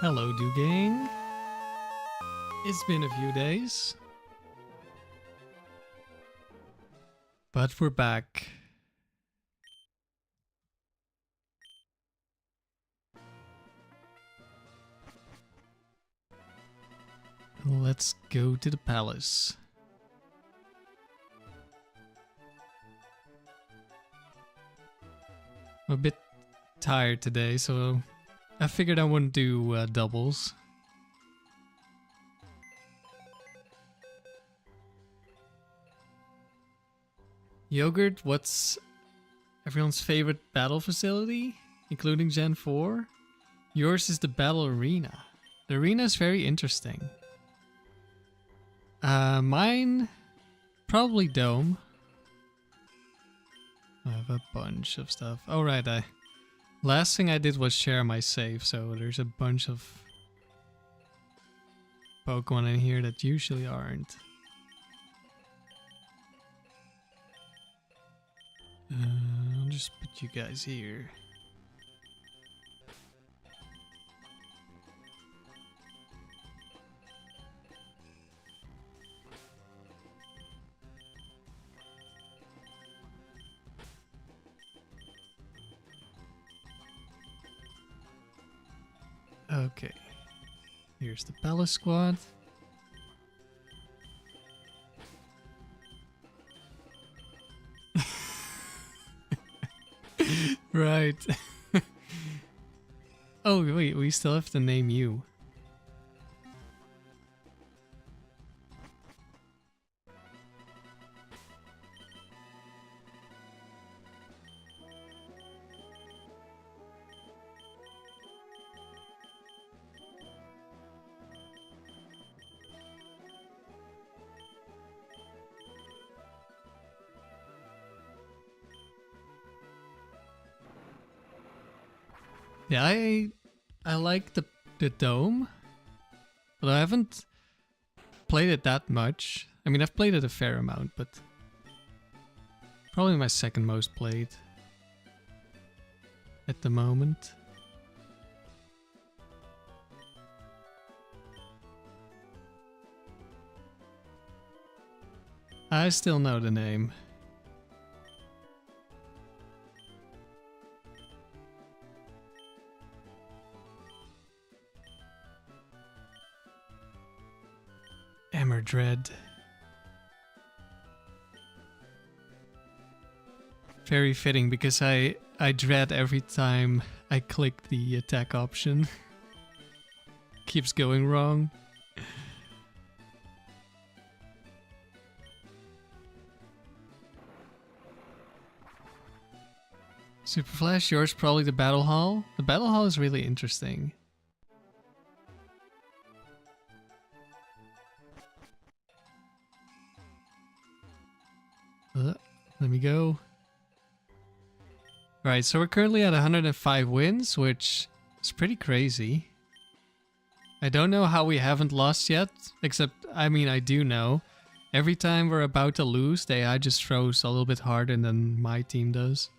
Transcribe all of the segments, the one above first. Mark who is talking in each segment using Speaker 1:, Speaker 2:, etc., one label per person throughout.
Speaker 1: Hello, Dewgang. It's been a few days, but we're back. Let's go to the palace. I'm a bit tired today, so I figured I wouldn't do doubles. Yogurt, what's everyone's favorite battle facility, including Gen 4? Yours is the battle arena. The arena is very interesting. Mine, probably Dome. I have a bunch of stuff. Oh right, last thing I did was share my save, so there's a bunch of Pokemon in here that usually aren't. I'll just put you guys here. Okay, here's the Palace Squad. Right. Oh wait, we still have to name you. Yeah, I like the Dome, but I haven't played it that much. I mean, I've played it a fair amount, but probably my second most played at the moment. I still know the name. Dread. Very fitting because I dread every time I click the attack option. Keeps going wrong. Super Flash, yours probably the Battle Hall. The Battle Hall is really interesting. Let me go. Alright, so we're currently at 105 wins, which is pretty crazy. I don't know how we haven't lost yet, except, I mean, I do know. Every time we're about to lose, the AI just throws a little bit harder than my team does.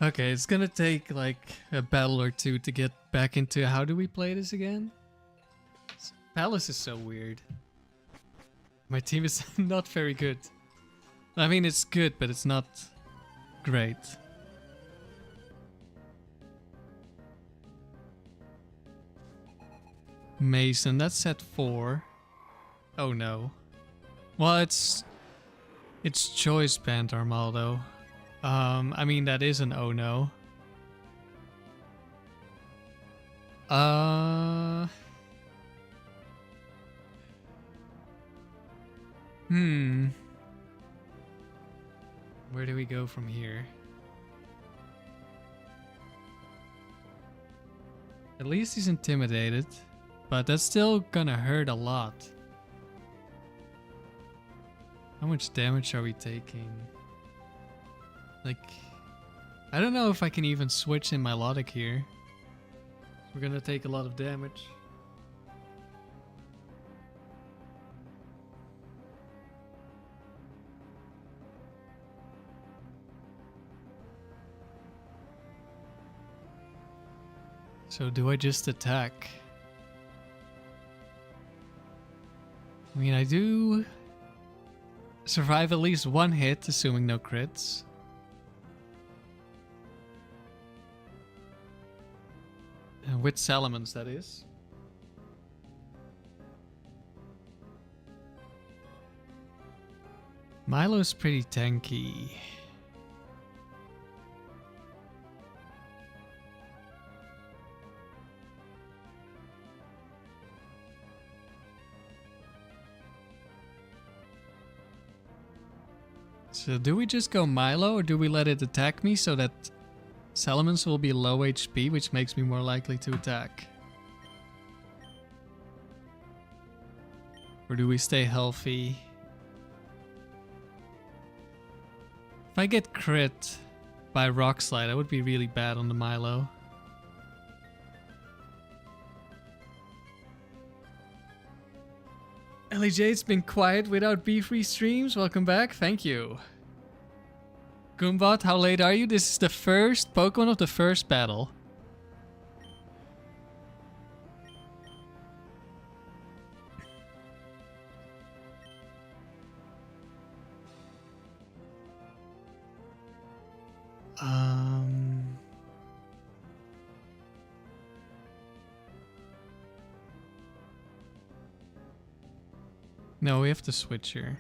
Speaker 1: Okay, it's gonna take like a battle or two to get back into how do we play this again? Palace is so weird. My team is not very good. I mean, it's good, but it's not great. Mason, that's set 4. Oh no. Well, it's choice band Armaldo. I mean, that is an oh no. Where do we go from here? At least he's intimidated, but that's still gonna hurt a lot. How much damage are we taking? Like, I don't know if I can even switch in Milotic here. We're gonna take a lot of damage. So do I just attack? I mean, I do survive at least one hit, assuming no crits. With Salamence, that is. Milo's pretty tanky. So do we just go Milo, or do we let it attack me so that Salamence will be low HP, which makes me more likely to attack? Or do we stay healthy? If I get crit by Rock Slide, that would be really bad on the Milo. LEJ's been quiet without B-free streams. Welcome back. Thank you. Goombot, how late are you? This is the first Pokemon of the first battle. No, we have to switch here.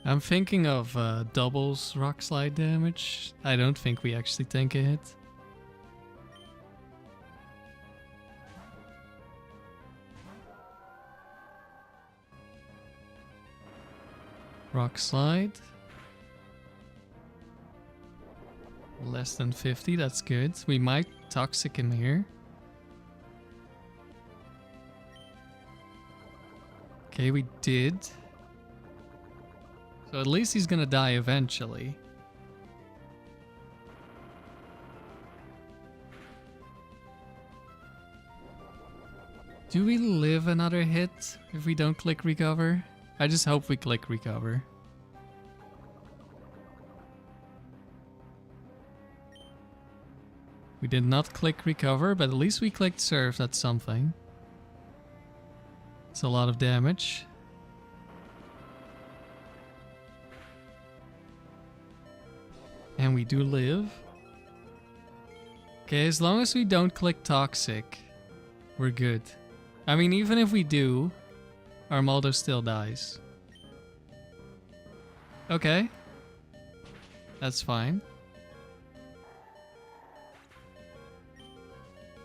Speaker 1: I'm thinking of doubles Rock Slide damage. I don't think we actually tank a hit. Rock Slide. Less than 50, that's good. We might Toxic him here. Okay, we did. So at least he's gonna die eventually. Do we live another hit if we don't click recover? I just hope we click recover. We did not click recover, but at least we clicked surf, that's something. It's a lot of damage. And we do live. Okay, as long as we don't click toxic, we're good. I mean, even if we do, Armaldo still dies. Okay. That's fine.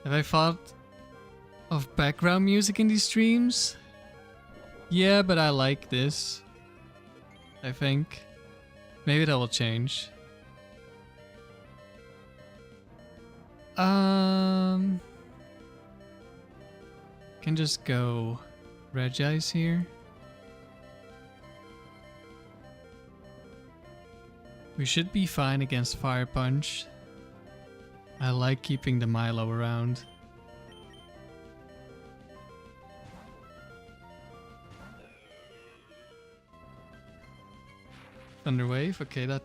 Speaker 1: Have I thought of background music in these streams? Yeah, but I like this. I think. Maybe that will change. Can just go Regice here. We should be fine against Fire Punch. I like keeping the Milo around. Thunder Wave, okay, that...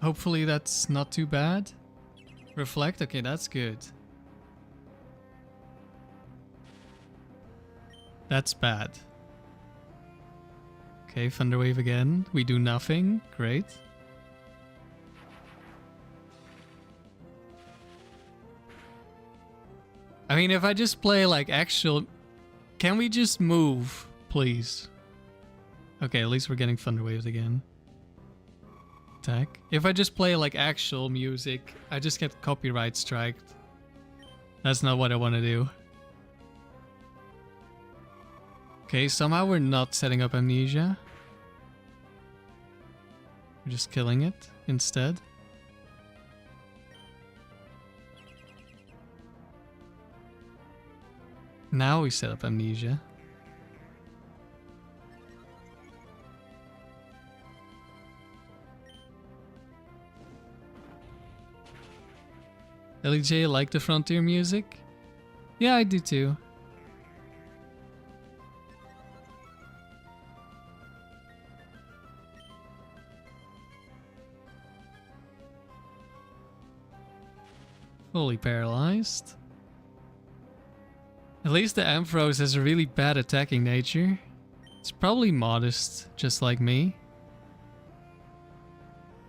Speaker 1: Hopefully that's not too bad. Reflect, okay, that's good. That's bad. Okay, Thunder Wave again. We do nothing, great. I mean, if I just play like actual... Can we just move, please? Okay, at least we're getting Thunder Waves again. Attack. If I just play like actual music, I just get copyright striked. That's not what I want to do. Okay, somehow we're not setting up Amnesia. We're just killing it instead. Now we set up Amnesia. LEJ, like the Frontier music? Yeah, I do too. Fully paralyzed. At least the Ampharos has a really bad attacking nature. It's probably modest, just like me.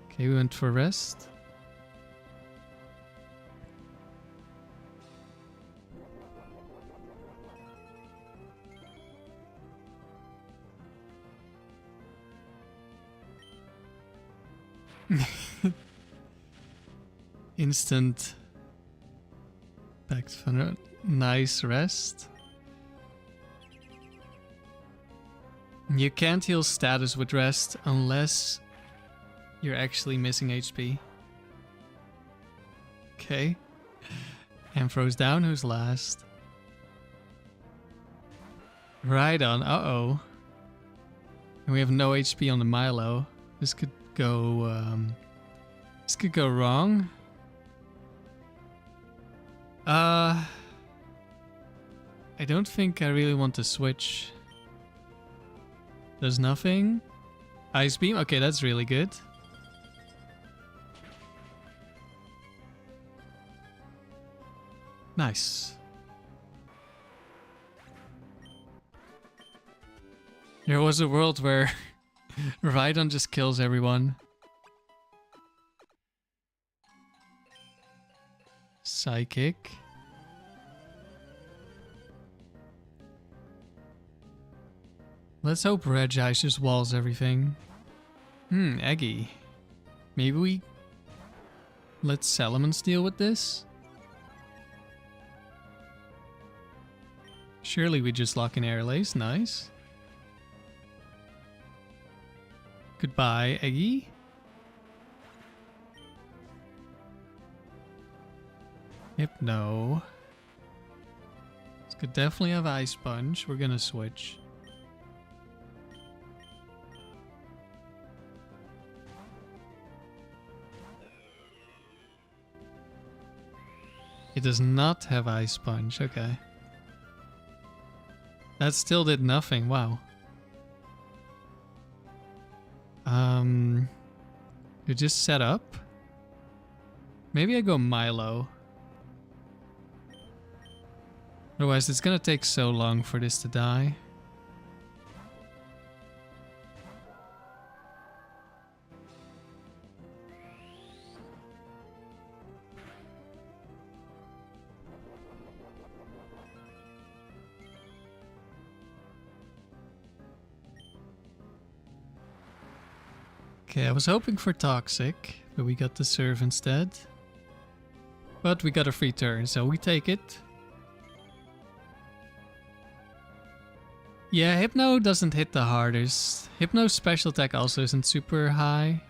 Speaker 1: Okay, we went for rest. Instant back to Thunder. Nice rest. You can't heal status with rest unless you're actually missing HP. Okay. Ampharos down, who's last? Right on, uh-oh. And we have no HP on the Milo. This could go, this could go wrong. I don't think I really want to switch. Does nothing. Ice Beam, okay, that's really good. Nice. There was a world where Rhydon just kills everyone. Psychic. Let's hope Regice just walls everything. Eggy. Maybe we let Salamence deal with this? Surely we just lock in Airlace, nice. Goodbye, Eggy. Hypno. This could definitely have Ice Punch. We're gonna switch. It does not have Ice Punch, okay. That still did nothing, wow. You just set up? Maybe I go Milo. Otherwise it's gonna take so long for this to die. Okay, I was hoping for Toxic, but we got the Serve instead. But we got a free turn, so we take it. Yeah, Hypno doesn't hit the hardest. Hypno's special attack also isn't super high.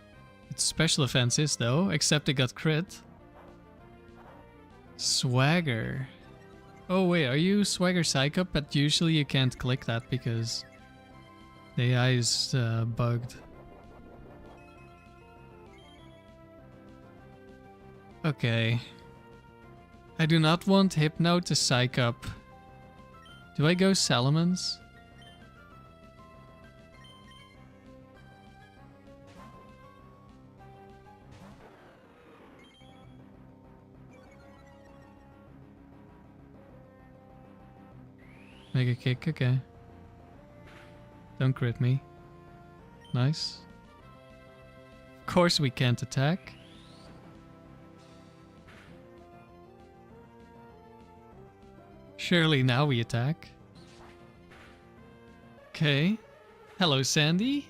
Speaker 1: Its special defense is though, except it got crit. Swagger. Oh wait, are you Swagger Psych Up? But usually you can't click that because the AI is bugged. Okay. I do not want Hypno to Psych Up. Do I go Salamence? Mega Kick, okay. Don't crit me. Nice. Of course we can't attack. Surely now we attack. Okay. Hello, Sandy.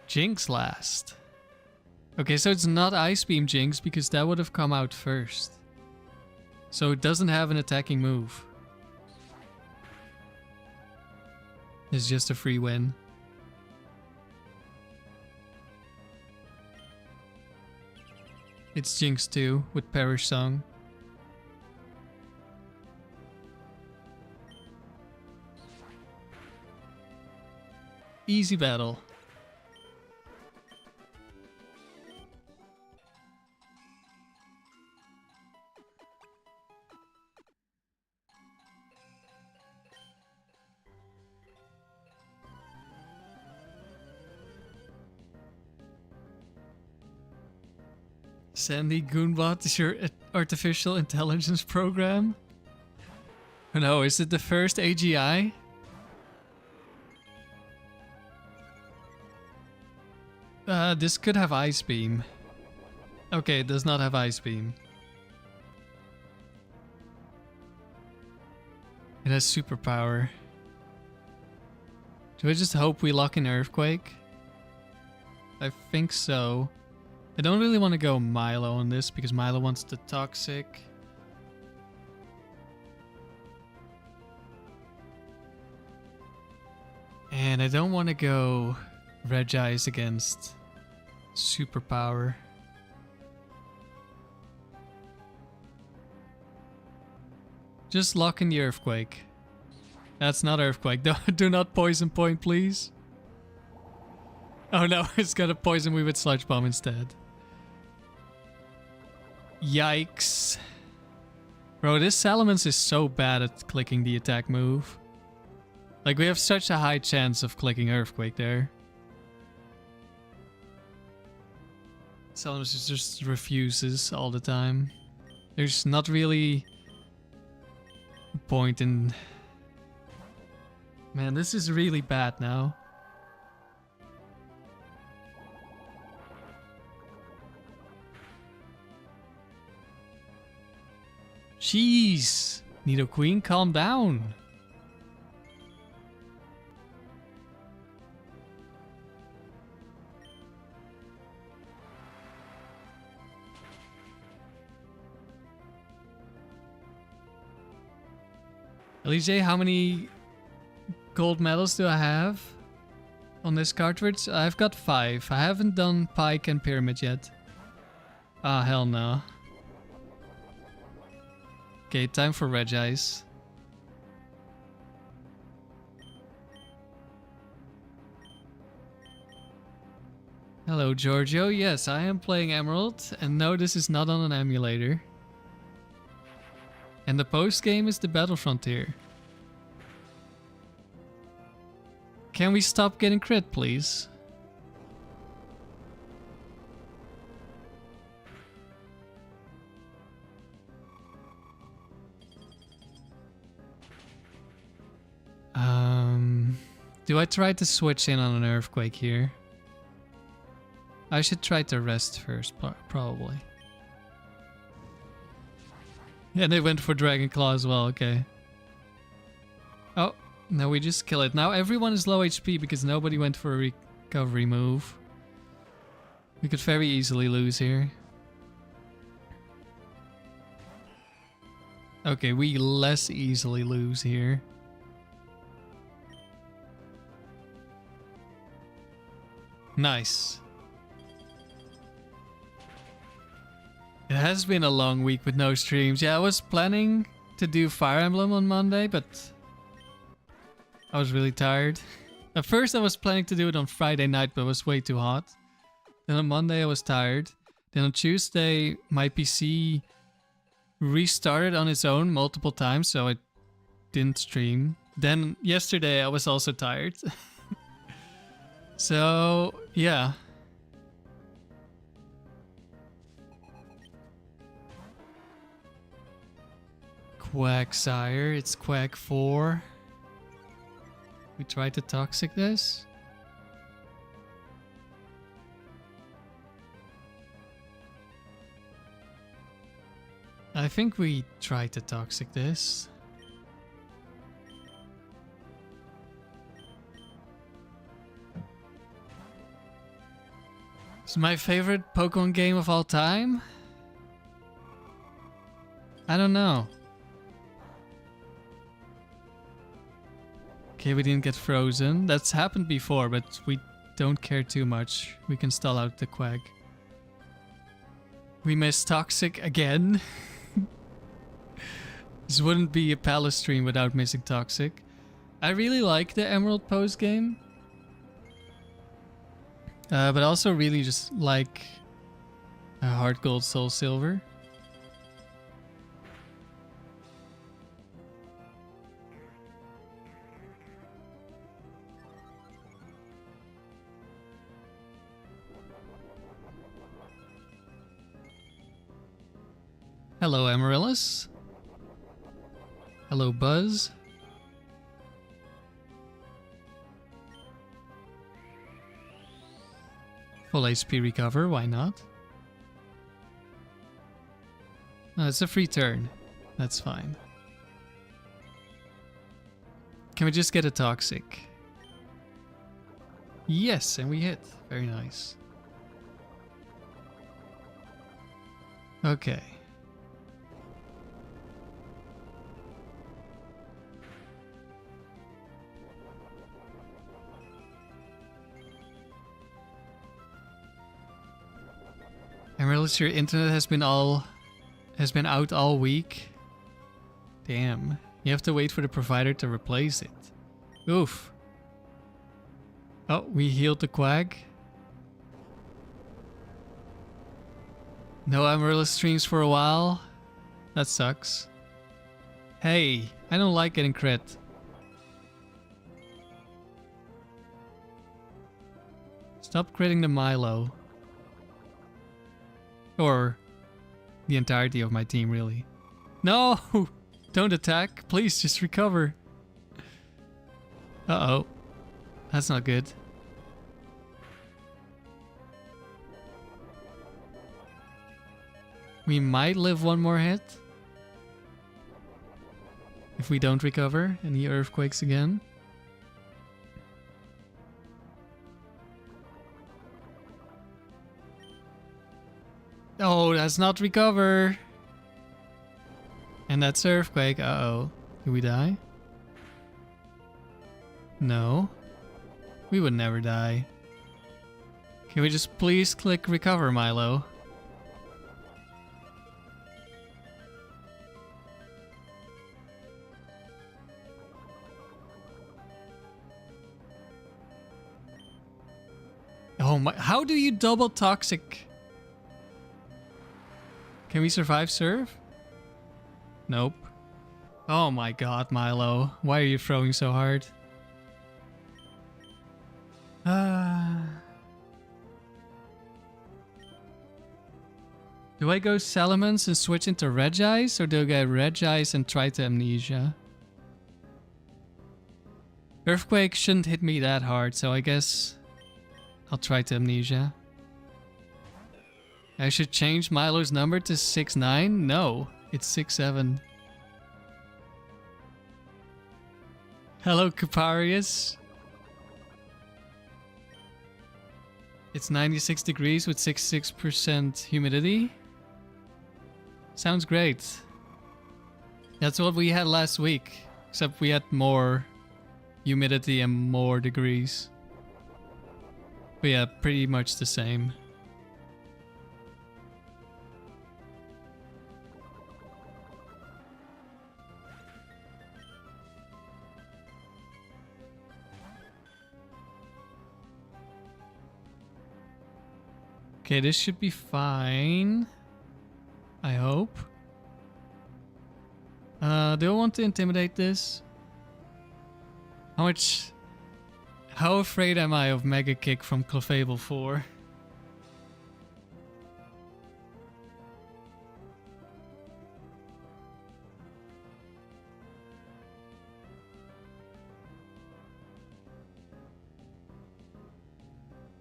Speaker 1: Jinx last. Okay, so it's not Ice Beam Jinx because that would have come out first. So it doesn't have an attacking move. It's just a free win. It's Jinx 2 with Perish Song. Easy battle. Sandy Goonbot is your artificial intelligence program? Oh no, is it the first AGI? This could have Ice Beam. Okay, it does not have Ice Beam. It has superpower. Do I just hope we lock in Earthquake? I think so. I don't really want to go Milo on this because Milo wants the Toxic. And I don't want to go Regice against Superpower. Just lock in the Earthquake. That's not Earthquake. Do not Poison Point, please. Oh no, it's gonna poison me with Sludge Bomb instead. Yikes. Bro, this Salamence is so bad at clicking the attack move. Like, we have such a high chance of clicking Earthquake there. Salamence just refuses all the time. There's not really a point in... Man, this is really bad now. Jeez! Nidoking, calm down! LJ, how many gold medals do I have on this cartridge? I've got 5. I haven't done Pike and Pyramid yet. Ah, hell no. Okay, time for Regice. Hello, Giorgio. Yes, I am playing Emerald, and no, this is not on an emulator. And the post game is the Battle Frontier. Can we stop getting crit, please? Do I try to switch in on an Earthquake here? I should try to rest first, probably. Yeah, they went for Dragon Claw as well, okay. Oh, no, we just kill it. Now everyone is low HP because nobody went for a recovery move. We could very easily lose here. Okay, we less easily lose here. Nice. It has been a long week with no streams. Yeah, I was planning to do Fire Emblem on Monday, but I was really tired. At first I was planning to do it on Friday night, but it was way too hot. Then on Monday I was tired. Then on Tuesday my PC restarted on its own multiple times, so I didn't stream. Then yesterday I was also tired. So, yeah. Quagsire, it's Quag 4. We try to Toxic this. I think we try to Toxic this. It's my favorite Pokemon game of all time? I don't know. Okay, we didn't get frozen. That's happened before, but we don't care too much. We can stall out the Quag. We missed Toxic again. This wouldn't be a Palace stream without missing Toxic. I really like the Emerald post game. But also really just like Heart Gold, Soul Silver. Hello, Amaryllis. Hello, Buzz. Full HP recover, why not? It's a free turn. That's fine. Can we just get a toxic? Yes, and we hit. Very nice. Okay. I realize your internet has been out all week. Damn. You have to wait for the provider to replace it. Oof. Oh, we healed the quag. No Amaryllis streams for a while. That sucks. Hey, I don't like getting crit. Stop critting the Milo. Or the entirety of my team, really. No! Don't attack. Please, just recover. Uh-oh. That's not good. We might live one more hit. If we don't recover and he earthquakes again. Oh, that's not recover. And that's earthquake. Uh-oh. Did we die? No. We would never die. Can we just please click recover, Milo? Oh my, how do you double toxic? Can we survive serve? Nope. Oh my god, Milo. Why are you throwing so hard? Do I go Salamence and switch into Regice, or do I go Regice and try to Amnesia? Earthquake shouldn't hit me that hard, so I guess I'll try to Amnesia. I should change Milo's number to 6'9"? No, it's 6'7". Hello, Caparius. It's 96 degrees with 66% humidity. Sounds great. That's what we had last week, except we had more humidity and more degrees. But yeah, pretty much the same. Okay, this should be fine. I hope. Do I want to intimidate this? How afraid am I of Mega Kick from Clefable 4?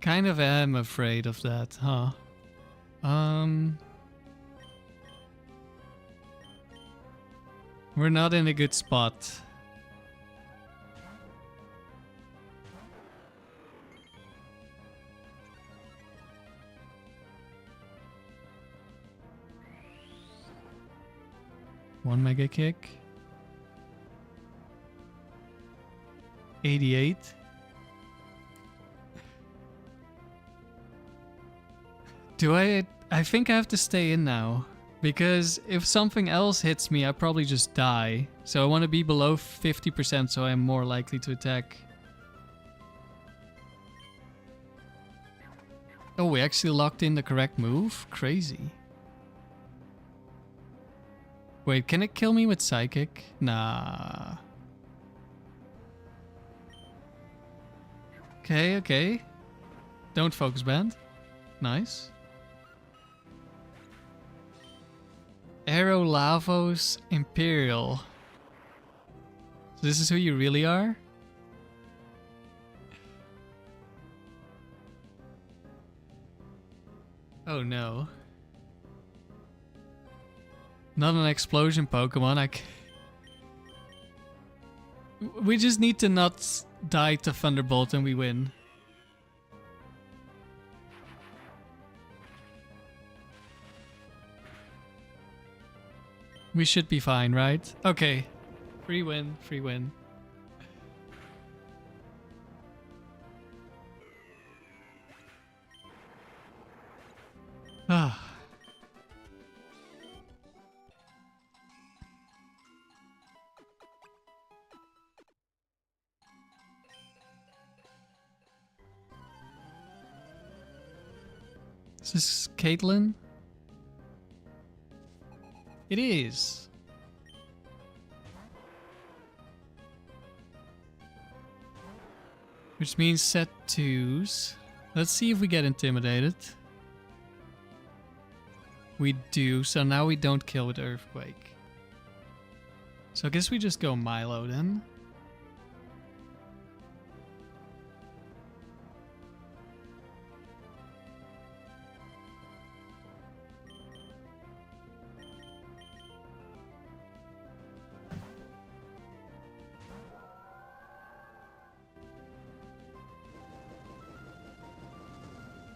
Speaker 1: Kind of am afraid of that, huh? We're not in a good spot. One Mega Kick. 88. I think I have to stay in now. Because if something else hits me, I probably just die. So I want to be below 50% so I'm more likely to attack. Oh, we actually locked in the correct move? Crazy. Wait, can it kill me with Psychic? Nah. Okay, okay. Don't focus band. Nice. Aero Lavos Imperial. So this is who you really are? Oh no. Not an explosion Pokemon. We just need to not die to Thunderbolt and we win. We should be fine, right? Okay. Free win, free win. Ah. Is this Caitlin? It is. Which means set 2s. Let's see if we get intimidated. We do, so now we don't kill with Earthquake. So I guess we just go Milo then.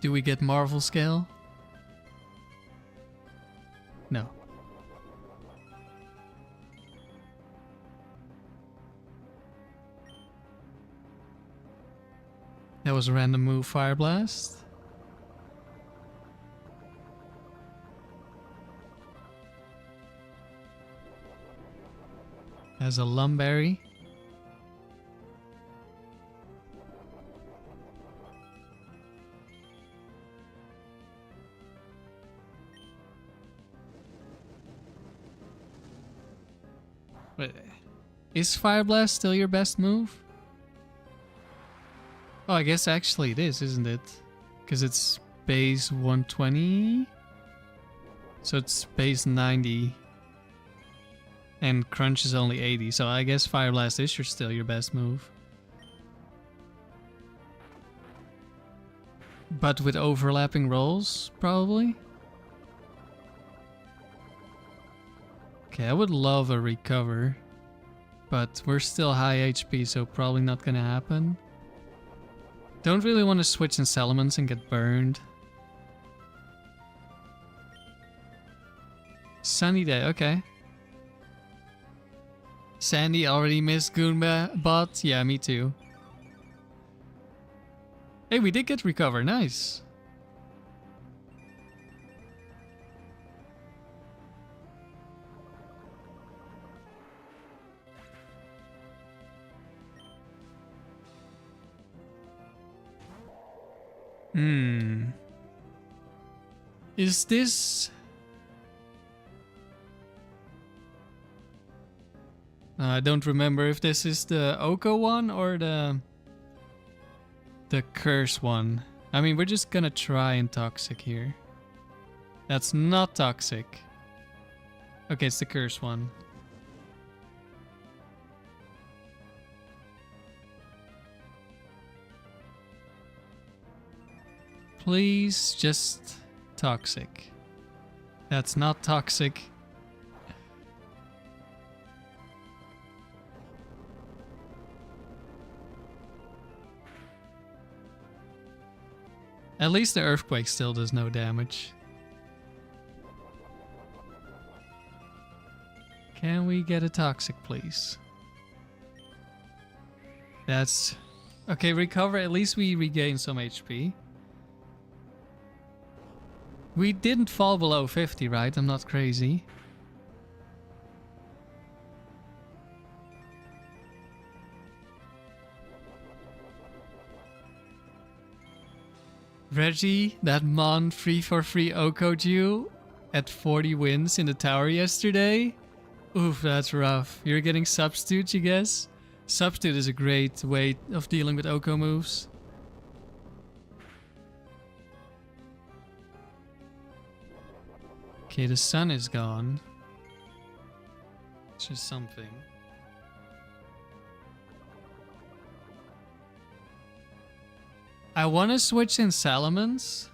Speaker 1: Do we get Marvel Scale? No. That was a random move, Fire Blast. As a Lumberry. Wait, is Fire Blast still your best move? Oh, I guess actually it is, isn't it? Because it's base 120. So it's base 90. And Crunch is only 80. So I guess Fire Blast is still your best move. But with overlapping rolls, probably? Okay, I would love a recover, but we're still high HP, so probably not gonna happen. Don't really want to switch in Salamence and get burned. Sunny day, okay. Sandy already missed Goomba bot? Yeah, me too. Hey, we did get recover, nice. Is this... I don't remember if this is the Oko one or the Curse one. I mean, we're just gonna try and Toxic here. That's not Toxic. Okay, it's the Curse one. Please, just Toxic. That's not Toxic. At least the Earthquake still does no damage. Can we get a Toxic, please? That's... Okay, recover. At least we regain some HP. We didn't fall below 50, right? I'm not crazy. Reggie, that Mon 3-for-3 Oko duel at 40 wins in the tower yesterday. Oof, that's rough. You're getting Substitute, you guess? Substitute is a great way of dealing with Oko moves. Okay, the sun is gone. It's just something. I want to switch in Salamence,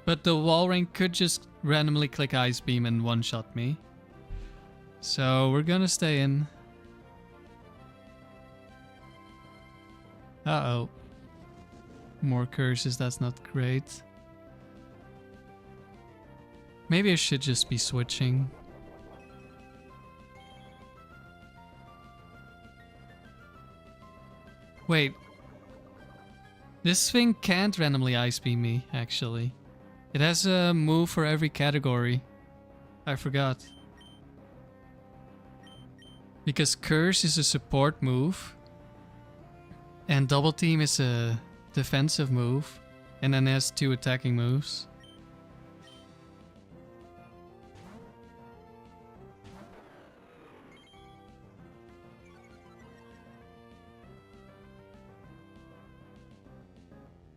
Speaker 1: but the wall ring could just randomly click Ice Beam and one-shot me. So we're gonna stay in. Uh-oh. More curses, that's not great. Maybe I should just be switching. Wait. This thing can't randomly Ice Beam me, actually. It has a move for every category. I forgot. Because Curse is a support move. And Double Team is a defensive move. And then it has 2 attacking moves.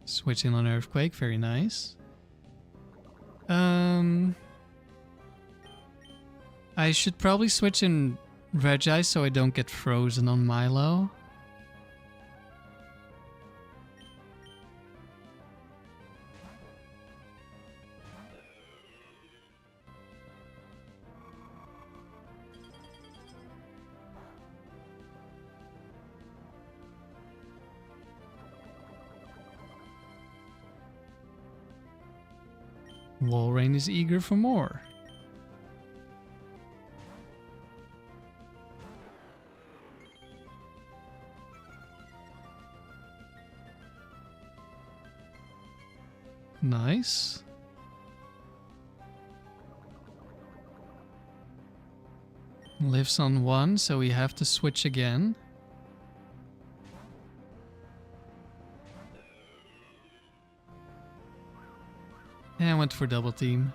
Speaker 1: Switching on Earthquake, very nice. I should probably switch in Regice so I don't get frozen on Milo. Walrein is eager for more. Nice. Lives on 1, so we have to switch again. And I went for Double Team.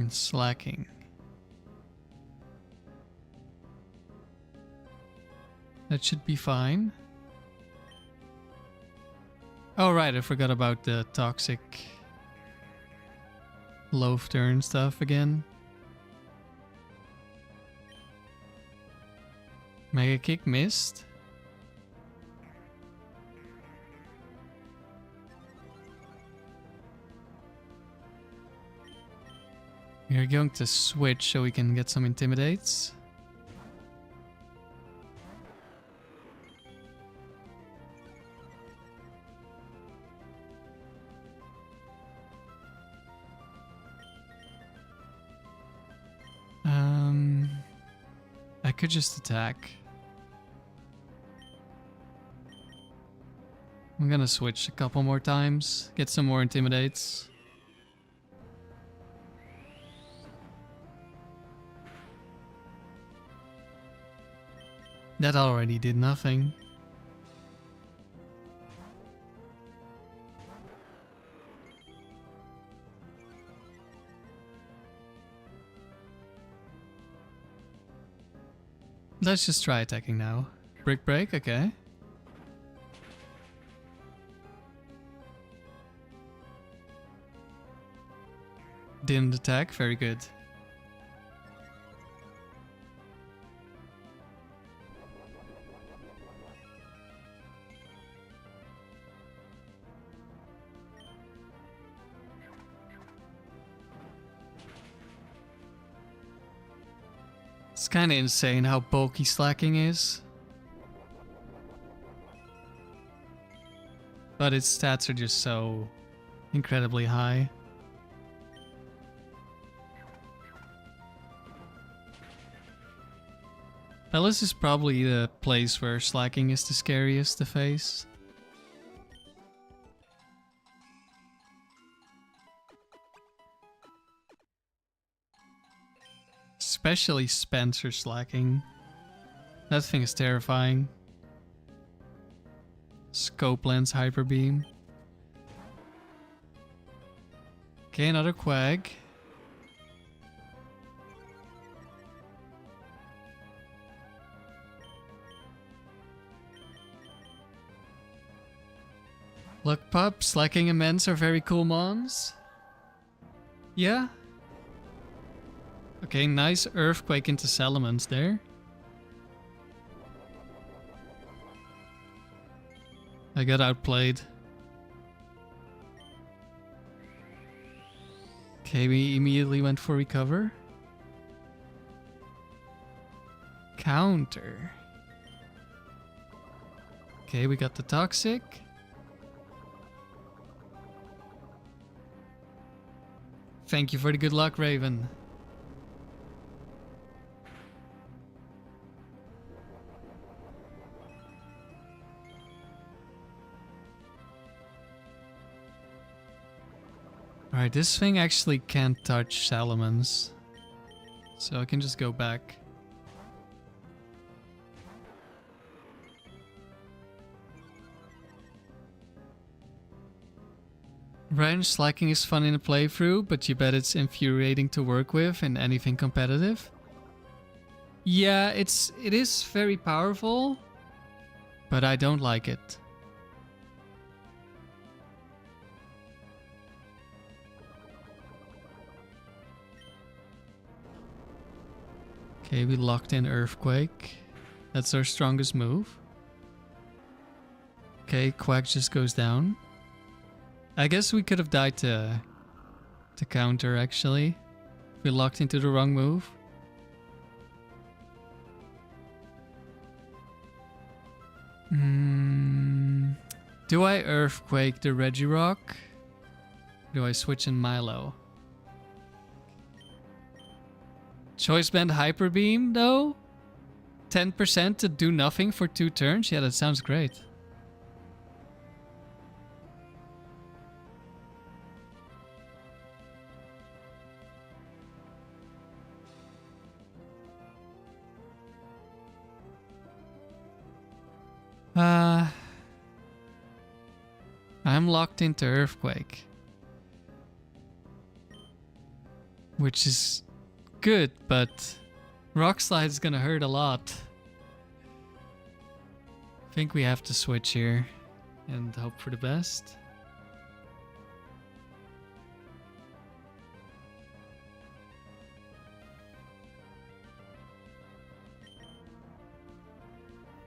Speaker 1: Slacking. That should be fine. Oh right, I forgot about the toxic loaf turn stuff again. Mega Kick missed. We're going to switch so we can get some Intimidates. I could just attack. I'm gonna switch a couple more times, get some more Intimidates. That already did nothing. Let's just try attacking now. Brick break, okay. Didn't attack, very good. It's kind of insane how bulky slacking is. But its stats are just so incredibly high. Palace is probably the place where slacking is the scariest to face. Especially Spencer slacking. That thing is terrifying. Scope lens hyper beam. Okay, another Quag. Luck Pup, Slacking Immense are very cool mons. Yeah. Okay, nice Earthquake into Salamence there. I got outplayed. Okay, we immediately went for recover. Counter. Okay, we got the Toxic. Thank you for the good luck, Raven. Alright, this thing actually can't touch Salamence. So I can just go back. Range slacking is fun in a playthrough, but you bet it's infuriating to work with in anything competitive. Yeah, it is very powerful, but I don't like it. Okay, we locked in Earthquake. That's our strongest move. Okay, Quack just goes down. I guess we could have died to counter, actually. We locked into the wrong move. Do I Earthquake the Regirock? Do I switch in Milo? Choice Band Hyper Beam, though? 10% to do nothing for 2 turns? Yeah, that sounds great. I'm locked into Earthquake. Which is good, but Rock Slide is gonna hurt a lot. I think we have to switch here and hope for the best.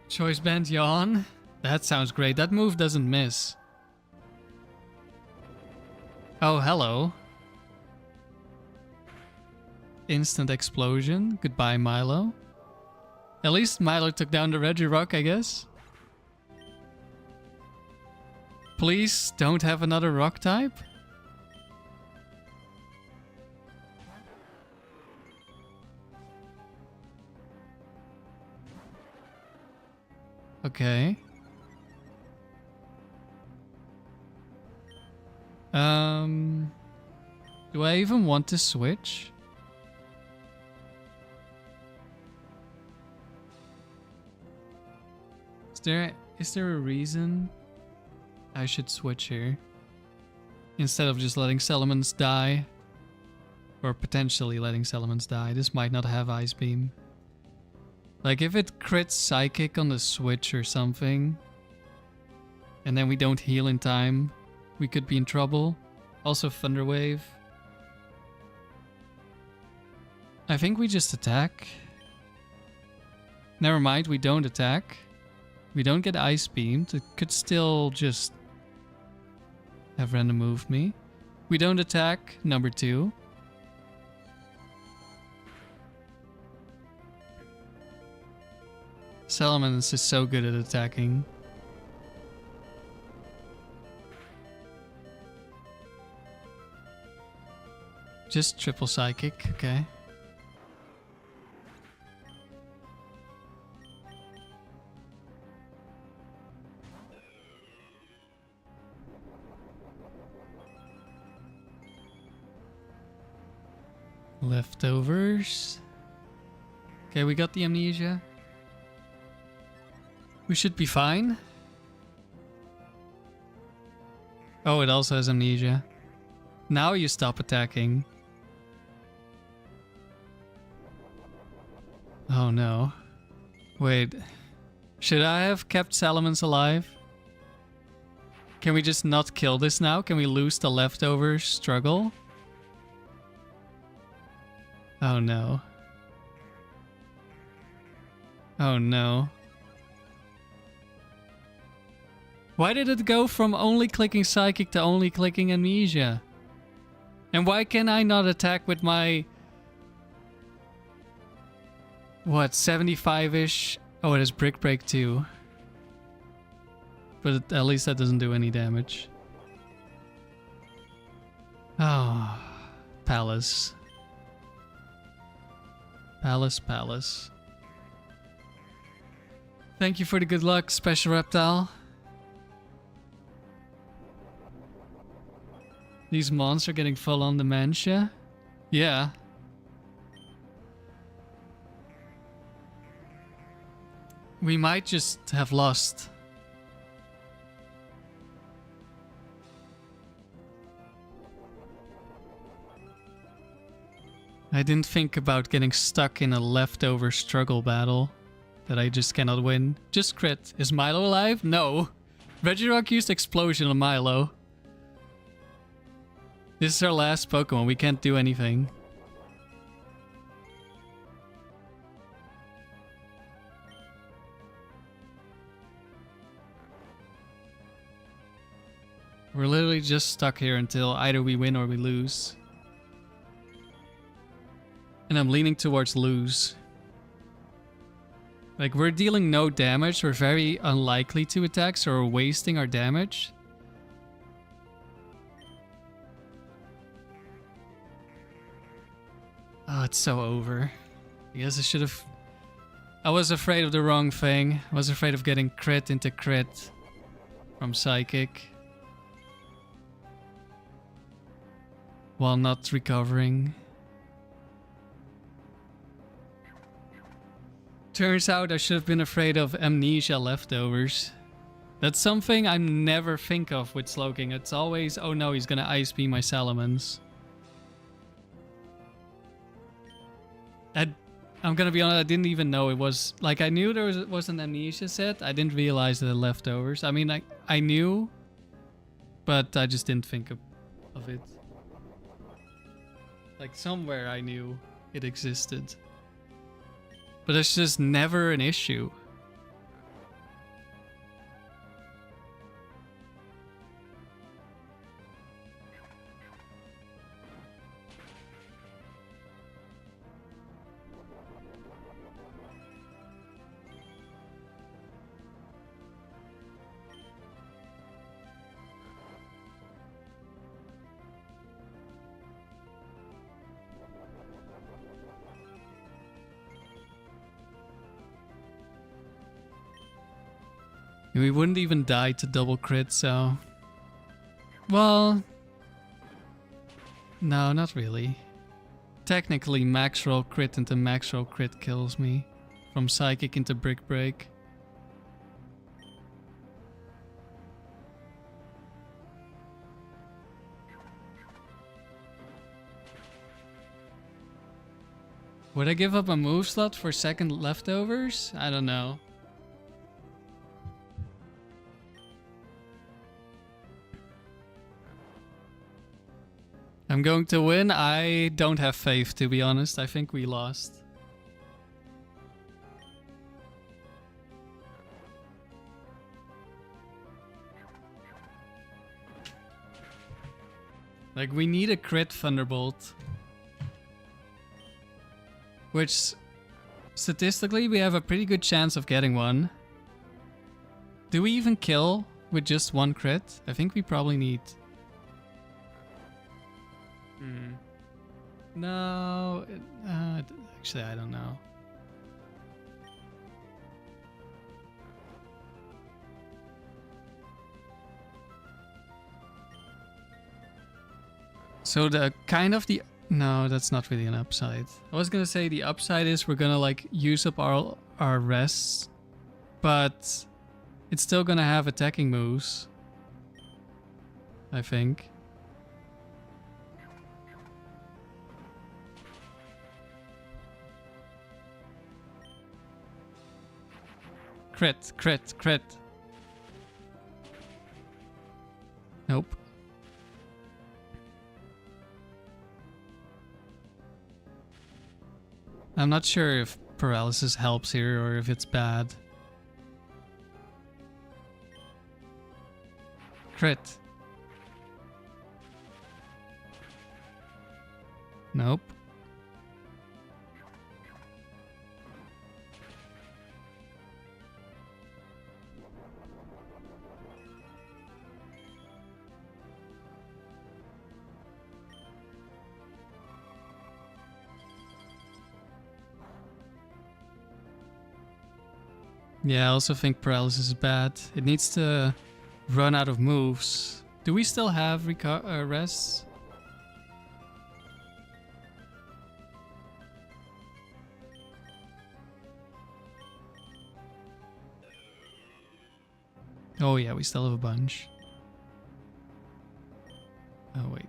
Speaker 1: Choice Band Yawn. That sounds great. That move doesn't miss. Oh, hello. Instant Explosion. Goodbye, Milo. At least Milo took down the Regirock, I guess. Please don't have another rock type. Okay. Do I even want to switch? Is there a reason I should switch here? Instead of just letting Salamence die. Or potentially letting Salamence die. This might not have Ice Beam. Like if it crits Psychic on the switch or something, and then we don't heal in time, we could be in trouble. Also Thunder Wave. I think we just attack. Never mind, we don't attack. We don't get Ice Beamed. It could still just have random move me. We don't attack, number 2. Salamence is so good at attacking. Just triple Psychic, okay. Leftovers. Okay, we got the Amnesia. We should be fine. Oh, it also has Amnesia. Now you stop attacking. Oh no. Wait. Should I have kept Salamence alive? Can we just not kill this now? Can we lose the leftover struggle? Oh no. Oh no. Why did it go from only clicking Psychic to only clicking Amnesia? And why can I not attack with my... What, 75-ish? Oh, it has Brick Break too. But at least that doesn't do any damage. Oh, Palace. Palace. Thank you for the good luck, Special Reptile. These mons are getting full on dementia. Yeah. We might just have lost. I didn't think about getting stuck in a leftover struggle battle that I just cannot win. Just crit. Is Milo alive? No. Regice used Explosion on Milo. This is our last Pokemon. We can't do anything. We're literally just stuck here until either we win or we lose. And I'm leaning towards lose. Like, we're dealing no damage. We're very unlikely to attack, so we're wasting our damage. Oh, it's so over. I guess I should have... I was afraid of the wrong thing. I was afraid of getting crit into crit from Psychic. While not recovering. Turns out I should have been afraid of Amnesia leftovers. That's something I never think of with Slowking. It's always, oh no, he's gonna Ice Beam my Salamence. I'm gonna be honest, I didn't even know it was... Like, I knew there was an Amnesia set. I didn't realize that it leftovers. I mean, I knew, but I just didn't think of it. Like, somewhere I knew it existed. But it's just never an issue. We wouldn't even die to double crit, so... Well... No, not really. Technically, max roll crit into max roll crit kills me. From Psychic into Brick Break. Would I give up a move slot for second leftovers? I don't know. I'm going to win. I don't have faith, to be honest. I think we lost. Like, we need a crit Thunderbolt. Which, statistically, we have a pretty good chance of getting one. Do we even kill with just one crit? I think we probably need... No, actually I don't know. So the kind of the... No, that's not really an upside. I was gonna say the upside is we're gonna like use up our rests, but it's still gonna have attacking moves, I think. Crit, crit, crit. Nope. I'm not sure if paralysis helps here or if it's bad. Crit. Nope. Yeah, I also think paralysis is bad. It needs to run out of moves. Do we still have rests? Oh yeah, we still have a bunch. Oh wait.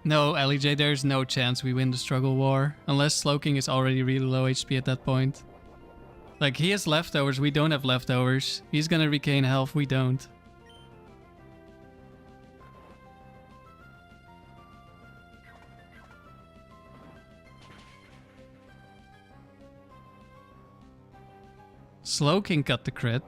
Speaker 1: No, LEJ, there's no chance we win the struggle war. Unless Slowking is already really low HP at that point. Like, he has leftovers, we don't have leftovers. He's gonna regain health, we don't. Slowking got the crit.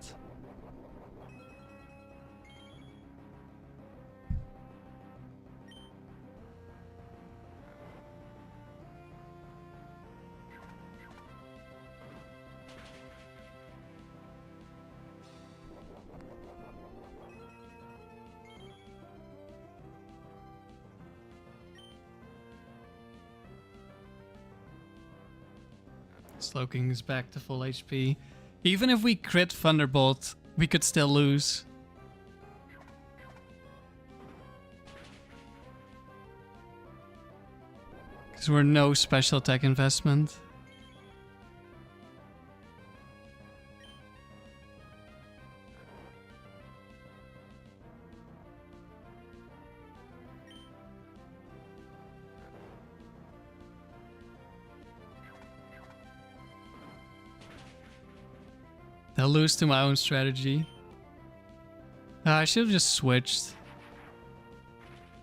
Speaker 1: Slowking is back to full HP. Even if we crit Thunderbolt, we could still lose. Because we're no special attack investment. I'll lose to my own strategy. I should have just switched.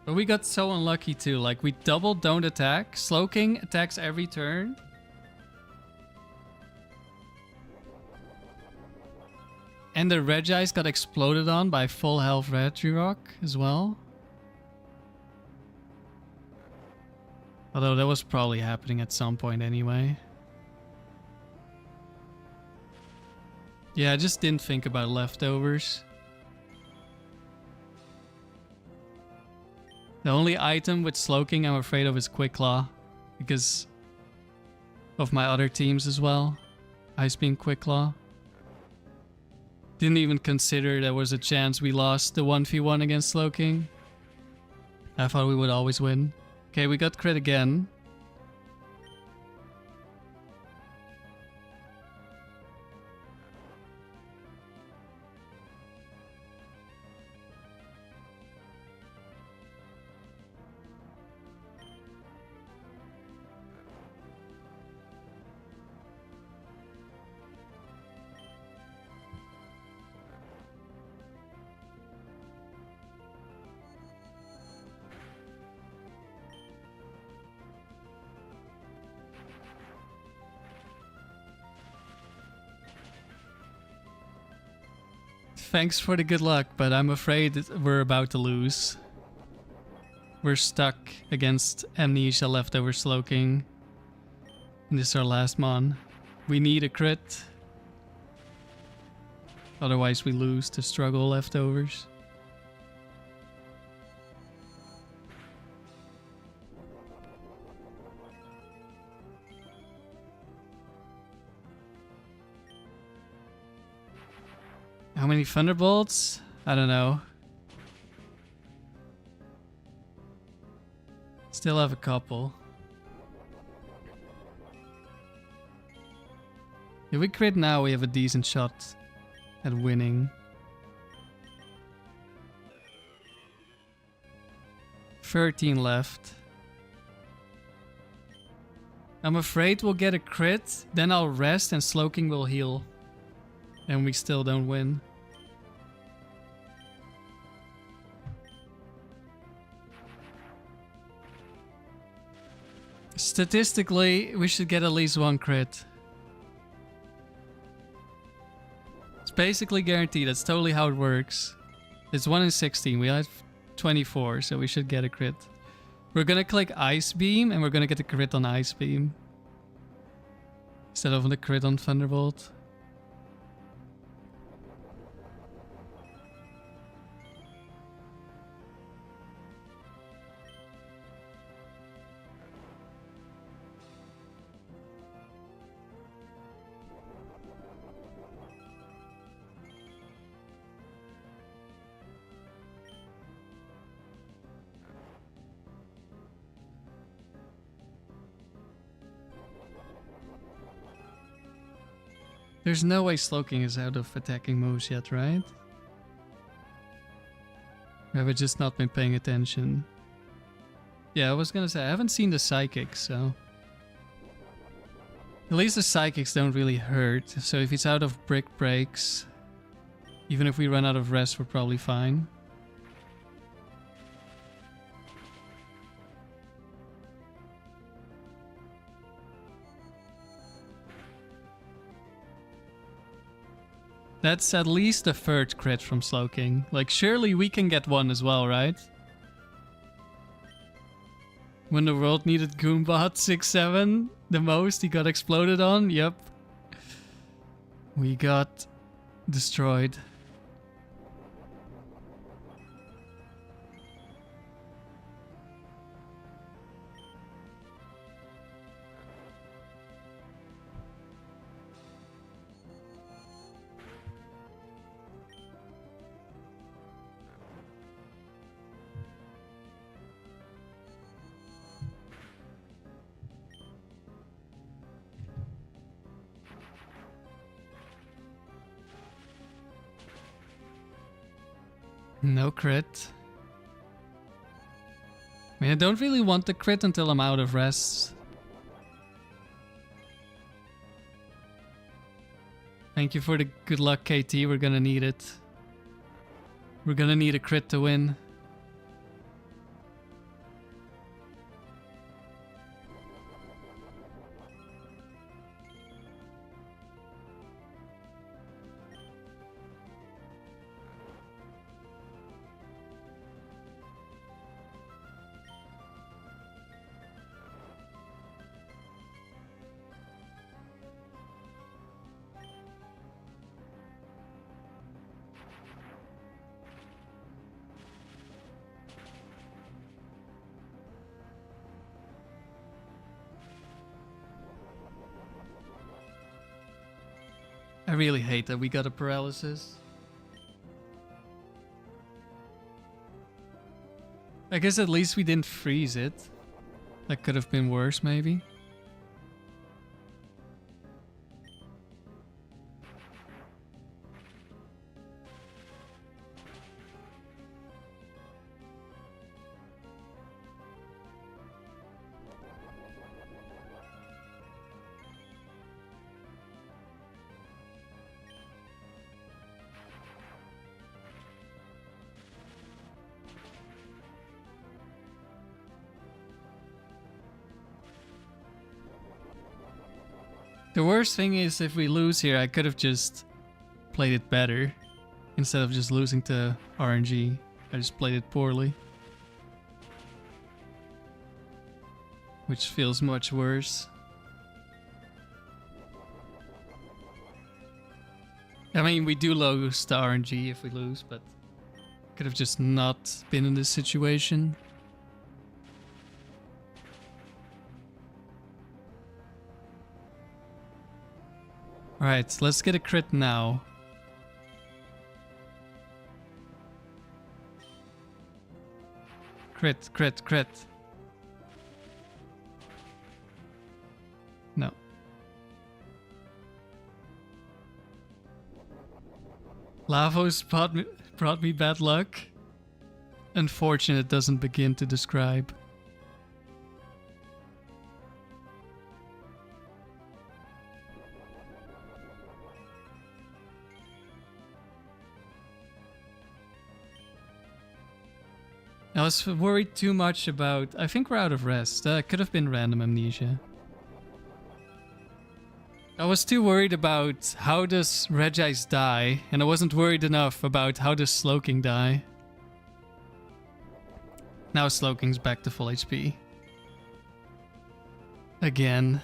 Speaker 1: But we got so unlucky too. Like, we double don't attack. Slowking attacks every turn. And the Regice got exploded on by full health Regirock as well. Although that was probably happening at some point anyway. Yeah, I just didn't think about leftovers. The only item with Slowking I'm afraid of is Quick Claw. Because of my other teams as well. Ice Beam, Quick Claw. Didn't even consider there was a chance we lost the 1v1 against Slowking. I thought we would always win. Okay, we got crit again. Thanks for the good luck, but I'm afraid that we're about to lose. We're stuck against Amnesia, leftover Slowking. And this is our last mon. We need a crit. Otherwise we lose to struggle leftovers. How many Thunderbolts? I don't know. Still have a couple. If we crit now, we have a decent shot at winning. 13 left. I'm afraid we'll get a crit, then I'll rest and Slowking will heal. And we still don't win. Statistically, we should get at least one crit. It's basically guaranteed. That's totally how it works. It's 1 in 16. We have 24, so we should get a crit. We're gonna click Ice Beam, and we're gonna get a crit on Ice Beam. Instead of the crit on Thunderbolt. There's no way Slowking is out of attacking moves yet, right? Or have I just not been paying attention? Yeah, I was gonna say, I haven't seen the Psychics, so... At least the Psychics don't really hurt, so if it's out of Brick Breaks, even if we run out of rest, we're probably fine. That's at least the third crit from Slowking. Like, surely we can get one as well, right? When the world needed Goombot 6-7 the most, he got exploded on. Yep. We got destroyed. No crit. I mean, I don't really want the crit until I'm out of rest. Thank you for the good luck, KT. We're gonna need it. We're gonna need a crit to win. I really hate that we got a paralysis. I guess at least we didn't freeze it. That could have been worse, maybe. The worst thing is if we lose here, I could have just played it better. Instead of just losing to RNG. I just played it poorly. Which feels much worse. I mean, we do lose the RNG if we lose, but could have just not been in this situation. Alright, let's get a crit now. Crit, crit, crit. No. Lavos brought me bad luck. Unfortunate doesn't begin to describe. I was worried too much about... I think we're out of rest. Could have been random amnesia. I was too worried about how does Regice die, and I wasn't worried enough about how does Slowking die. Now Slowking's back to full HP. Again.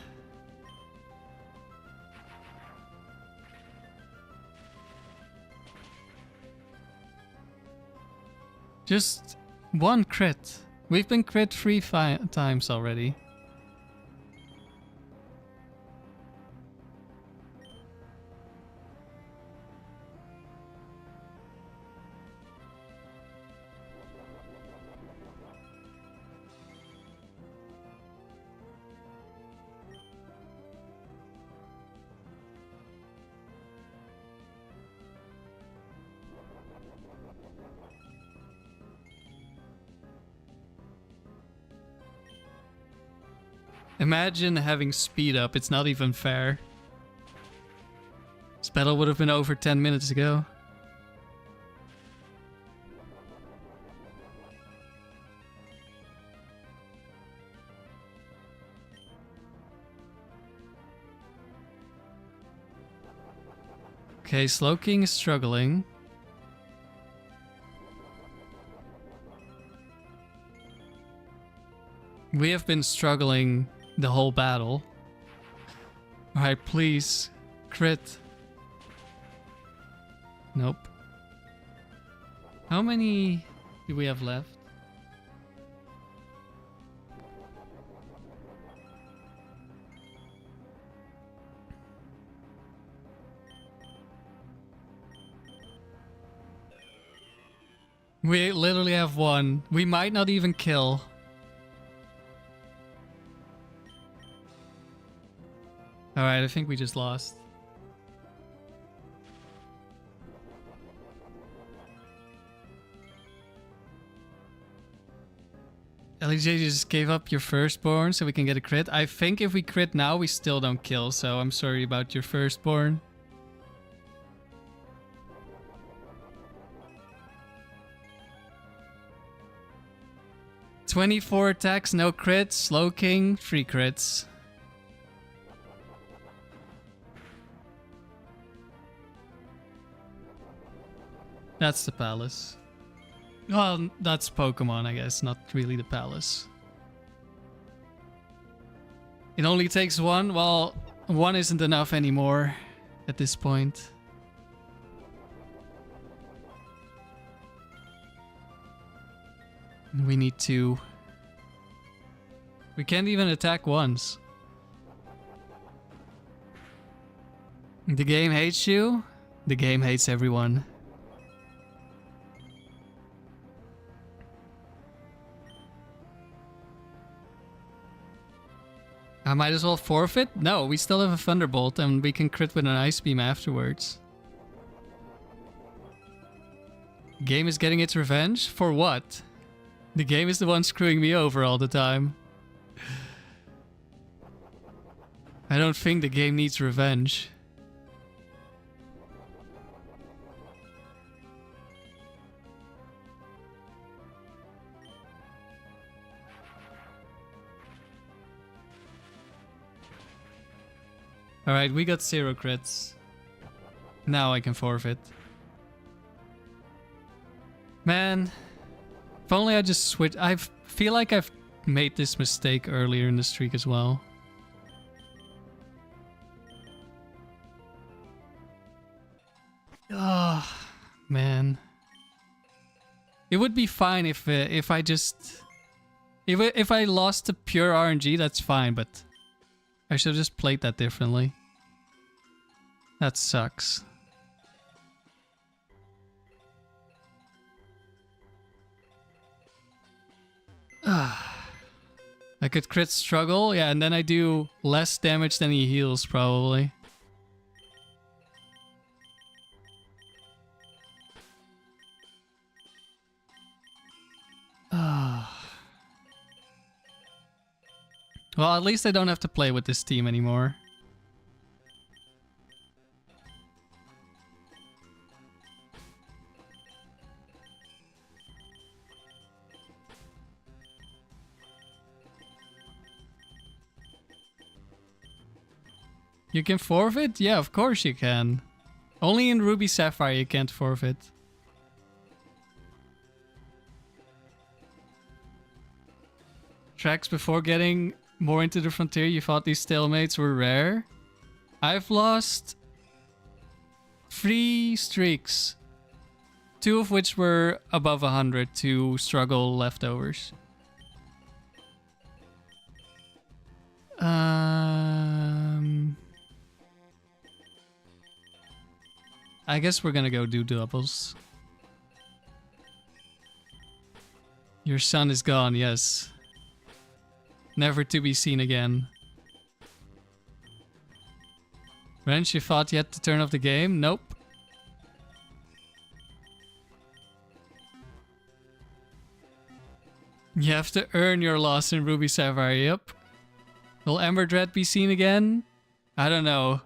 Speaker 1: Just one crit. We've been crit 3 times already. Imagine having speed up, it's not even fair. This battle would have been over 10 minutes ago. Okay, Slowking is struggling. We have been struggling the whole battle. Alright, please. Crit. Nope. How many do we have left? We literally have one. We might not even kill. Alright, I think we just lost. LEJ just gave up your firstborn so we can get a crit. I think if we crit now, we still don't kill, so I'm sorry about your firstborn. "24 attacks, no crits. Slowking, 3 crits. That's the palace. Well, that's Pokemon, I guess, not really the palace. It only takes one? Well, one isn't enough anymore at this point. We need 2. We can't even attack once. The game hates you. The game hates everyone. I might as well forfeit? No, we still have a Thunderbolt and we can crit with an Ice Beam afterwards. Game is getting its revenge? For what? The game is the one screwing me over all the time. I don't think the game needs revenge. Alright, we got 0 crits. Now I can forfeit. Man, if only I just switched. I feel like I've made this mistake earlier in the streak as well. Oh, man. It would be fine if I just... If I lost to pure RNG, that's fine, but... I should have just played that differently. That sucks. I could crit struggle, yeah, and then I do less damage than he heals, probably. Well, at least I don't have to play with this team anymore. You can forfeit? Yeah, of course you can. Only in Ruby Sapphire you can't forfeit. Tracks before getting more into the frontier, you thought these stalemates were rare? I've lost 3 streaks. 2 of which were above 100 to struggle leftovers. I guess we're gonna go do doubles. Your son is gone, yes. Never to be seen again. Wrench, you thought you had to turn off the game? Nope. You have to earn your loss in Ruby Sapphire, yep. Will Emberdread be seen again? I don't know.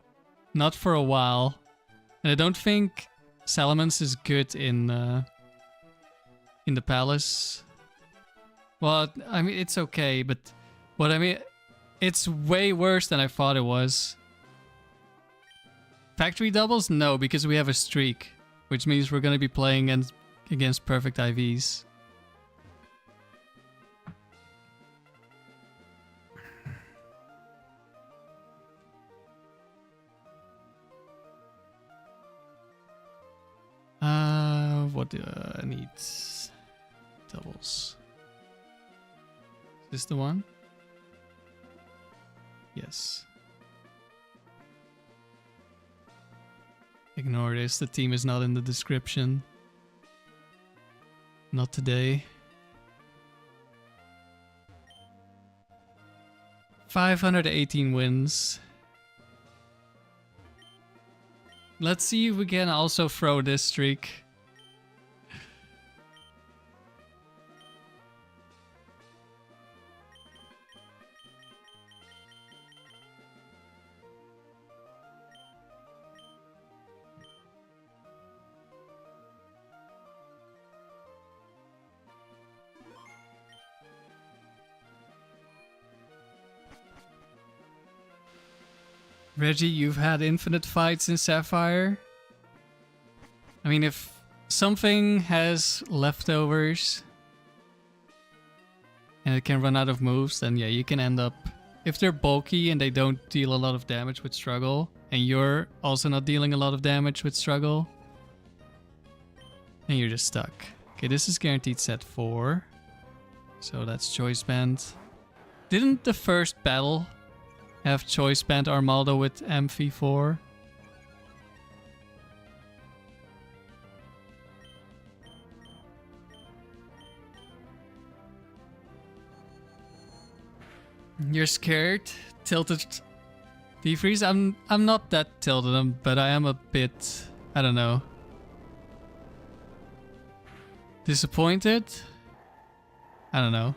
Speaker 1: Not for a while. And I don't think Salamence is good in the palace. Well, I mean, it's okay, but what I mean, it's way worse than I thought it was. Factory doubles? No, because we have a streak, which means we're going to be playing against perfect IVs. What do I need? Doubles. Is this the one? Yes. Ignore this, the team is not in the description. Not today. 518 wins. Let's see if we can also throw this streak. Reggie, you've had infinite fights in Sapphire. I mean, if something has leftovers and it can run out of moves, then yeah, you can end up... If they're bulky and they don't deal a lot of damage with struggle, and you're also not dealing a lot of damage with struggle, then you're just stuck. Okay, this is guaranteed set 4. So that's choice band. Didn't the first battle have choice band Armaldo with Amphi 4? You're scared? Tilted defreeze? I'm not that tilted, but I am a bit, I don't know. Disappointed? I don't know.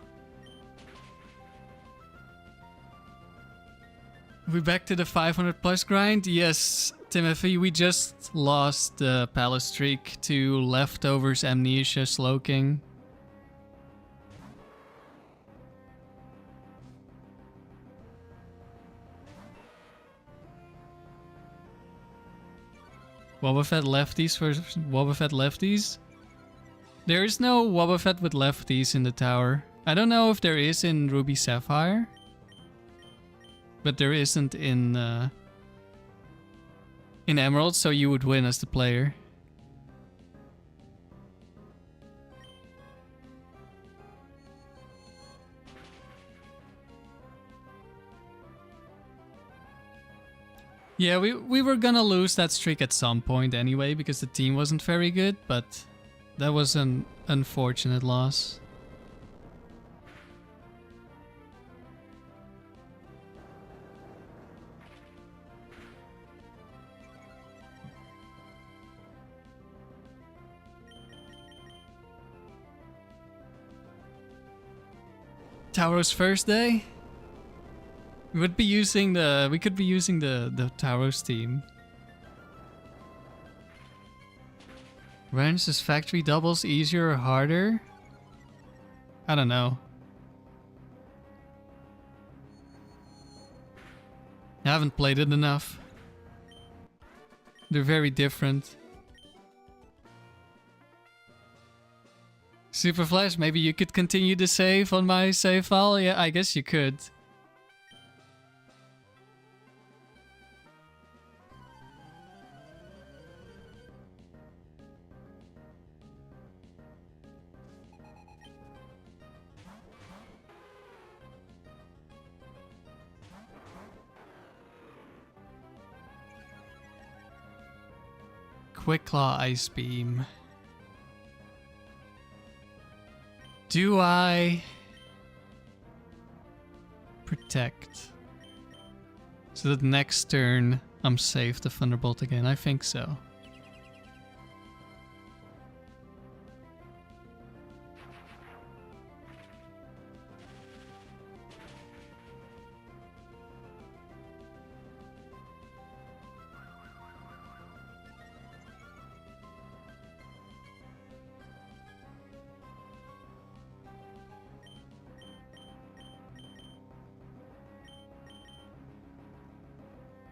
Speaker 1: Are we back to the 500 plus grind? Yes, Timothy, we just lost the palace streak to leftovers, Amnesia, Slowking. Wobbuffet lefties versus Wobbuffet lefties? There is no Wobbuffet with lefties in the tower. I don't know if there is in Ruby Sapphire. But there isn't in Emerald, so you would win as the player. Yeah, we were gonna lose that streak at some point anyway because the team wasn't very good, but that was an unfortunate loss. Tauros first day? We could be using the Tauros team. Ranch's factory doubles easier or harder? I don't know. I haven't played it enough. They're very different. Super Flash, maybe you could continue to save on my save file? Yeah, I guess you could. Quick Claw Ice Beam. Do I protect so that next turn I'm safe to Thunderbolt again? I think so.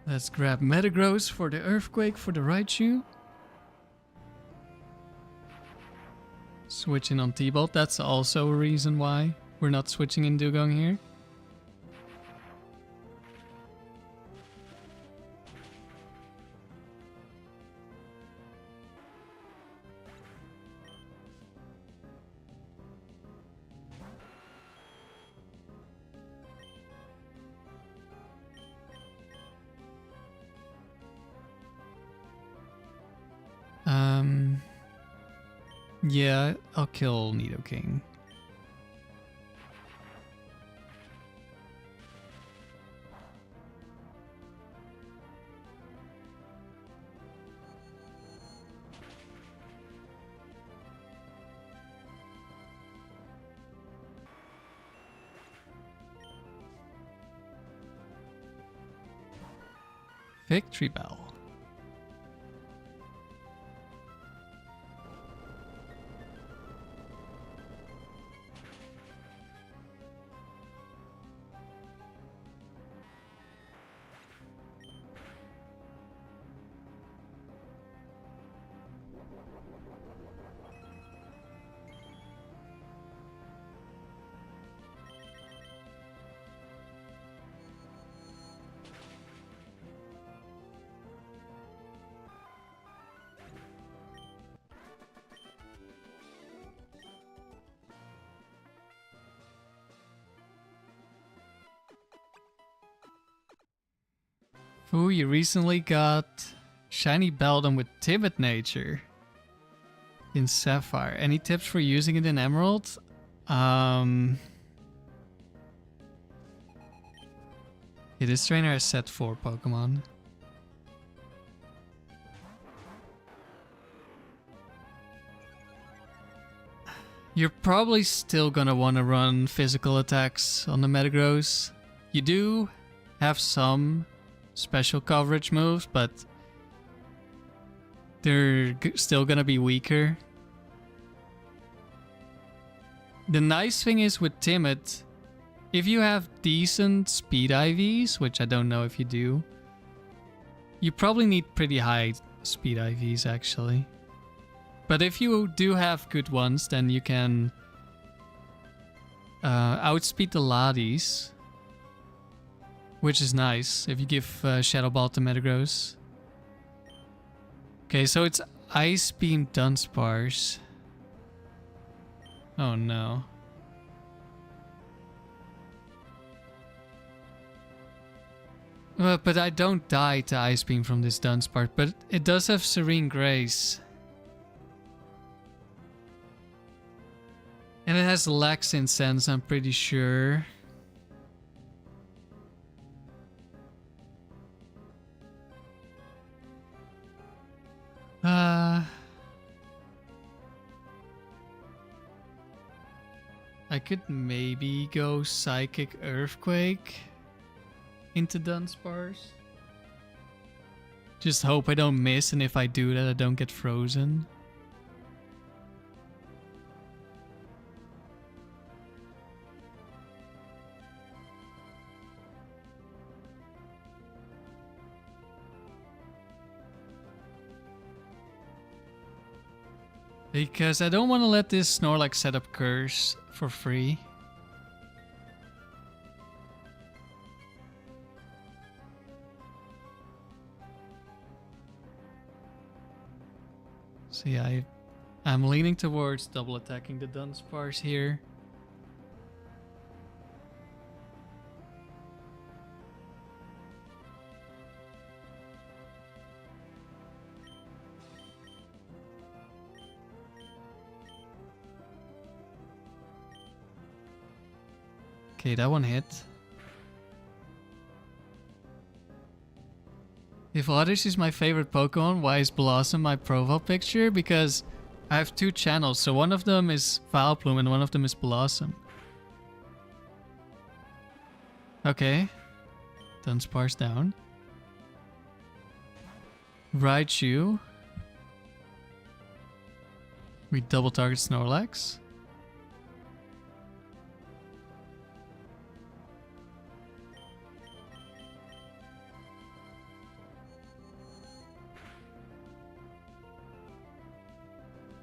Speaker 1: Let's grab Metagross for the Earthquake for the Raichu. Switching on T-Bolt, that's also a reason why we're not switching in Dewgang here. Yeah, I'll kill Nidoking. Victory Bell. Ooh, you recently got Shiny Beldum with Timid Nature in Sapphire. Any tips for using it in Emerald? Yeah, this trainer has set 4 Pokemon. You're probably still gonna want to run physical attacks on the Metagross. You do have some special coverage moves, but they're still gonna be weaker. The nice thing is with Timid, if you have decent speed IVs, which I don't know if you do, you probably need pretty high speed IVs actually. But if you do have good ones, then you can outspeed the Ladies, which is nice if you give Shadow Ball to Metagross. Okay, so it's Ice Beam Dunsparce. Oh no. But I don't die to Ice Beam from this Dunsparce, but it does have Serene Grace. And it has Lax Incense, I'm pretty sure. I could maybe go Psychic Earthquake into Dunsparce. Just hope I don't miss, and if I do that, I don't get frozen. Because I don't want to let this Snorlax set up Curse for free. So yeah, I'm leaning towards double attacking the Dunsparce here. Okay, that one hit. If Oddish is my favorite Pokemon, why is Blossom my profile picture? Because I have two channels, so one of them is Vileplume and one of them is Blossom. Okay. Dunsparce down. Raichu. We double target Snorlax.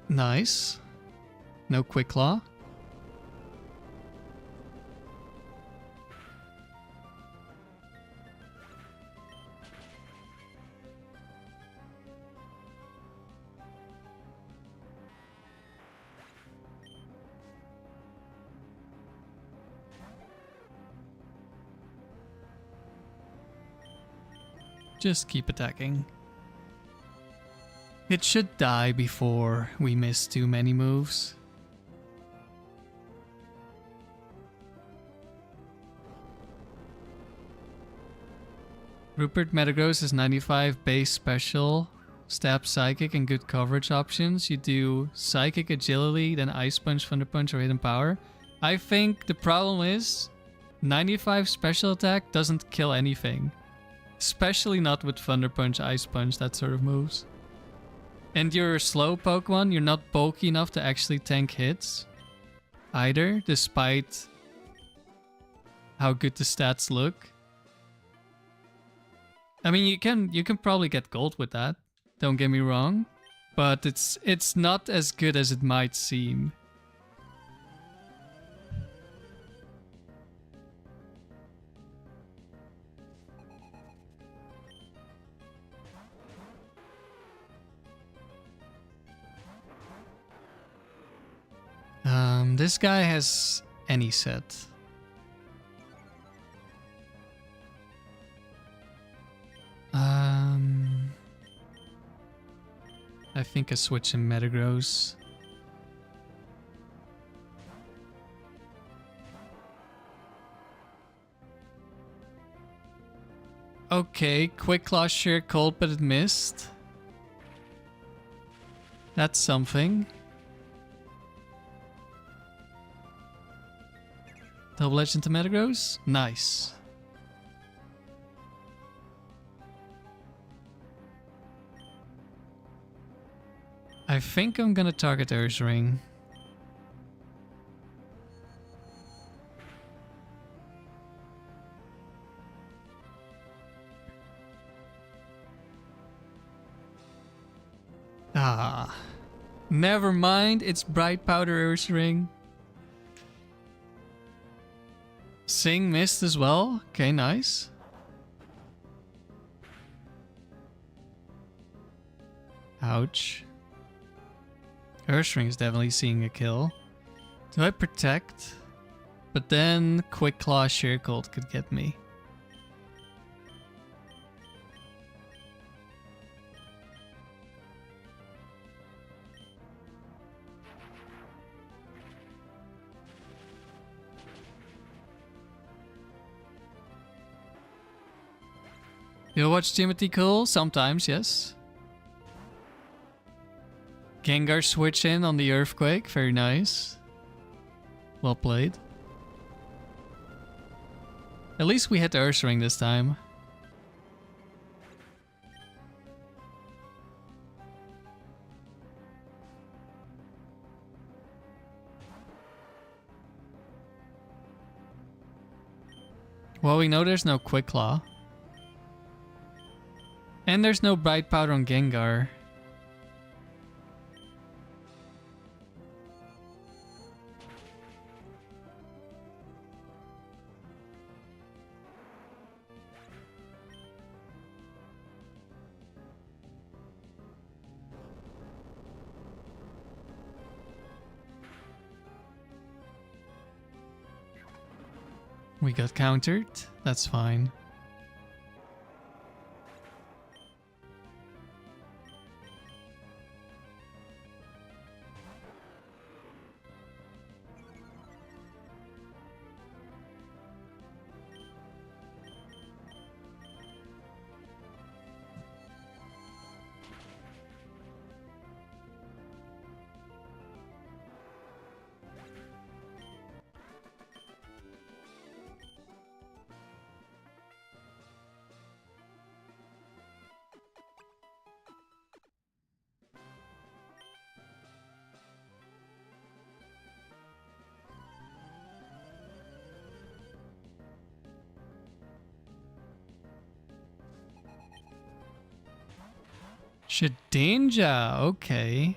Speaker 1: Nice. No Quick Claw. Just keep attacking. It should die before we miss too many moves. Rupert Metagross is 95 base special, stab psychic and good coverage options. You do psychic agility, then ice punch, thunder punch, or hidden power. I think the problem is 95 special attack doesn't kill anything. Especially not with thunder punch, ice punch, that sort of moves. And you're a slow Pokemon, you're not bulky enough to actually tank hits either, despite how good the stats look. I mean, you can probably get gold with that, don't get me wrong, but it's not as good as it might seem. This guy has any set. I think I switch in Metagross. Okay, Quick Claw Sheer Cold, but it missed. That's something. Double Edge into Metagross? Nice. I think I'm gonna target Ursaring. Ah. Never mind, it's Bright Powder Ursaring. Sing missed as well. Okay, nice. Ouch. Ursaring is definitely seeing a kill. Do I protect? But then Quick Claw Sheer Cold could get me. You'll watch Timothy Cole? Sometimes, yes. Gengar switch in on the Earthquake. Very nice. Well played. At least we hit the Ursaring this time. Well, we know there's no Quick Claw. And there's no Bright Powder on Gengar. We got countered. That's fine. Shedinja, okay.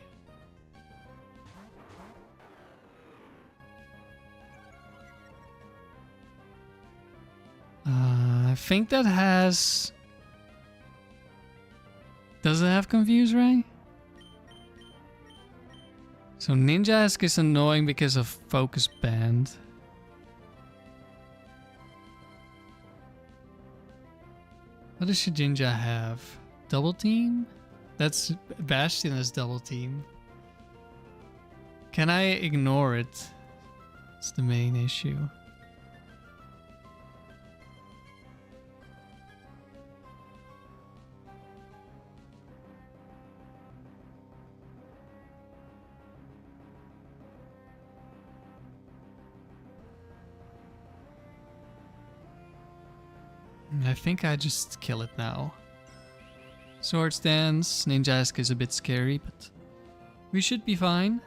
Speaker 1: I think that has... Does it have Confuse Ray? So Ninjask is annoying because of Focus Band. What does Shedinja have? Double Team? That's Bastion has Double Team. Can I ignore it? It's the main issue. I think I just kill it now. Swords Dance, Ninjask is a bit scary, but we should be fine.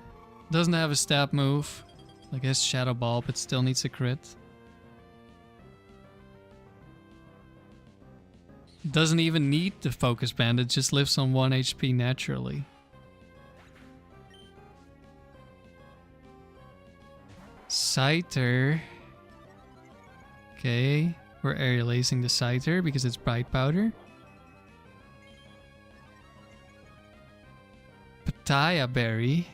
Speaker 1: Doesn't have a stab move. I guess Shadow Ball, but still needs a crit. Doesn't even need the Focus Band, it just lives on 1 HP naturally. Scyther. Okay, we're aerializing the Scyther because it's Bright Powder. Pataya Berry.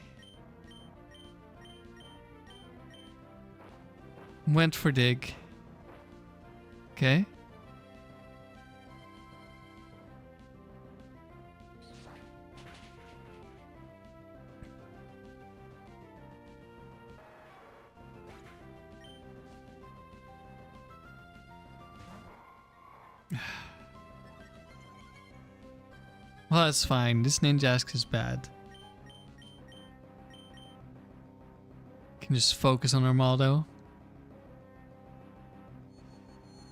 Speaker 1: Went for Dig. Okay. Well, that's fine. This Ninjask is bad. Can just focus on Armaldo.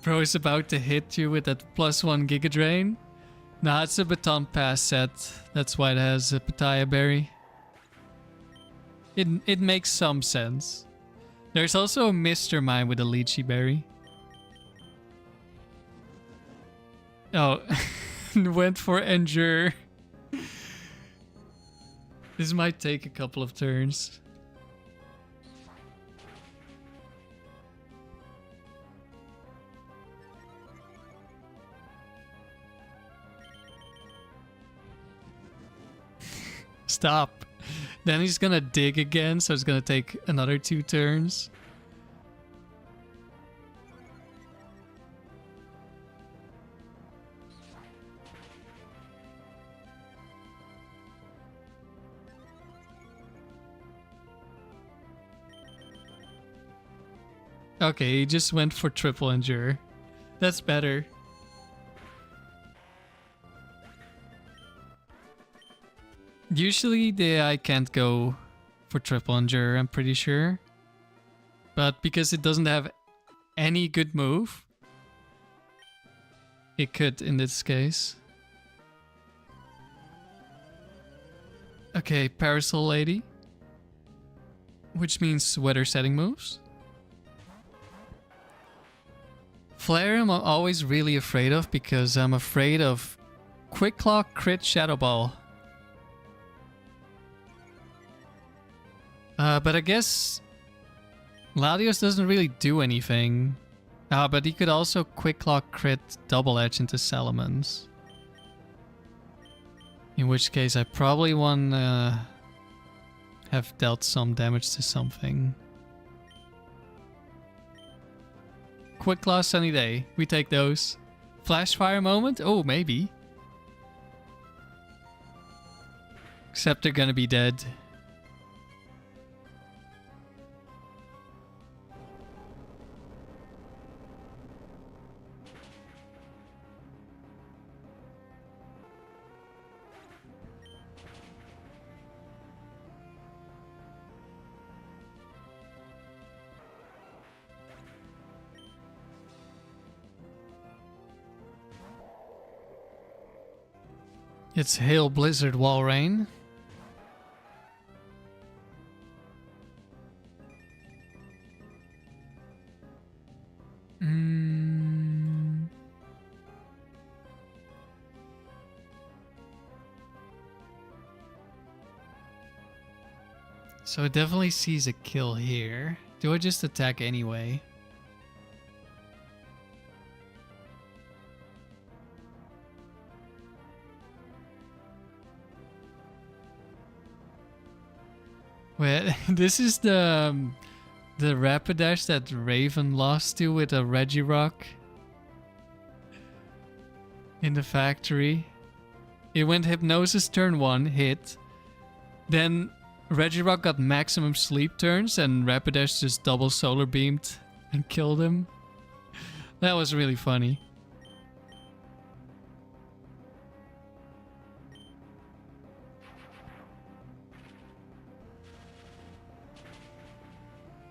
Speaker 1: Bro is about to hit you with that +1 Giga Drain. Nah, it's a Baton Pass set. That's why it has a Pataya Berry. It makes some sense. There's also a Mr. Mime with a Lychee Berry. Oh, went for Endure. This might take a couple of turns. Stop. Then he's gonna dig again, so it's gonna take another 2 turns. Okay, he just went for triple Endure. That's better. Usually the AI can't go for triple endure, I'm pretty sure. But because it doesn't have any good move, it could in this case. Okay, Parasol Lady. Which means weather setting moves. Flare I'm always really afraid of because I'm afraid of Quick Claw crit Shadow Ball. But I guess Latios doesn't really do anything. But he could also Quick Claw crit Double Edge into Salamence. In which case I probably want to have dealt some damage to something. Quick Claw Sunny Day. We take those. Flash Fire Moment? Oh, maybe. Except they're gonna be dead. It's Hail, Blizzard, Wall Rain. So it definitely sees a kill here. Do I just attack anyway? Well, this is the Rapidash that Raven lost to with a Regirock in the factory. It went Hypnosis turn 1, hit. Then Regirock got maximum sleep turns and Rapidash just double solar beamed and killed him. That was really funny.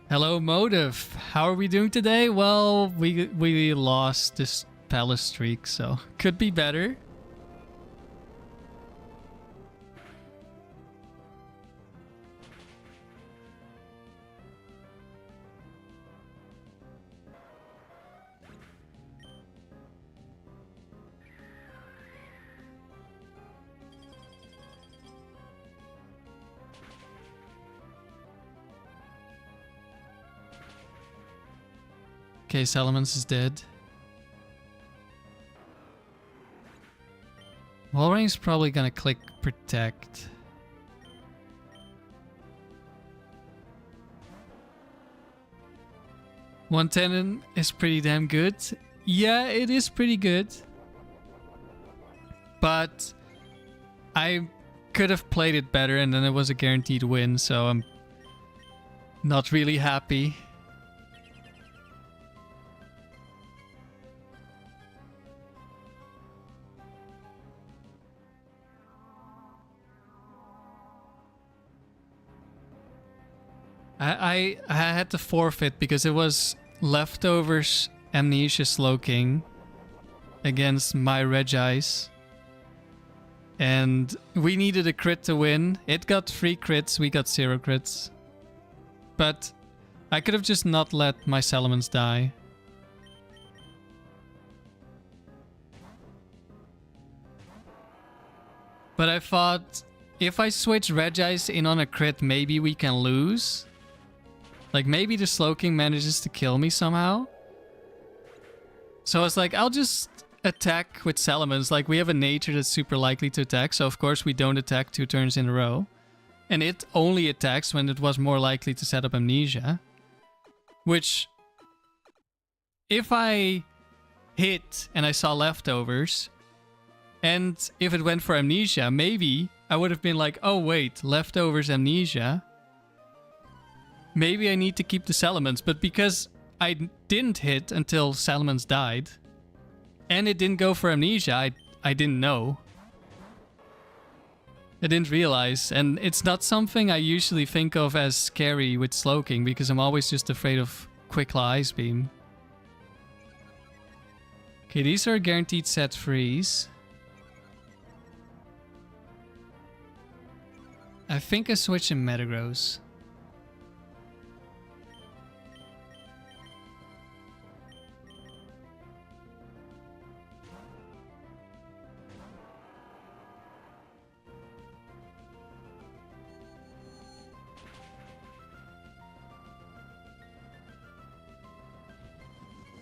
Speaker 1: Hello, Motive. How are we doing today? Well, we lost this palace streak, so could be better. Okay, Salamence is dead. Walreign's probably gonna click Protect. One Tenon is pretty damn good. Yeah, it is pretty good. But I could have played it better and then it was a guaranteed win, so I'm not really happy. I had to forfeit because it was Leftovers Amnesia Slowking against my Regice. And we needed a crit to win. It got 3 crits, we got 0 crits. But I could have just not let my Salamence die. But I thought, if I switch Regice in on a crit, maybe we can lose. Like, maybe the Slowking manages to kill me somehow. So I was like, I'll just attack with Salamence. Like, we have a nature that's super likely to attack, so of course we don't attack 2 turns in a row. And it only attacks when it was more likely to set up Amnesia. Which, if I hit and I saw Leftovers, and if it went for Amnesia, maybe I would have been like, oh wait, Leftovers Amnesia. Maybe I need to keep the Salamence, but because I didn't hit until Salamence died, and it didn't go for Amnesia, I didn't know. I didn't realize. And it's not something I usually think of as scary with Slowking, because I'm always just afraid of Quick Claw Ice Beam. Okay, these are guaranteed set freeze. I think I switch in Metagross.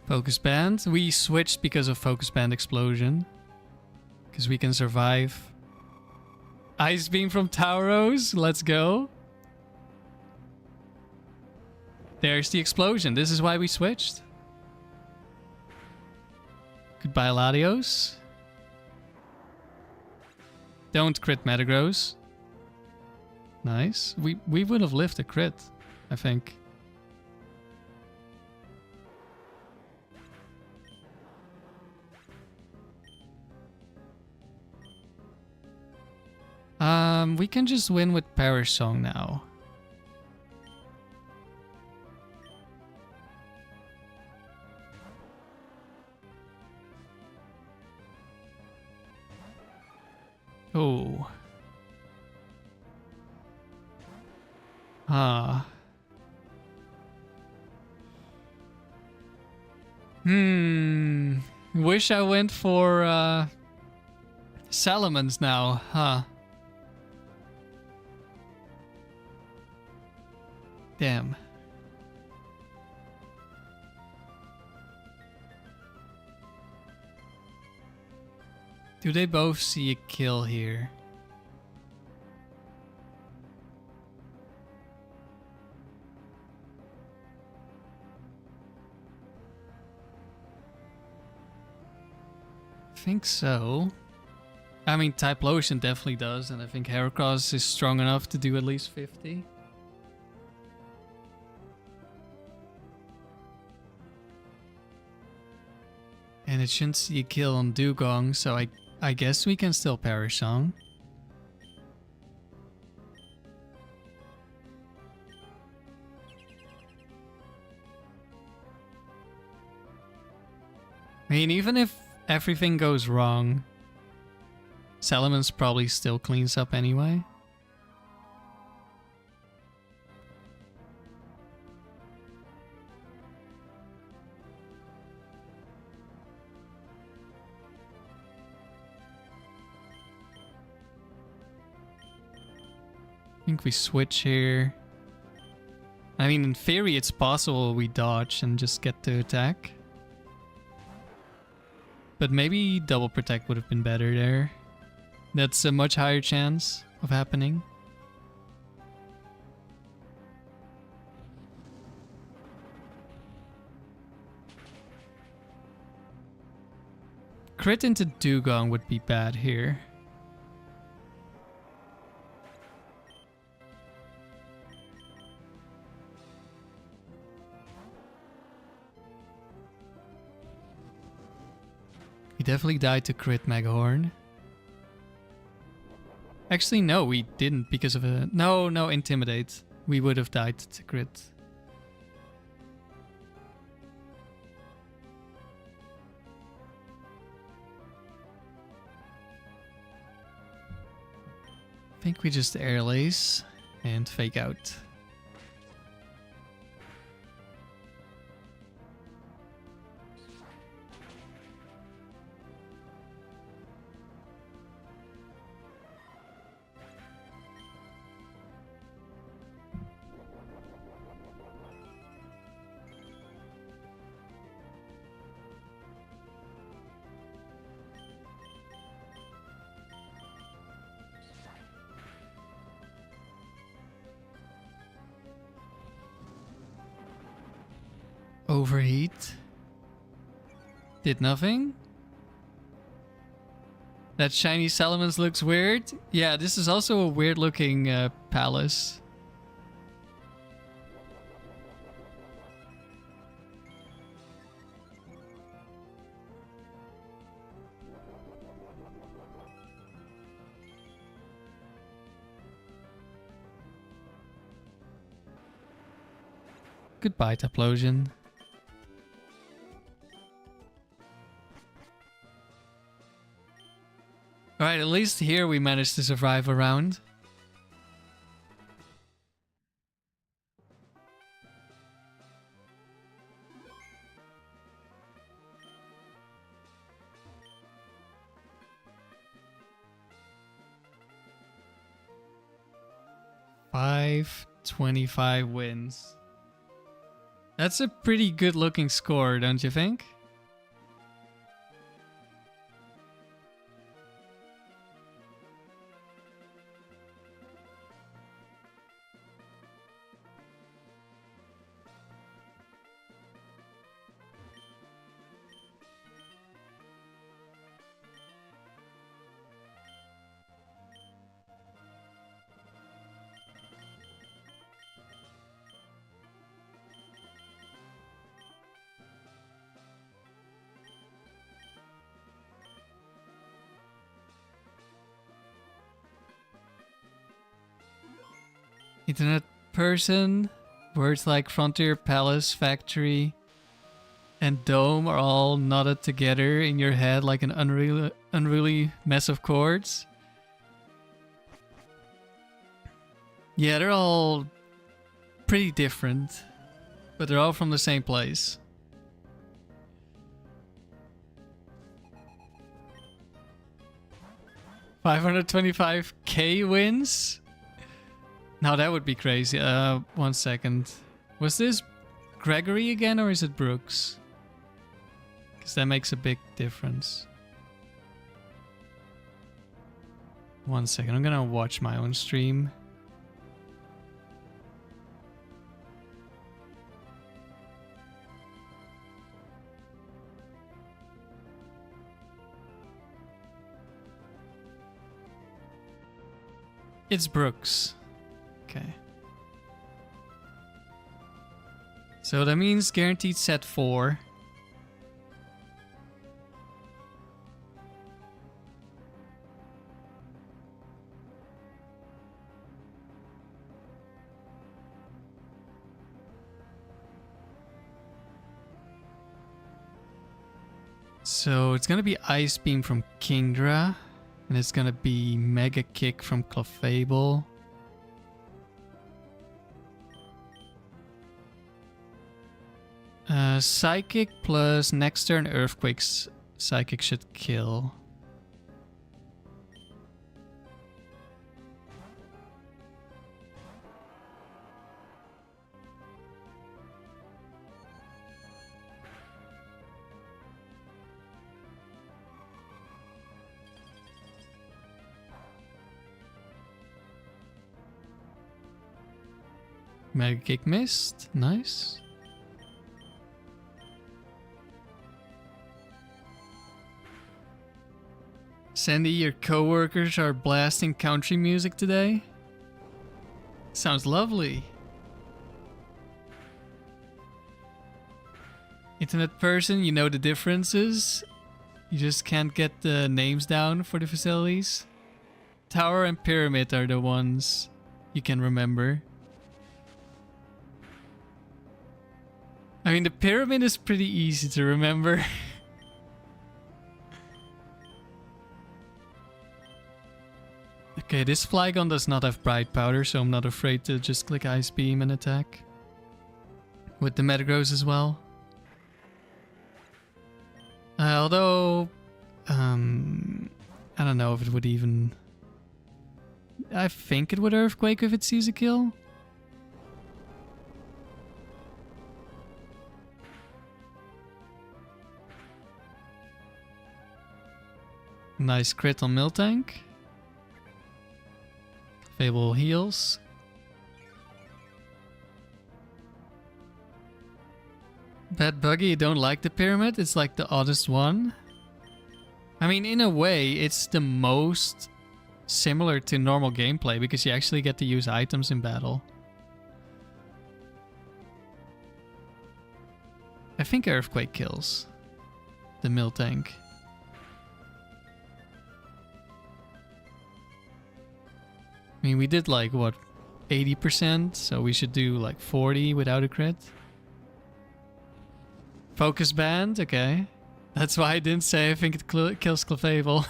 Speaker 1: Focus Band. We switched because of Focus Band Explosion. Because we can survive. Ice Beam from Tauros. Let's go. There's the explosion. This is why we switched. Goodbye, Latios. Don't crit Metagross. Nice. We would have lived a crit, I think. We can just win with Perish Song now. Oh. Ah. Wish I went for Salamence now, huh? Damn. Do they both see a kill here? I think so. I mean, Typhlosion definitely does, and I think Heracross is strong enough to do at least 50. And it shouldn't see a kill on Dewgang, so I guess we can still Perish Song. I mean, even if everything goes wrong, Salamence probably still cleans up anyway. I think we switch here. I mean, in theory, it's possible we dodge and just get to attack. But maybe double protect would have been better there. That's a much higher chance of happening. Crit into Dewgang would be bad here. We definitely died to crit Megahorn. Actually, no, we didn't because of a... No, Intimidate. We would have died to crit. I think we just Air Lace and Fake Out. Overheat. Did nothing. That shiny Salamence looks weird. Yeah, this is also a weird looking palace. Goodbye, Taplosion. Alright, at least here we managed to survive a round. Five 25 wins. That's a pretty good looking score, don't you think? Internet person, words like frontier, palace, factory, and dome are all knotted together in your head like an unruly mess of chords. Yeah, they're all pretty different, but they're all from the same place. $525K wins? Now that would be crazy. 1 second. Was this Gregory again or is it Brooks? Because that makes a big difference. 1 second. I'm gonna watch my own stream. It's Brooks. Okay. So that means guaranteed set 4. So it's gonna be Ice Beam from Kingdra, and it's gonna be Mega Kick from Clefable. Psychic plus next turn Earthquakes. Psychic should kill. Mega Kick missed. Nice. Sandy, your coworkers are blasting country music today? Sounds lovely. Internet person, you know the differences. You just can't get the names down for the facilities. Tower and Pyramid are the ones you can remember. I mean, the Pyramid is pretty easy to remember. Okay, this Flygon does not have Bright Powder, so I'm not afraid to just click Ice Beam and attack. With the Metagross as well. Although, I don't know if it would even... I think it would Earthquake if it sees a kill. Nice crit on Miltank. Fable heals. Bad Buggy, you don't like the Pyramid? It's like the oddest one. I mean, in a way, it's the most similar to normal gameplay because you actually get to use items in battle. I think Earthquake kills the Miltank. I mean, we did like, what, 80%? So we should do like 40 without a crit. Focus band, okay. That's why I didn't say I think it kills Clefable.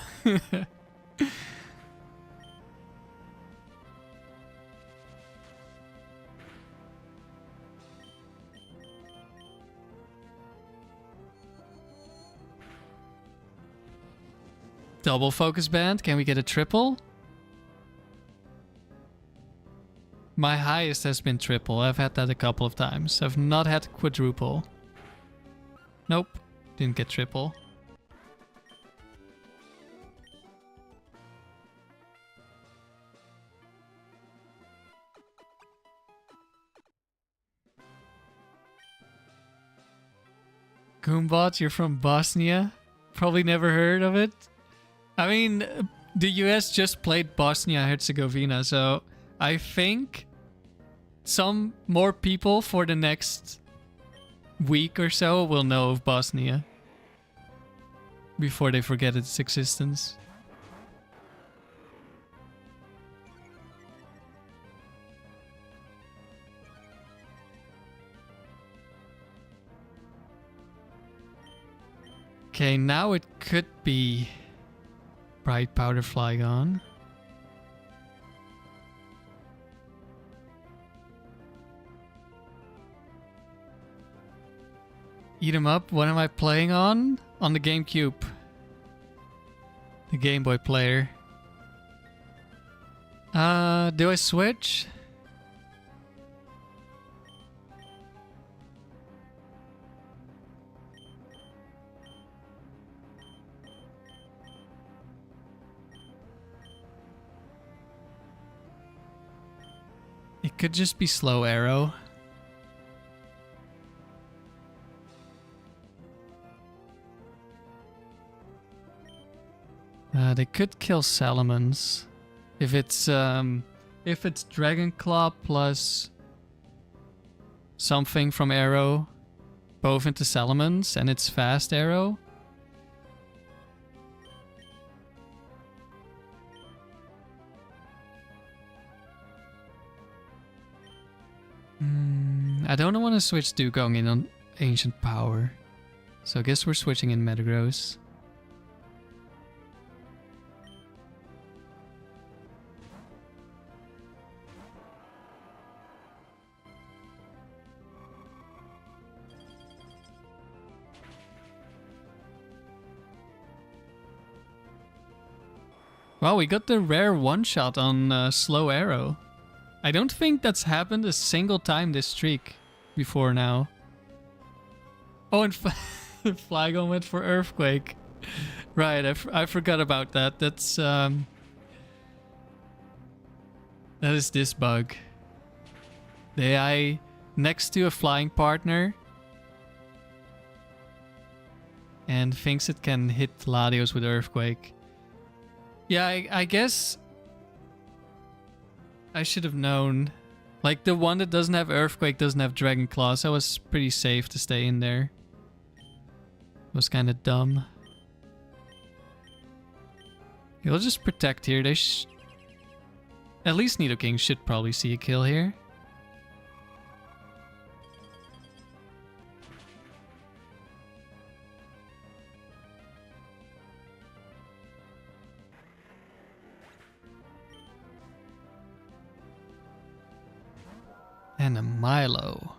Speaker 1: Double focus band, can we get a triple? My highest has been triple, I've had that a couple of times. I've not had quadruple. Nope, didn't get triple. Goombot, you're from Bosnia? Probably never heard of it. I mean, the US just played Bosnia-Herzegovina, so I think some more people for the next week or so will know of Bosnia before they forget its existence. Okay, now it could be Bright Powder Flygon. Eat 'em up. What am I playing on? On the GameCube. The Game Boy player. Do I switch? It could just be slow arrow. They could kill Salamence if it's Dragon Claw plus something from arrow, both into Salamence, and it's fast arrow. I don't want to switch Dewgang in on Ancient Power, so I guess we're switching in Metagross. Wow, we got the rare one-shot on Slow Arrow. I don't think that's happened a single time this streak before now. Oh, and Flygon went for Earthquake. Right, I forgot about that. That's that is this bug. The AI next to a flying partner and thinks it can hit Latios with Earthquake. Yeah, I guess I should have known. Like, the one that doesn't have Earthquake doesn't have Dragon Claw, so I was pretty safe to stay in there. It was kind of dumb. You'll just protect here. They at least Nidoking should probably see a kill here. And a Milo.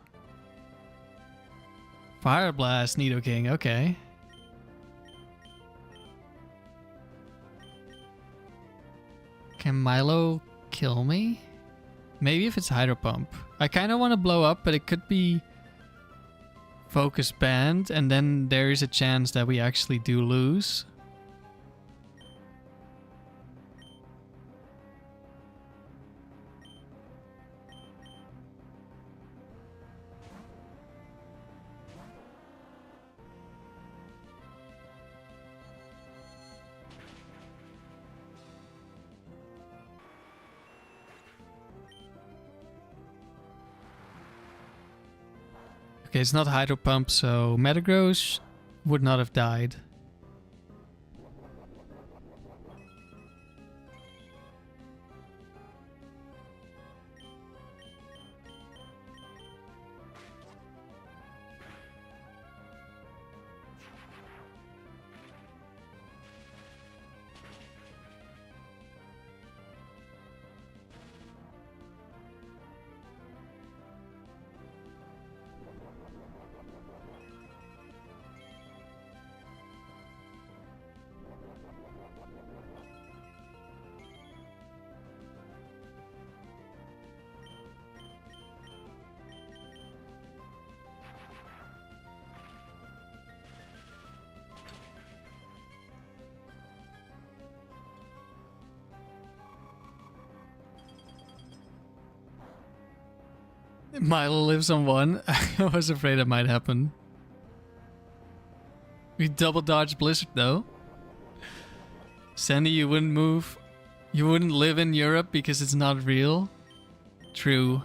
Speaker 1: Fire Blast, Nidoking, okay. Can Milo kill me? Maybe if it's Hydro Pump. I kind of want to blow up, but it could be Focus Band, and then there is a chance that we actually do lose. Okay, it's not Hydro Pump, so Metagross would not have died. Milo lives on 1. I was afraid that might happen. We double dodged Blizzard though. Sandy, you wouldn't move. You wouldn't live in Europe because it's not real. True.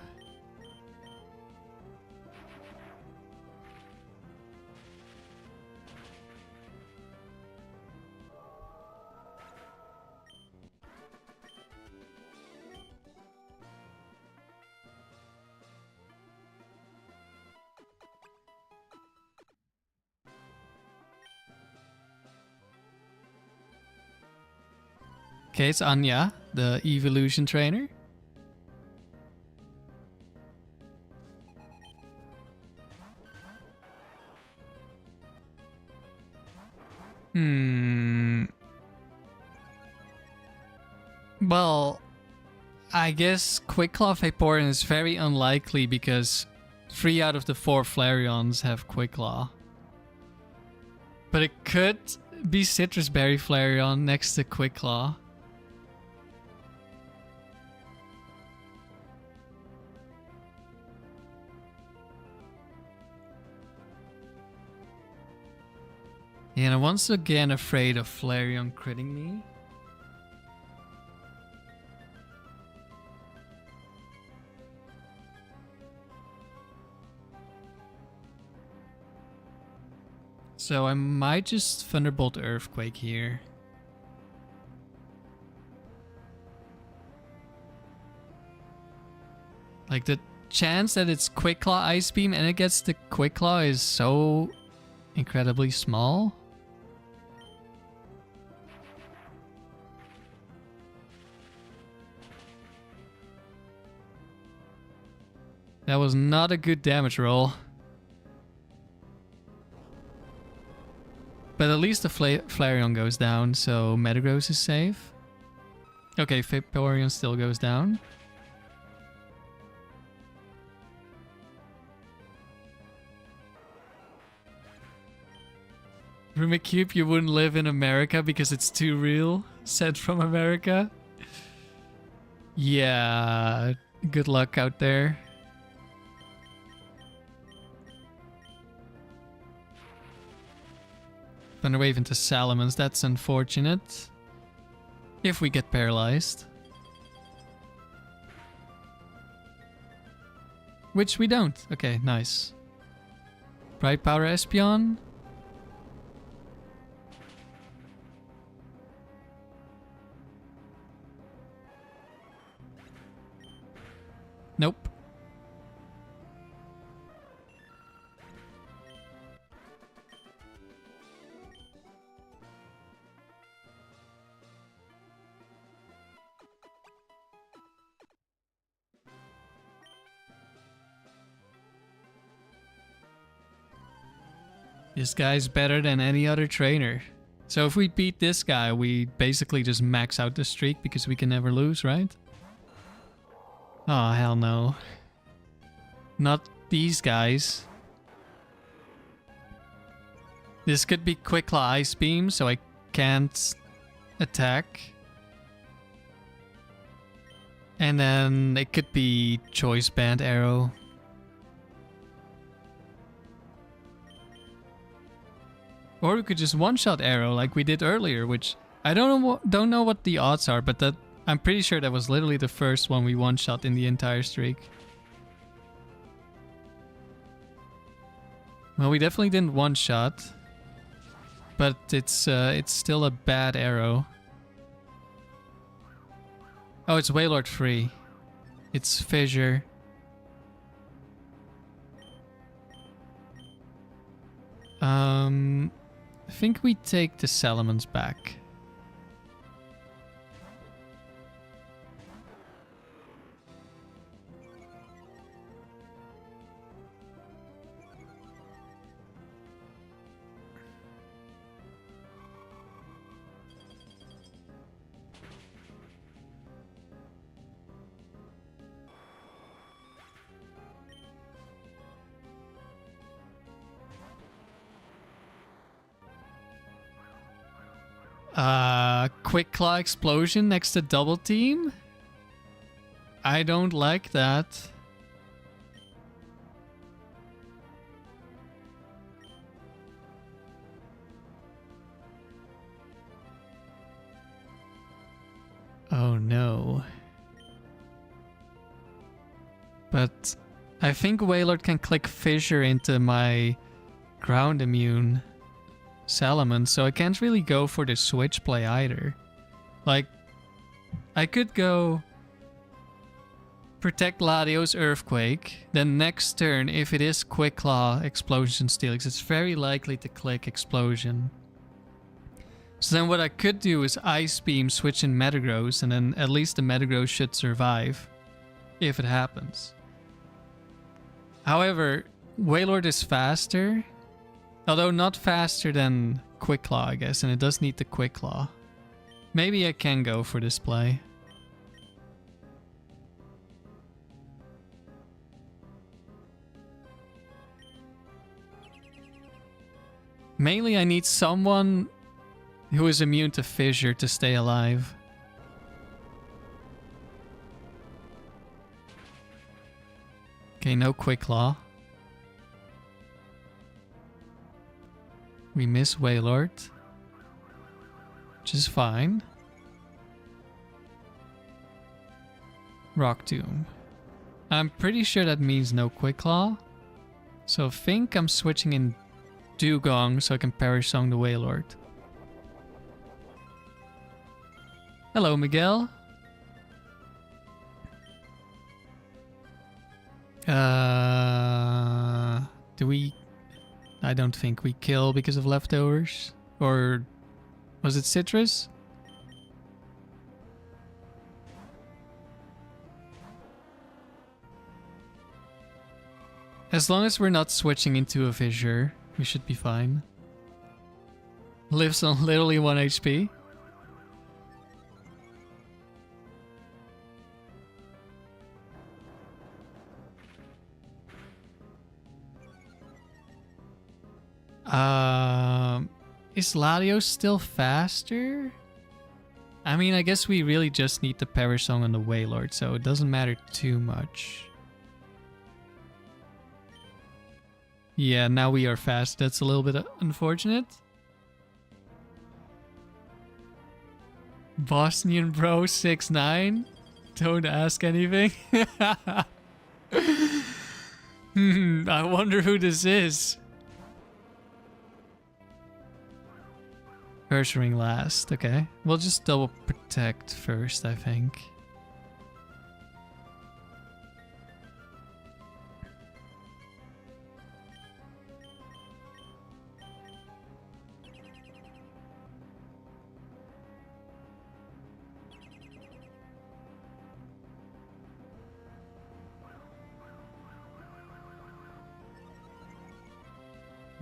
Speaker 1: Okay, it's Anya, the evolution trainer. Well, I guess Quick Claw Vaporeon is very unlikely because 3 out of the 4 Flareons have Quick Claw. But it could be Citrus Berry Flareon next to Quick Claw. And I'm once again afraid of Flareon critting me. So I might just Thunderbolt Earthquake here. Like the chance that it's Quick Claw Ice Beam and it gets the Quick Claw is so incredibly small. That was not a good damage roll. But at least the Flareon goes down, so Metagross is safe. Okay, Vaporeon still goes down. Rumicube, you wouldn't live in America because it's too real. Sent from America. Yeah, good luck out there. Thunderwave into Salamence, that's unfortunate. If we get paralyzed. Which we don't. Okay, nice. Bright Power Espeon. Nope. This guy's better than any other trainer. So if we beat this guy, we basically just max out the streak because we can never lose, right? Oh, hell no. Not these guys. This could be Quick Claw Ice Beam, so I can't attack. And then it could be Choice Band Arrow. Or we could just one-shot Arrow like we did earlier, which I don't know what the odds are, but I'm pretty sure that was literally the first one we one-shot in the entire streak. Well, we definitely didn't one-shot, but it's still a bad arrow. Oh, it's Wailord free. It's Fissure. I think we take the Salamence back. Quick Claw Explosion next to Double Team? I don't like that. Oh no. But I think Wailord can click Fissure into my ground immune Salamence, so I can't really go for the switch play either. Like, I could go protect Latios Earthquake, then next turn, if it is Quick Claw Explosion Steelix, it's very likely to click Explosion. So then what I could do is Ice Beam, switch in Metagross, and then at least the Metagross should survive, if it happens. However, Wailord is faster, although not faster than Quick Claw, I guess, and it does need the Quick Claw. Maybe I can go for this play. Mainly I need someone who is immune to Fissure to stay alive. Okay, no Quick Claw. We miss Wailord, which is fine. Rock Tomb. I'm pretty sure that means no Quick Claw. So I think I'm switching in Dewgang so I can Perish Song the Wailord. Hello, Miguel. Do we... I don't think we kill because of leftovers. Or was it Citrus? As long as we're not switching into a Fissure, we should be fine. Lives on literally 1 HP. Is Latios still faster? I mean, I guess we really just need the Perish Song on the Wailord, so it doesn't matter too much. Yeah, now we are fast. That's a little bit unfortunate. Bosnian Bro 6'9". Don't ask anything. I wonder who this is. First ring last. Okay. We'll just double protect first, I think.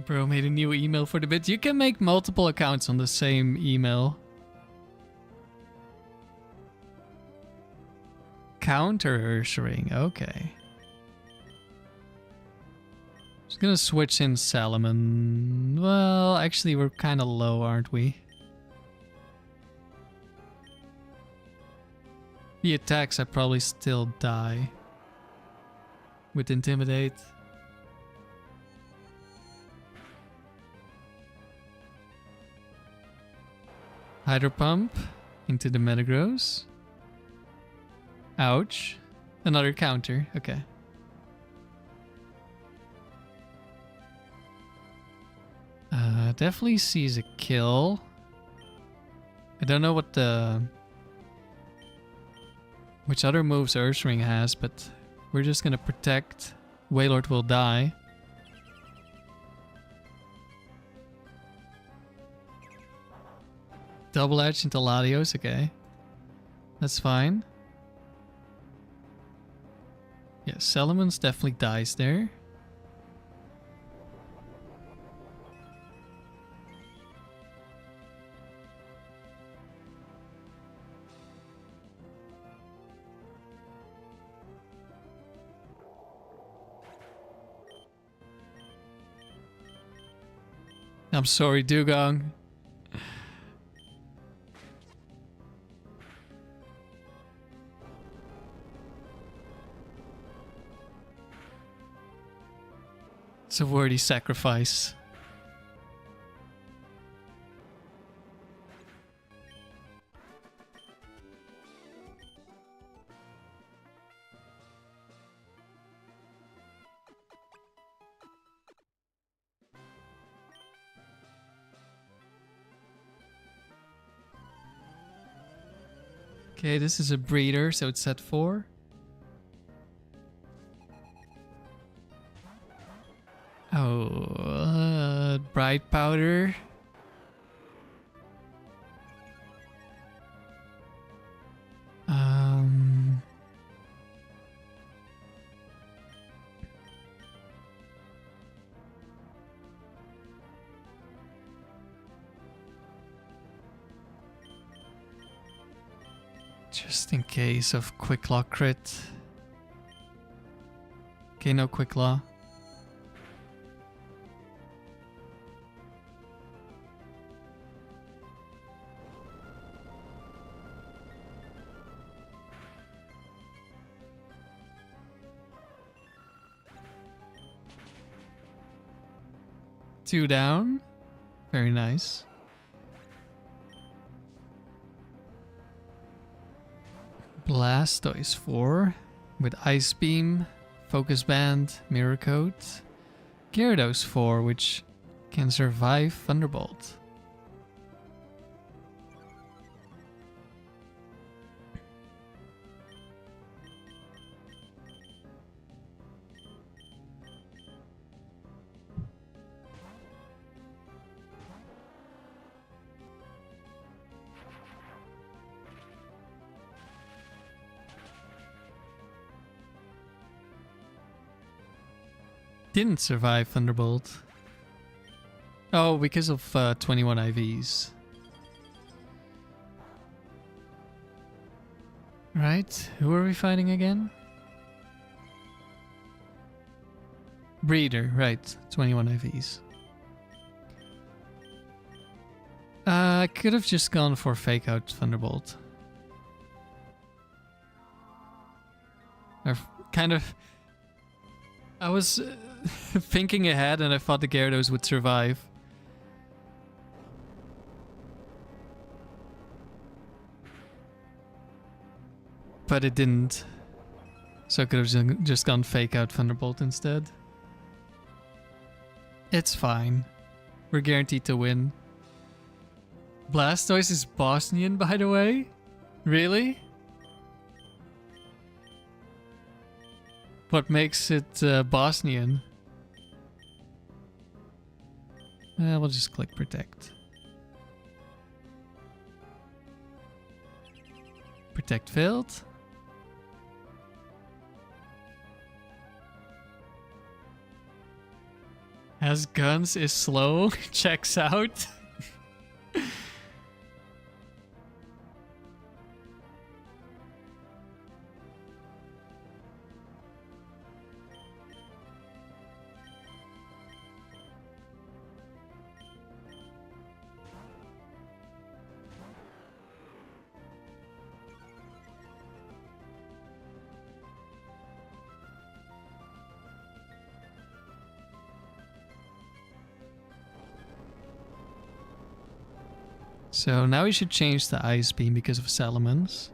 Speaker 1: Bro made a new email for the bit. You can make multiple accounts on the same email. Counter Ursaring. Okay. Just gonna switch in Salamence. Well, actually, we're kind of low, aren't we? The attacks, I probably still die with Intimidate. Hydro Pump into the Metagross. Ouch. Another counter. Okay. Definitely sees a kill. I don't know what the... which other moves Ursaring has, but we're just gonna protect. Wailord will die. Double Edge into Latios, okay. That's fine. Yeah, Salamence definitely dies there. I'm sorry, Dewgang. It's a worthy sacrifice. Okay, this is a breeder, so it's set 4. Oh, bright powder. Just in case of quick law crit. Okay, no quick law. Two down. Very nice. Blastoise 4 with Ice Beam, Focus Band, Mirror Coat. Gyarados 4, which can survive Thunderbolt. Didn't survive Thunderbolt. Oh, because of 21 IVs. Right, who are we fighting again? Breeder, right, 21 IVs. I could have just gone for Fake Out Thunderbolt. Or kind of... I was thinking ahead and I thought the Gyarados would survive. But it didn't. So I could have just gone Fake Out Thunderbolt instead. It's fine. We're guaranteed to win. Blastoise is Bosnian, by the way? Really? What makes it Bosnian? We'll just click Protect. Protect failed. Has guns, is slow, checks out. So now we should change the Ice Beam because of Salamence.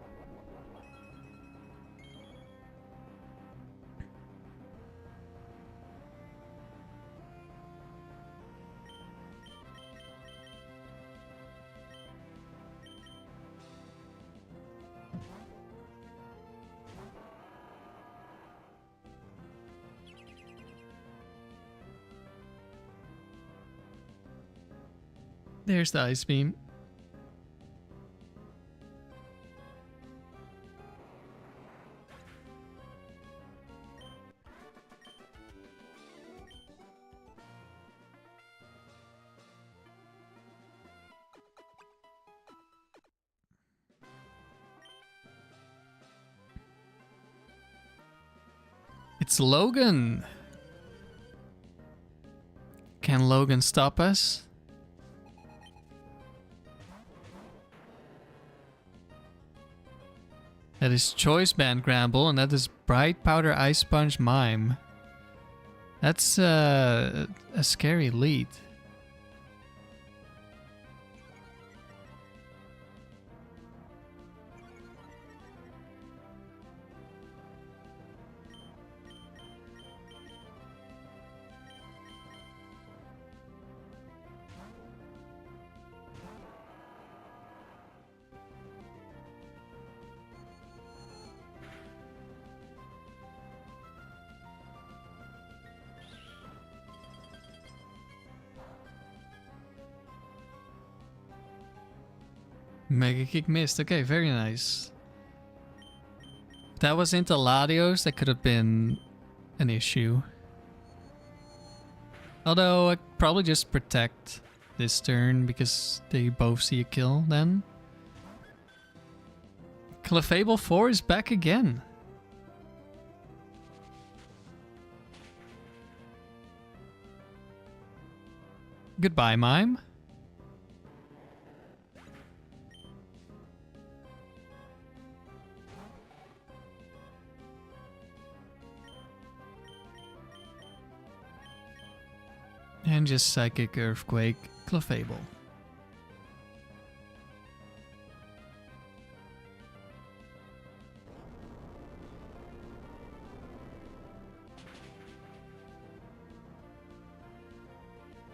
Speaker 1: There's the Ice Beam. It's Logan. Can Logan stop us? That is Choice Band Gramble, and that is Bright Powder Ice Sponge Mime. That's a scary lead. Mega Kick missed. Okay, very nice. If that was into Latios, that could have been an issue. Although, I'd probably just protect this turn because they both see a kill then. Clefable 4 is back again. Goodbye, Mime. And just Psychic Earthquake, Clefable.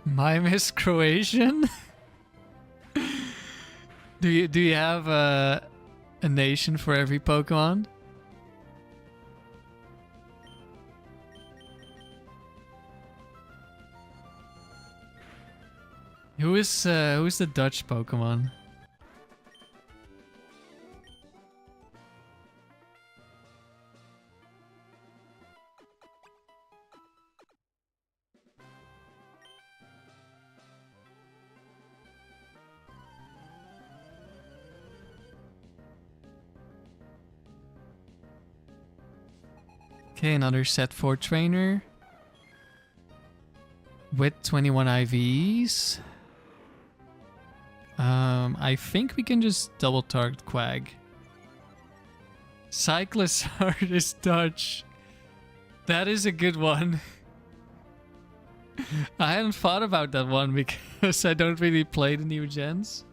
Speaker 1: Mime is Croatian? do you have a nation for every Pokemon? Who's the Dutch Pokemon? Okay, another set 4 trainer. With 21 IVs. I think we can just double target Quag. Cyclizard is Dutch. That is a good one. I hadn't thought about that one because I don't really play the new gens.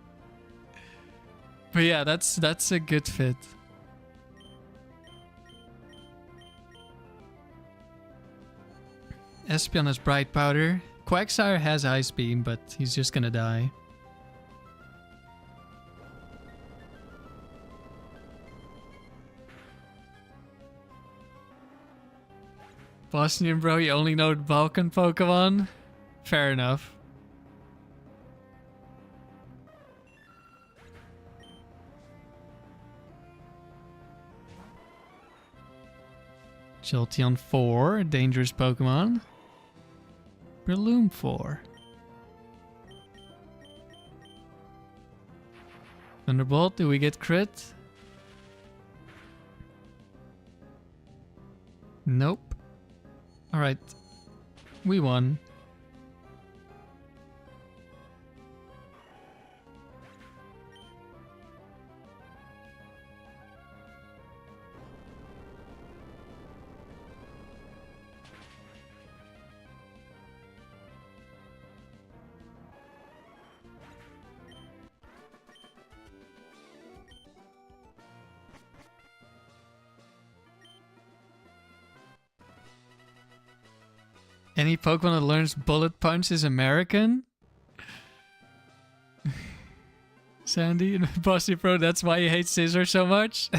Speaker 1: But yeah, that's a good fit. Espeon has Bright Powder. Quagsire has Ice Beam, but he's just gonna die. Bosnian bro, you only know Balkan Pokemon? Fair enough. Jolteon 4, a dangerous Pokemon. Breloom 4. Thunderbolt, do we get crit? Nope. Alright. We won. Any Pokemon that learns Bullet Punch is American? Sandy and Bossy Pro, that's why you hate Scissor so much?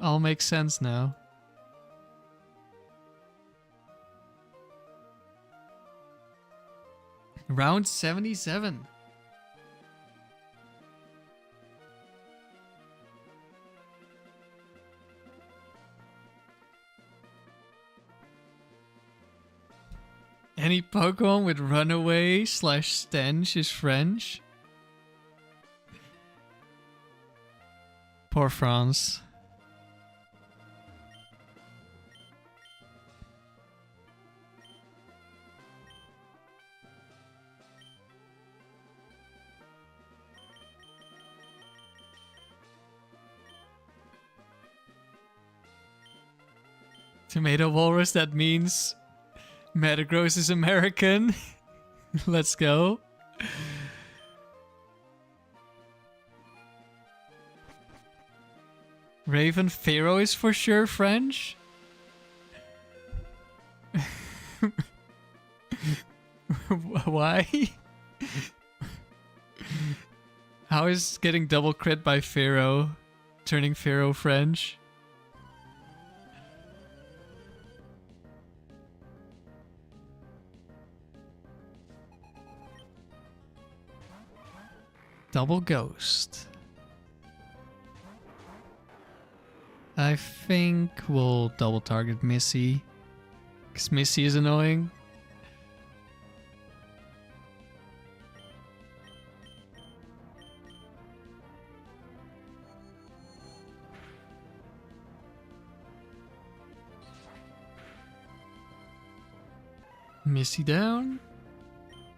Speaker 1: All makes sense now. Round 77. Any Pokemon with Runaway / Stench is French? Poor France. Tomato Walrus, that means Metagross is American. Let's go. Raven Pharaoh is for sure French. Why? How is getting double crit by Pharaoh turning Pharaoh French? Double Ghost. I think we'll double target Missy. Because Missy is annoying. Missy down.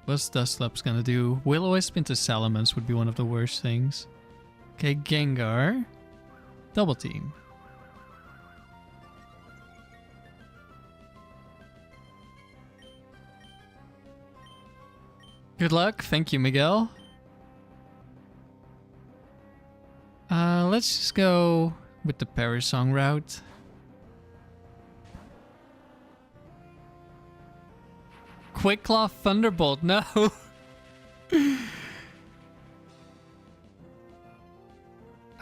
Speaker 1: What's Dusclops gonna do? Will-O-Wisp into Salamence would be one of the worst things. Okay, Gengar. Double team. Good luck. Thank you, Miguel. Let's just go with the Parasong route. Quick Claw Thunderbolt, no!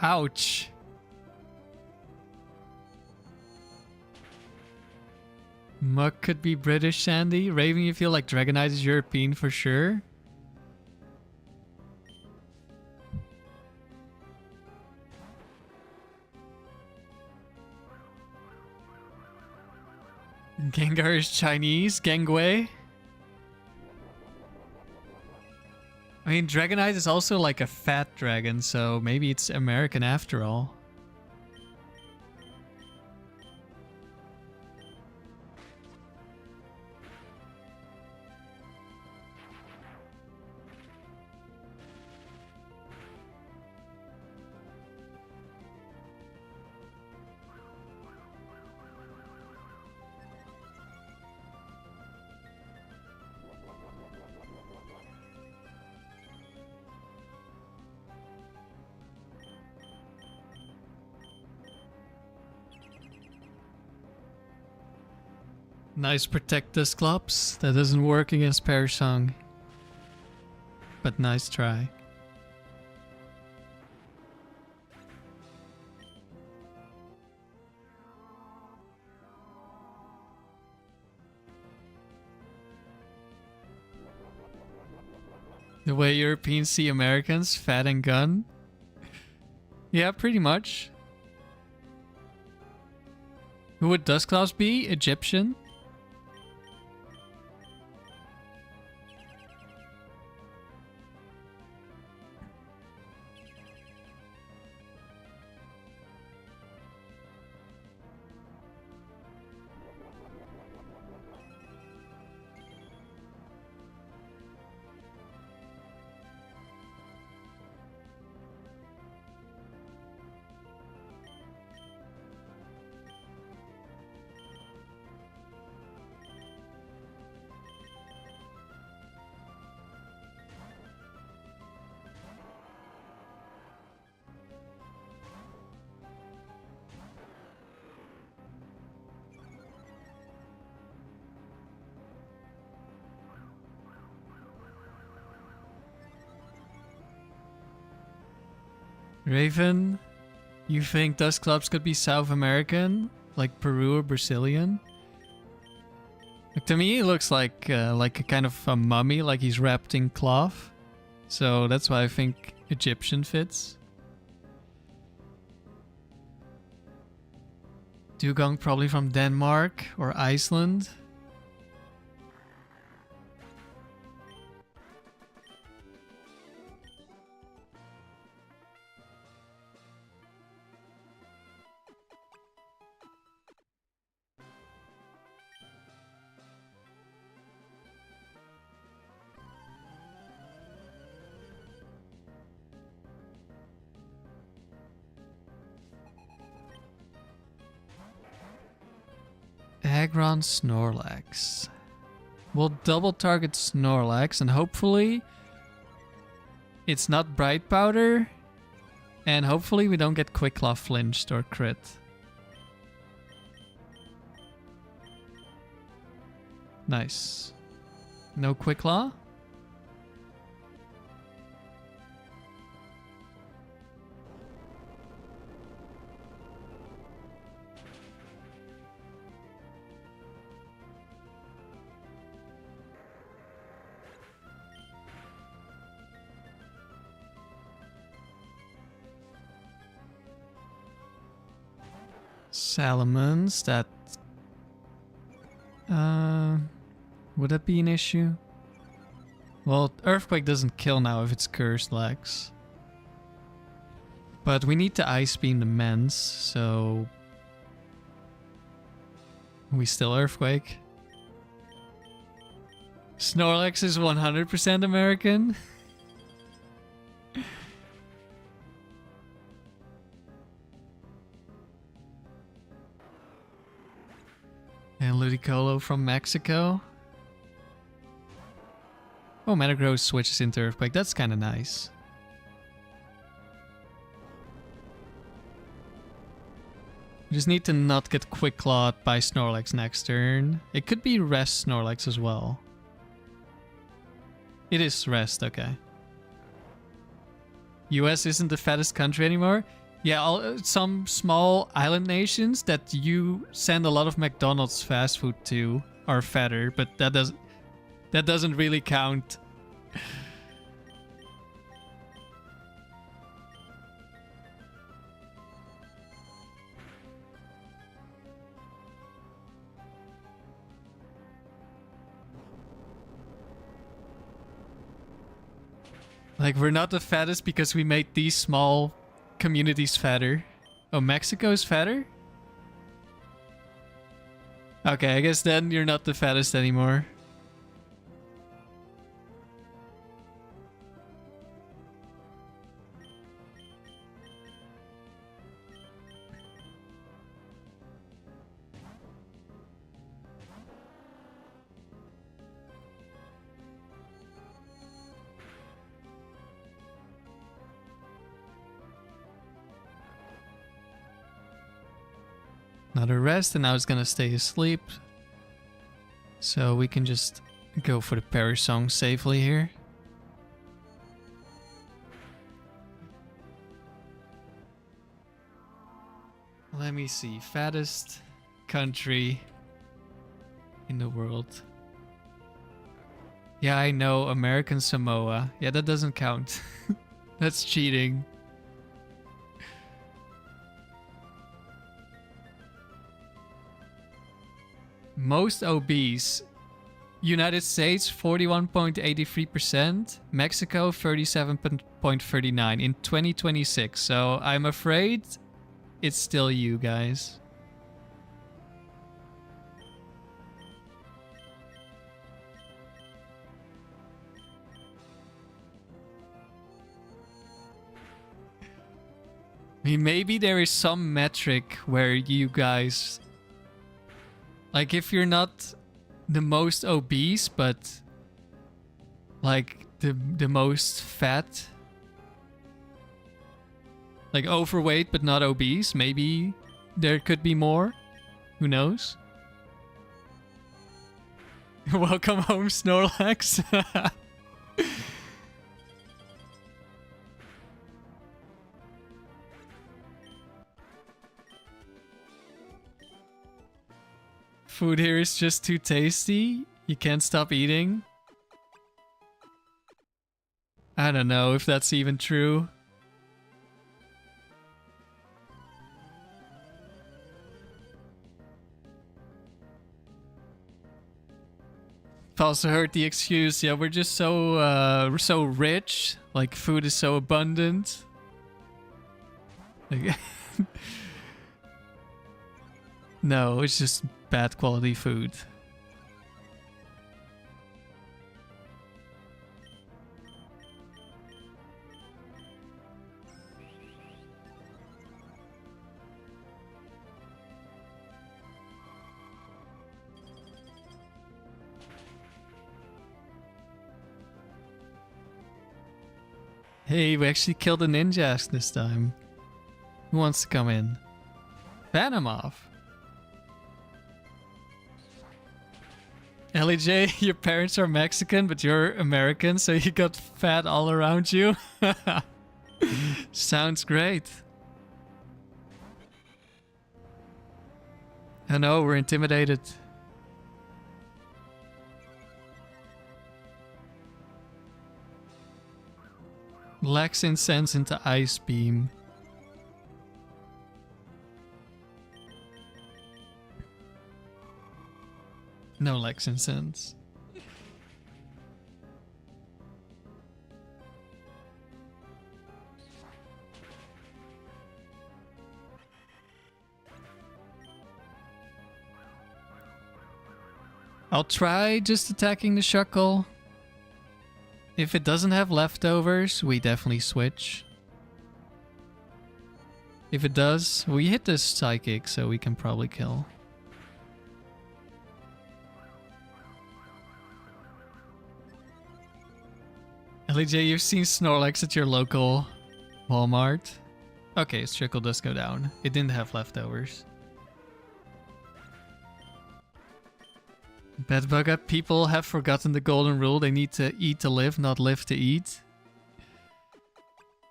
Speaker 1: Ouch. Muck could be British, Sandy. Raven, you feel like Dragonite is European for sure? Gengar is Chinese, Gengwei. I mean, Dragonite is also like a fat dragon, so maybe it's American after all. Nice Protect Dusclops. That doesn't work against Parasong. But nice try. The way Europeans see Americans, fat and gun? Yeah, pretty much. Who would Dusclops be? Egyptian? Raven, you think Dusclops could be South American? Like Peru or Brazilian? Like, to me, it looks like a kind of a mummy, like he's wrapped in cloth. So that's why I think Egyptian fits. Dewgang probably from Denmark or Iceland. Aggron Snorlax. We'll double target Snorlax and hopefully it's not Bright Powder. And hopefully we don't get Quick Claw flinched or crit. Nice. No Quick Claw? Salamence, that... would that be an issue? Well, Earthquake doesn't kill now if it's Cursed Legs. But we need to Ice Beam the Mens, so... We still Earthquake. Snorlax is 100% American. And Ludicolo from Mexico. Oh, Metagross switches into Earthquake. That's kind of nice. We just need to not get Quick Clawed by Snorlax next turn. It could be Rest Snorlax as well. It is Rest, okay. US isn't the fattest country anymore. Yeah, some small island nations that you send a lot of McDonald's fast food to are fatter, but that doesn't really count. Like, we're not the fattest because we made these small communities fatter. Oh, Mexico's fatter? Okay, I guess then you're not the fattest anymore. Another rest, and now it's gonna stay asleep. So we can just go for the Perish Song safely here. Let me see. Fattest country in the world. Yeah, I know. American Samoa. Yeah, that doesn't count. That's cheating. Most obese. United States 41.83%, Mexico 37.39 in 2026. So I'm afraid it's still you guys. I mean, maybe there is some metric where you guys... Like, if you're not the most obese, but like the most fat, like overweight but not obese, maybe there could be more. Who knows? Welcome home, Snorlax. Food here is just too tasty. You can't stop eating. I don't know if that's even true. I've also heard the excuse, yeah, we're just so rich. Like, food is so abundant. Like, no, it's just bad quality food. Hey, we actually killed a ninja this time. Who wants to come in? Venomoth. LEJ, your parents are Mexican, but you're American, so you got fat all around you. Sounds great. I know, we're intimidated. Lax Incense into Ice Beam. No Lex and Sense. I'll try just attacking the Shuckle. If it doesn't have leftovers, we definitely switch. If it does, we hit this Psychic, so we can probably kill. LJ, you've seen Snorlax at your local Walmart? Okay, its trickle does go down. It didn't have leftovers. Bedbugger, people have forgotten the golden rule. They need to eat to live, not live to eat.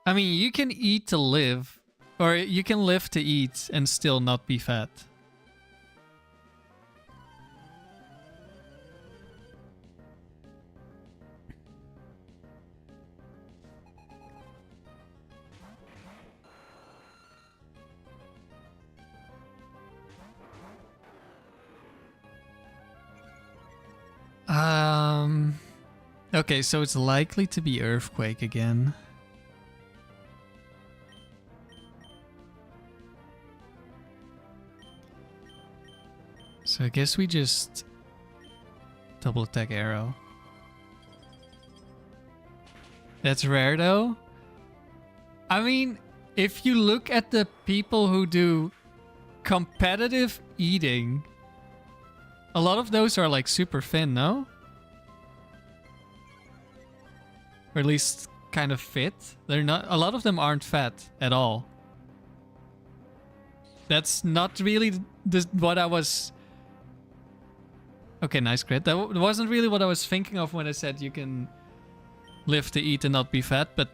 Speaker 1: I mean, you can eat to live, or you can live to eat and still not be fat. Okay, so it's likely to be Earthquake again. So I guess we just double attack arrow. That's rare though. I mean, if you look at the people who do competitive eating, a lot of those are like super thin, no? Or at least kind of fit. They're not. A lot of them aren't fat at all. That's not really what I was. Okay, nice crit. That wasn't really what I was thinking of when I said you can live to eat and not be fat, but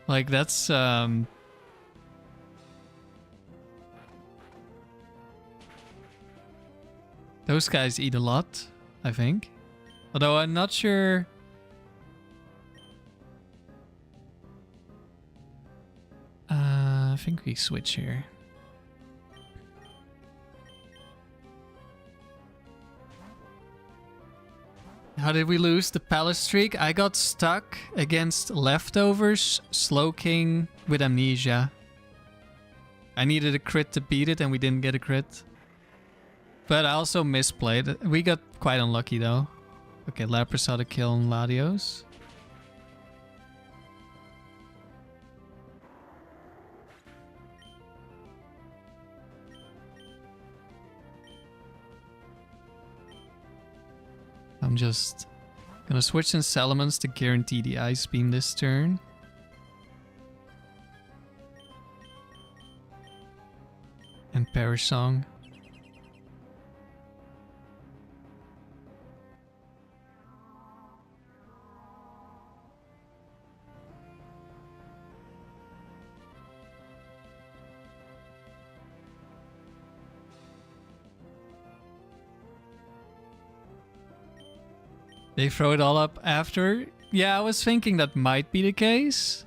Speaker 1: like that's those guys eat a lot, I think. Although I'm not sure. I think we switch here. How did we lose the palace streak? I got stuck against leftovers, Slowking with Amnesia. I needed a crit to beat it and we didn't get a crit. But I also misplayed. We got quite unlucky though. Okay, Lapras had a kill on Latios. I'm just gonna switch in Salamence to guarantee the Ice Beam this turn. And Perish Song. They throw it all up after? Yeah, I was thinking that might be the case.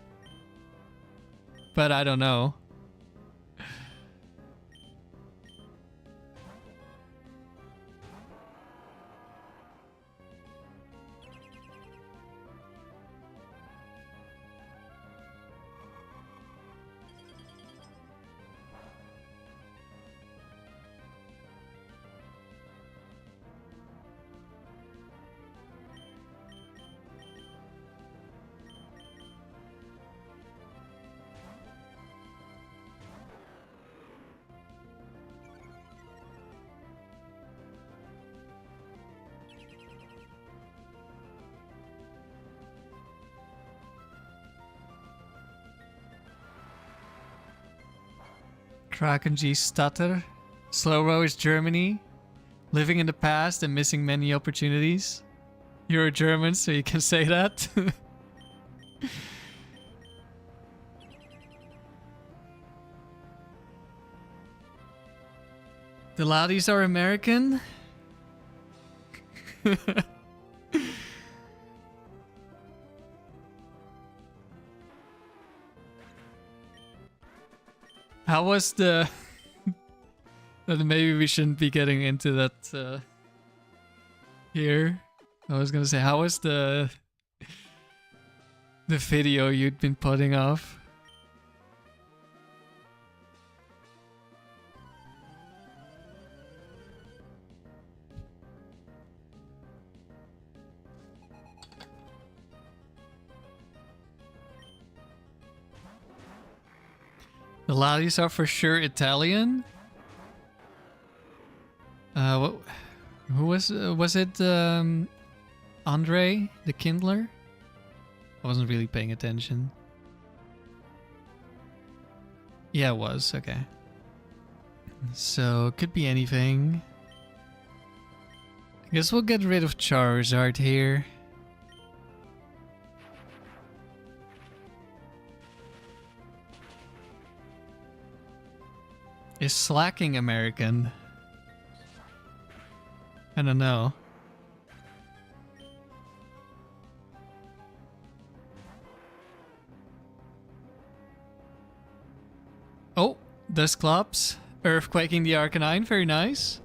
Speaker 1: But I don't know. Kraken G stutter. Slow Row is Germany. Living in the past and missing many opportunities. You're a German, so you can say that. The Ladies are American? How was the... Maybe we shouldn't be getting into that here. I was gonna say, how was the video you'd been putting off? The Ladies are for sure Italian. What? Who was it? Andre the Kindler? I wasn't really paying attention. Yeah, it was. Okay. So, it could be anything. I guess we'll get rid of Charizard here. Is Slacking American? I don't know. Oh, Dusclops. Earthquaking the Arcanine, very nice.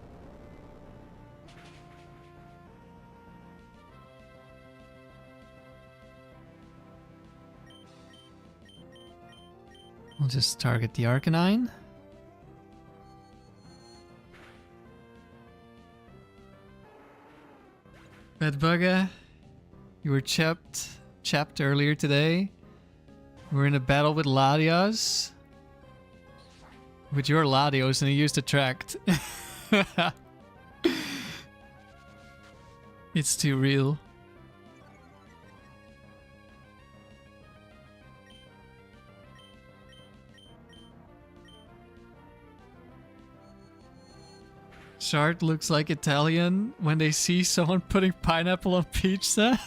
Speaker 1: We'll just target the Arcanine. Bedbugger, you were chapped earlier today. We're in a battle with Latios. With your Latios, and he used Attract. It's too real. Shard looks like Italian when they see someone putting pineapple on pizza.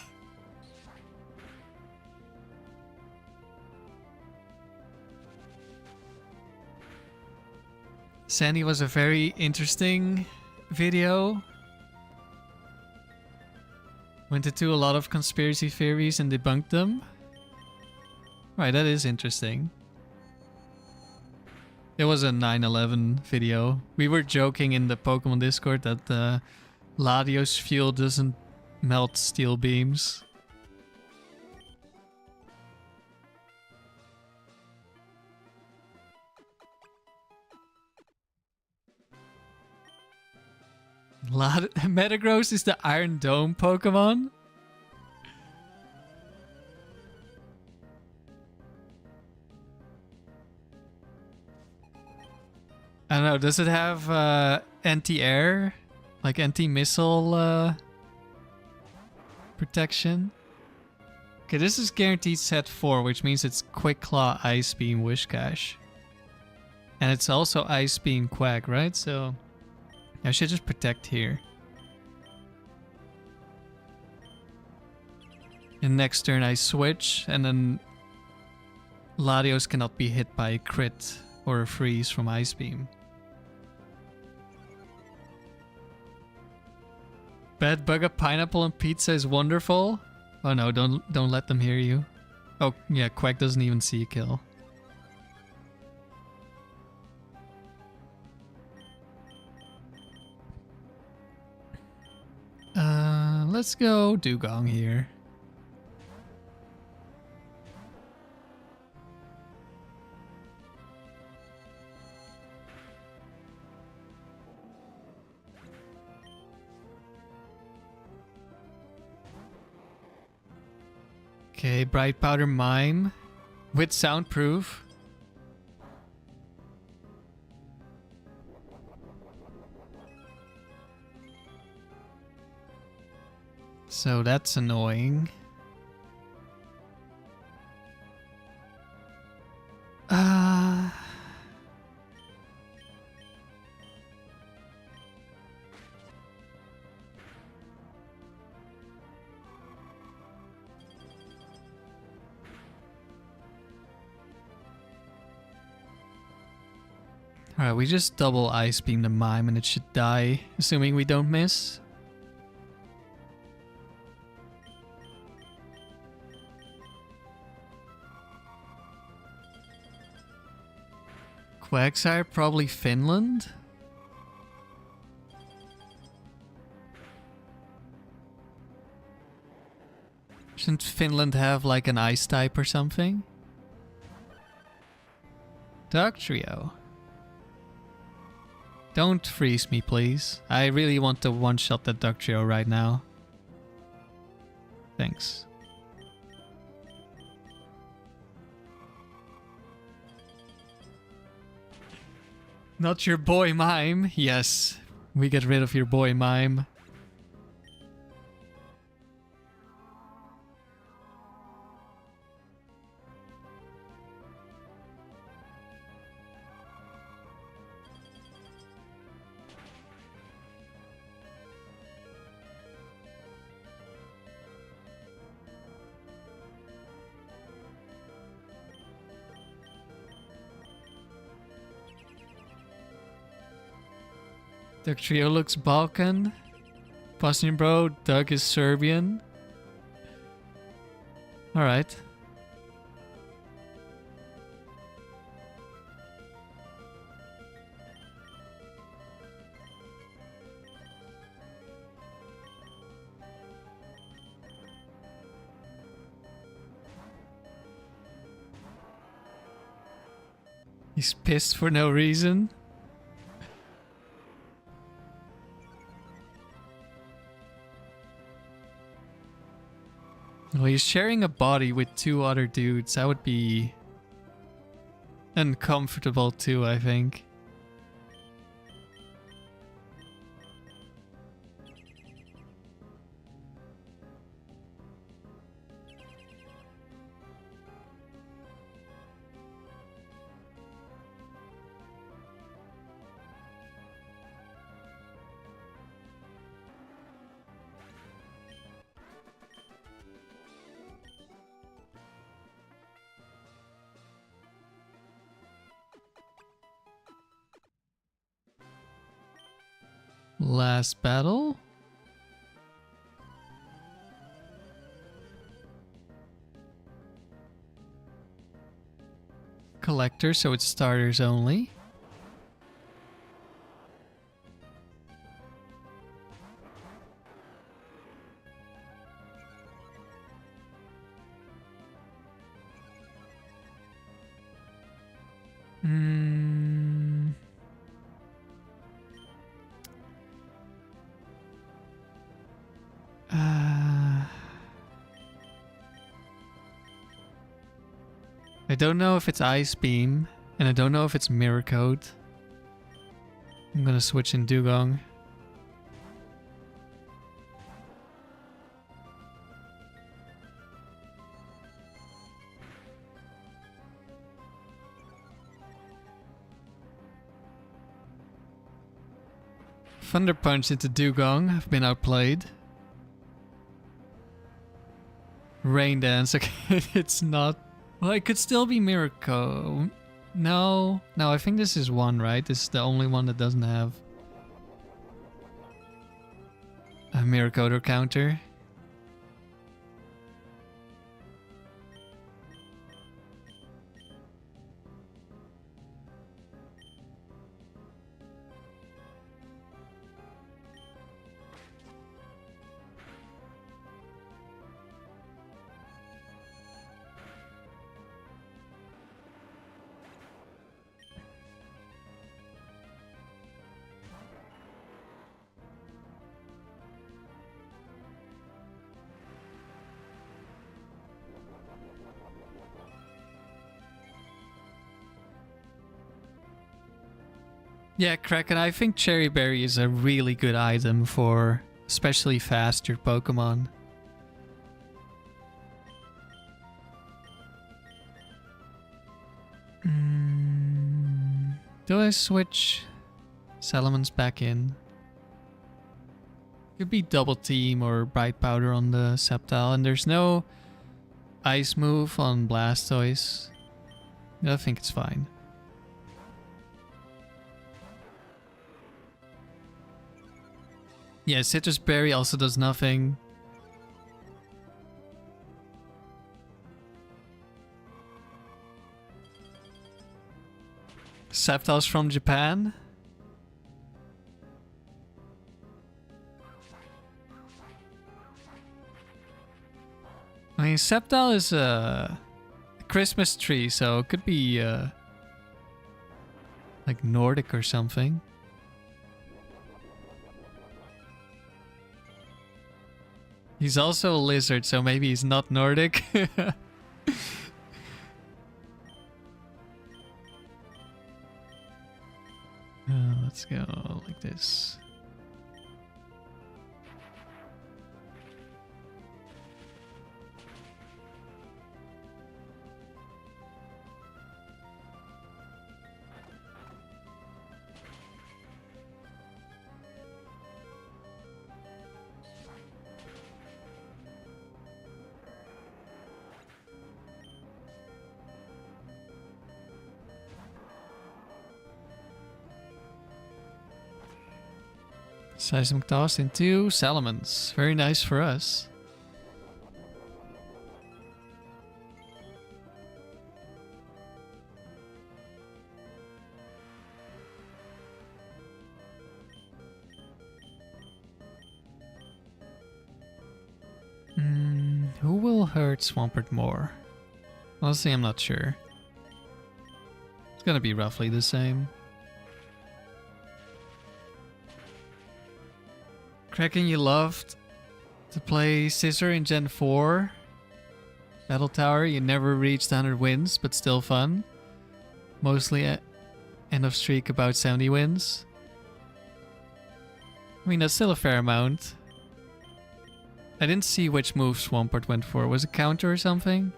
Speaker 1: Sandy was a very interesting video. Went into a lot of conspiracy theories and debunked them. Right, that is interesting. It was a 9/11 video. We were joking in the Pokemon Discord that the Latios fuel doesn't melt steel beams. Metagross is the Iron Dome Pokemon. I don't know, does it have anti-air? Like anti-missile protection? Okay, this is guaranteed set 4, which means it's Quick Claw, Ice Beam, Whiscash. And it's also Ice Beam, Quack, right? So I should just protect here. And next turn I switch, and then Latios cannot be hit by a crit or a freeze from Ice Beam. Bad Bugger pineapple and pizza is wonderful. Oh no, don't let them hear you. Oh yeah, Quack doesn't even see a kill. Let's go Dewgang here. Okay, Bright Powder Mime with soundproof. So that's annoying. Alright, we just double Ice Beam the Mime and it should die, assuming we don't miss. Quagsire, probably Finland. Shouldn't Finland have like an ice type or something? Dark Trio. Don't freeze me, please. I really want to one-shot that Dark Trio right now. Thanks. Not your boy Mime. Yes, we get rid of your boy Mime. Dark Trio looks Balkan. Bosnian bro, Doug is Serbian. Alright. He's pissed for no reason. Well, he's sharing a body with two other dudes. That would be uncomfortable too, I think. Last battle? Collector, so it's starters only. I don't know if it's Ice Beam, and I don't know if it's Mirror Coat. I'm gonna switch in Dewgang. Thunder Punch into Dewgang. I've been outplayed. Rain Dance. Okay, it's not. Well, it could still be Miracle. No, I think this is one, right? This is the only one that doesn't have a Miracle counter. Yeah, Kraken, I think Cherry Berry is a really good item for especially faster Pokemon. Do I switch Salamence back in? Could be Double Team or Bright Powder on the Sceptile, and there's no Ice move on Blastoise. I think it's fine. Yeah, Citrus Berry also does nothing. Sceptile's from Japan. mean, Sceptile is a Christmas tree, so it could be like Nordic or something. He's also a lizard, so maybe he's not Nordic. Let's go like this. Seismic toss into Salamence. Very nice for us. Who will hurt Swampert more? Honestly, I'm not sure. It's gonna be roughly the same. Kraken, you loved to play Scissor in Gen 4. Battle Tower, you never reached 100 wins, but still fun. Mostly end of streak about 70 wins. I mean, that's still a fair amount. I didn't see which move Swampert went for. Was it counter or something?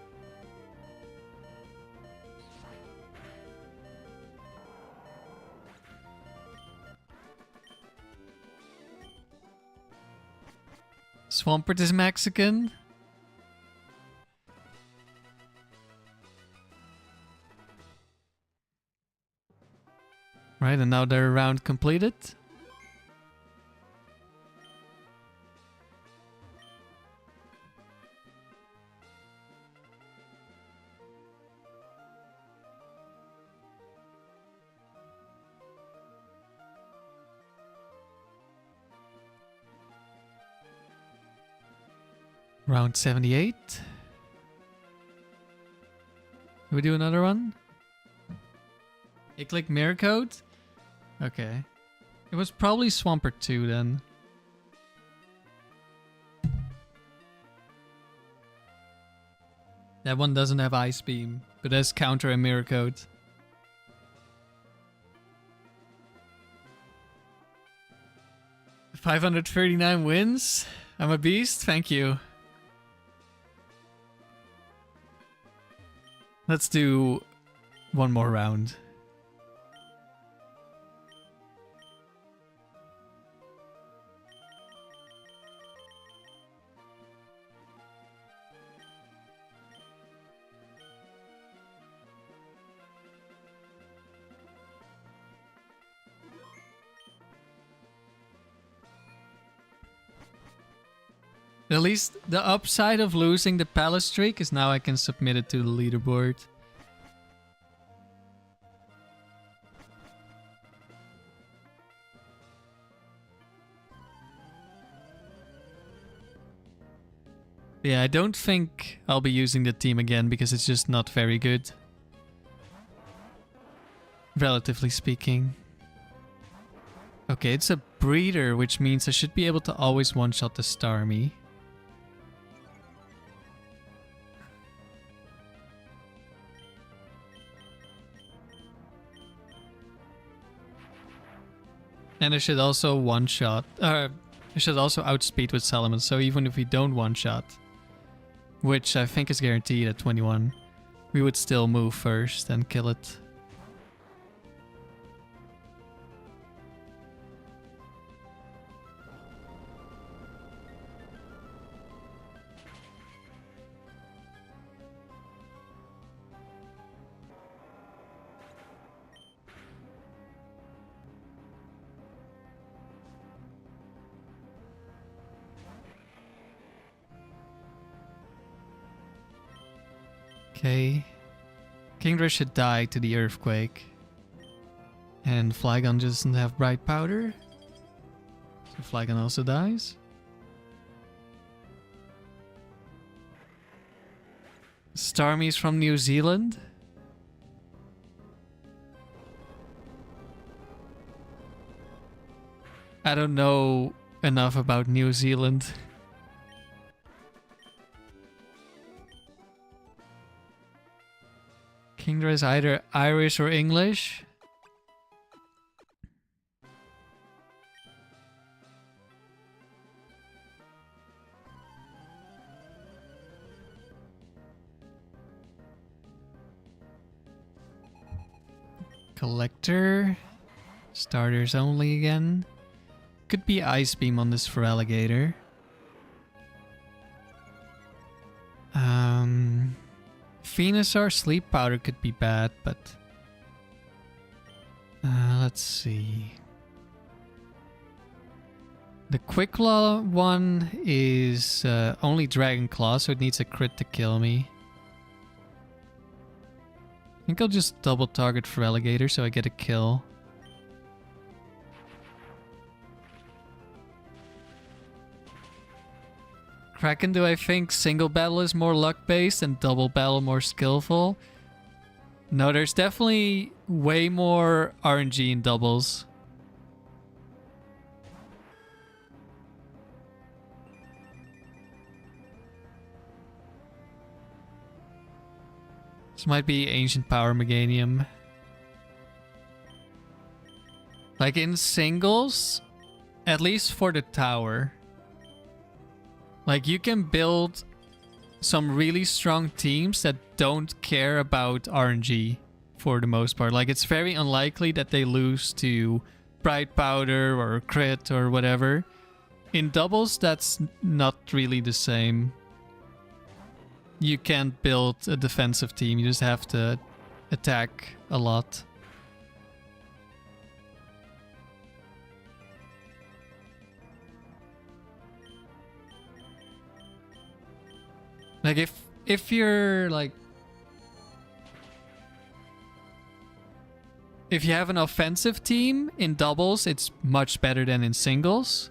Speaker 1: Swampert is Mexican. Right, and now their round completed. Round 78. Do we do another one? You click mirror code? Okay. It was probably Swampert 2 then. That one doesn't have Ice Beam, but has counter and mirror code. $539 wins? I'm a beast, thank you. Let's do one more round. At least the upside of losing the palace streak is now I can submit it to the leaderboard. Yeah, I don't think I'll be using the team again because it's just not very good. Relatively speaking. Okay, it's a breeder, which means I should be able to always one-shot the Starmie. And I should also one-shot... I should also outspeed with Salamence, so even if we don't one-shot, which I think is guaranteed at 21, we would still move first and kill it. Okay. Kingdra should die to the earthquake. And Flygon doesn't have bright powder. So Flygon also dies. Starmie's from New Zealand? I don't know enough about New Zealand. Kingdra is either Irish or English. Collector. Starters only again. Could be Ice Beam on this for Alligator. Venusaur Sleep Powder could be bad, but... let's see. The Quick Claw one is only Dragon Claw, so it needs a crit to kill me. I think I'll just double target for Alligator so I get a kill. Kraken, do I think single battle is more luck-based and double battle more skillful? No, there's definitely way more RNG in doubles. This might be Ancient Power Meganium. Like in singles, at least for the tower, like you can build some really strong teams that don't care about RNG for the most part. Like it's very unlikely that they lose to Bright Powder or Crit or whatever. In doubles, that's not really the same. You can't build a defensive team, you just have to attack a lot. Like if you're like, if you have an offensive team in doubles, it's much better than in singles.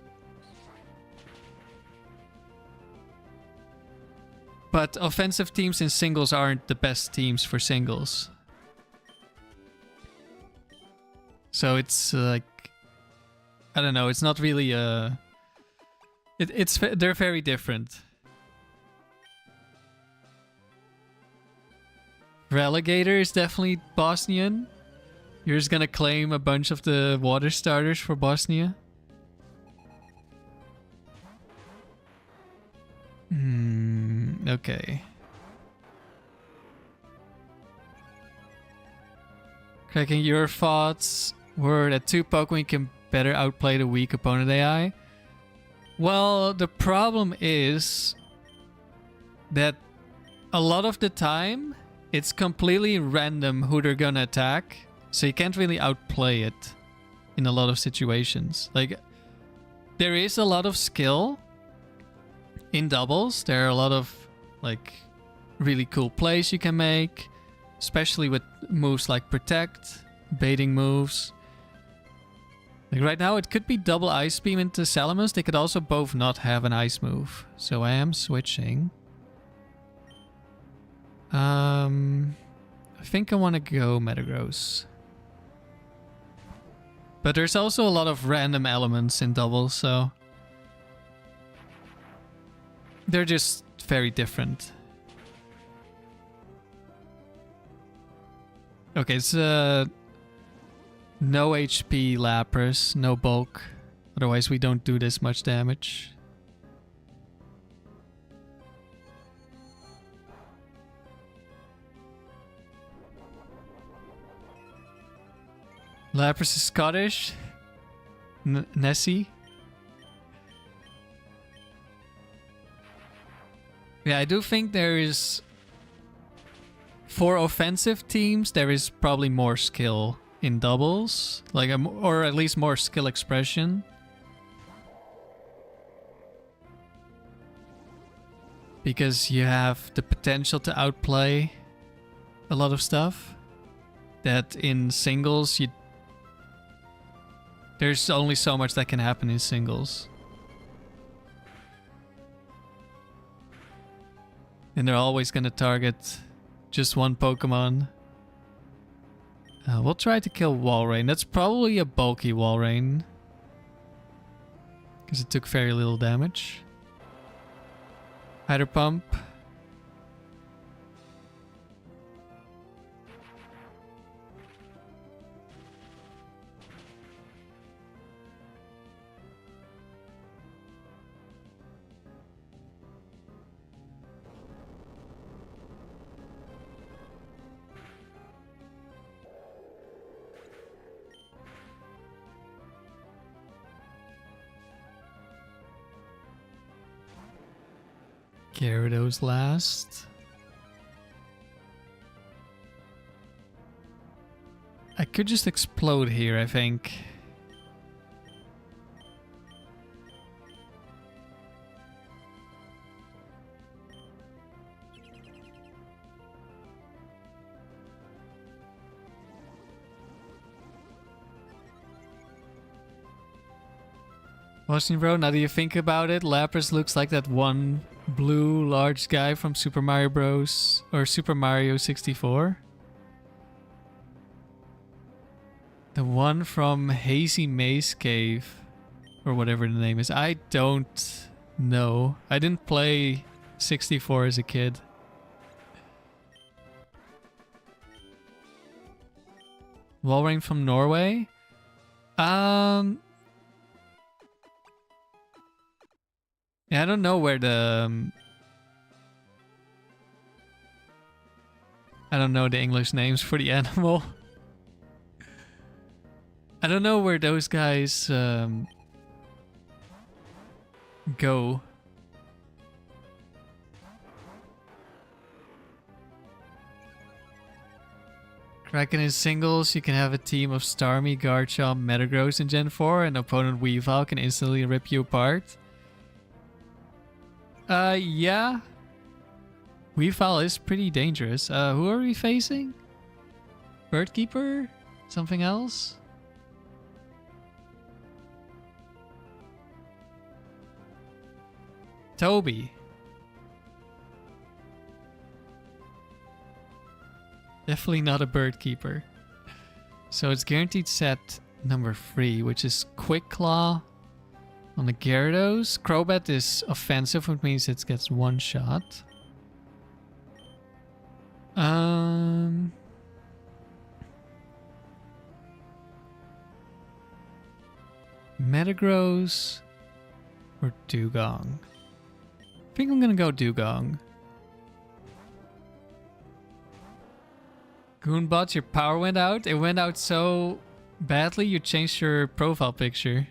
Speaker 1: But offensive teams in singles aren't the best teams for singles. So it's like, I don't know, it's not really a... they're very different. Relegator is definitely Bosnian. You're just gonna claim a bunch of the water starters for Bosnia. Okay. Cracking, your thoughts were that 2 Pokemon can better outplay the weak opponent AI. Well, the problem is that a lot of the time, it's completely random who they're gonna attack, so you can't really outplay it in a lot of situations. Like, there is a lot of skill in doubles. There are a lot of, like, really cool plays you can make, especially with moves like Protect, baiting moves. Like, right now, it could be double Ice Beam into Salamence. They could also both not have an Ice move, so I am switching. I think I want to go Metagross. But there's also a lot of random elements in doubles, so... they're just very different. Okay, it's no HP Lapras, no bulk. Otherwise we don't do this much damage. Lapras is Scottish. Nessie. Yeah, I do think there is... for offensive teams, there is probably more skill in doubles. Like, or at least more skill expression. Because you have the potential to outplay a lot of stuff. That in singles, there's only so much that can happen in singles. And they're always going to target just one Pokemon. We'll try to kill Walrein. That's probably a bulky Walrein. Because it took very little damage. Hydro Pump. Gyarados last. I could just explode here, I think. Watching, bro, now that you think about it, Lapras looks like that one blue large guy from Super Mario Bros. Or Super Mario 64. The one from Hazy Maze Cave. Or whatever the name is. I don't know. I didn't play 64 as a kid. Walrein from Norway? Yeah, I don't know where the... I don't know the English names for the animal. I don't know where those guys go. Kraken in singles, you can have a team of Starmie, Garchomp, Metagross in Gen 4, and opponent Weavile can instantly rip you apart. Yeah. Weavile is pretty dangerous. Who are we facing? Birdkeeper? Something else? Toby. Definitely not a Birdkeeper. So it's guaranteed set number 3, which is Quick Claw. On the Gyarados, Crobat is offensive, which means it gets one shot. Metagross or Dewgang? I think I'm gonna go Dewgang. Goonbot, your power went out? It went out so badly you changed your profile picture.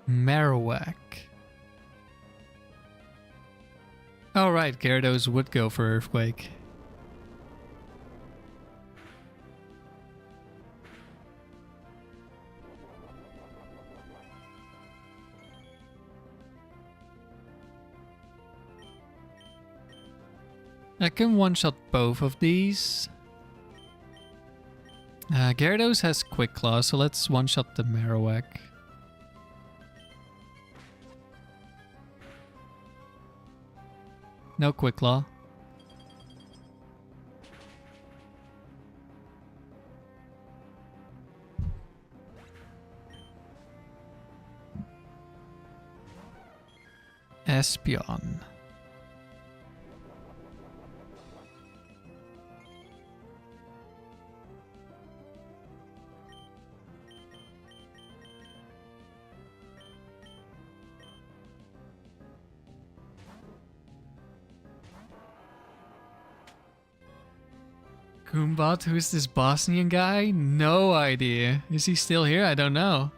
Speaker 1: Marowak. Oh right, Gyarados would go for Earthquake. I can one-shot both of these. Gyarados has Quick Claw, so let's one-shot the Marowak. No Quick Claw. Espeon. Goombot, who's this Bosnian guy? No idea. Is he still here? I don't know.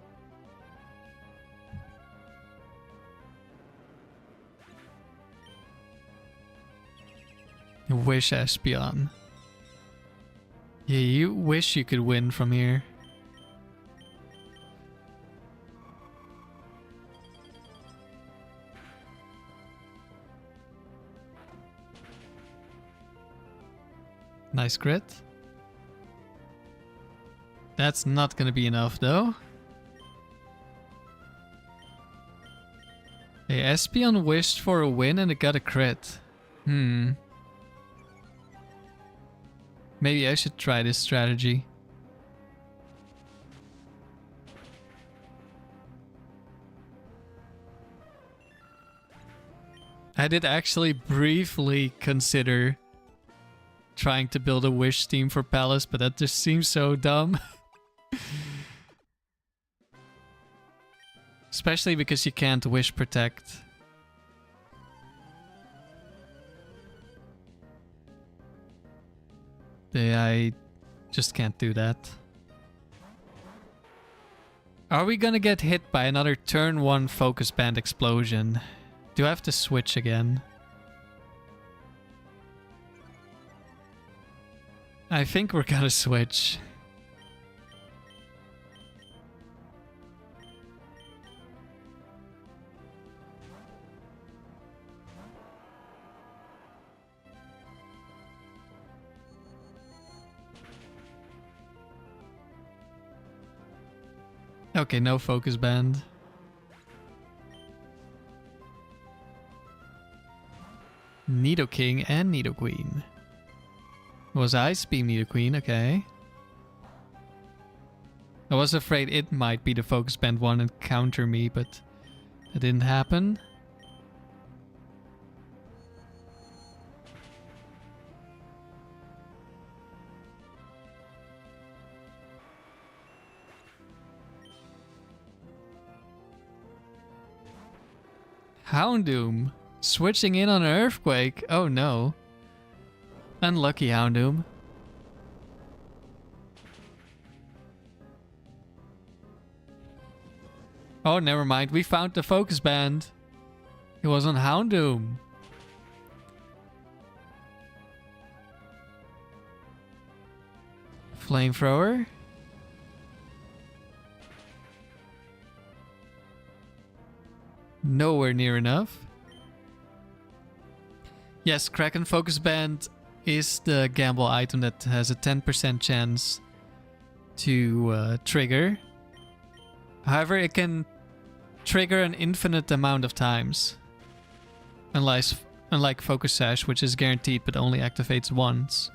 Speaker 1: Wish Espeon. Yeah, you wish you could win from here. Nice crit. That's not gonna be enough though. Hey, Espeon wished for a win and it got a crit. Maybe I should try this strategy. I did actually briefly consider trying to build a wish team for Palace, but that just seems so dumb. Especially because you can't wish protect. I just can't do that. Are we gonna get hit by another turn 1 focus band explosion? Do I have to switch again? I think we're gonna switch. Okay, no focus band. Nidoking and Nidoqueen. Was Ice Beam Nidoqueen? Okay. I was afraid it might be the focus band one and counter me, but it didn't happen. Houndoom. Switching in on an Earthquake. Oh no. Unlucky Houndoom. Oh, never mind. We found the focus band. It was on Houndoom. Flamethrower. Nowhere near enough. Yes, Kraken Focus Band is the gamble item that has a 10% chance to trigger. However, it can trigger an infinite amount of times. Unlike Focus Sash, which is guaranteed but only activates once.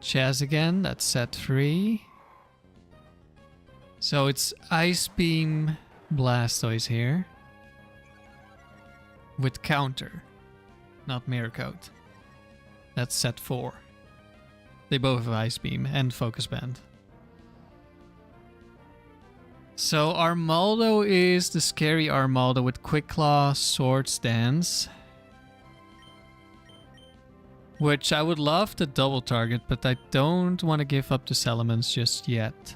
Speaker 1: Chaz again, that's set 3. So it's Ice Beam Blastoise here. With counter, not Mirror Coat. That's set 4. They both have Ice Beam and Focus Band. So Armaldo is the scary Armaldo with Quick Claw, Swords Dance. Which I would love to double target, but I don't want to give up to Salamence just yet.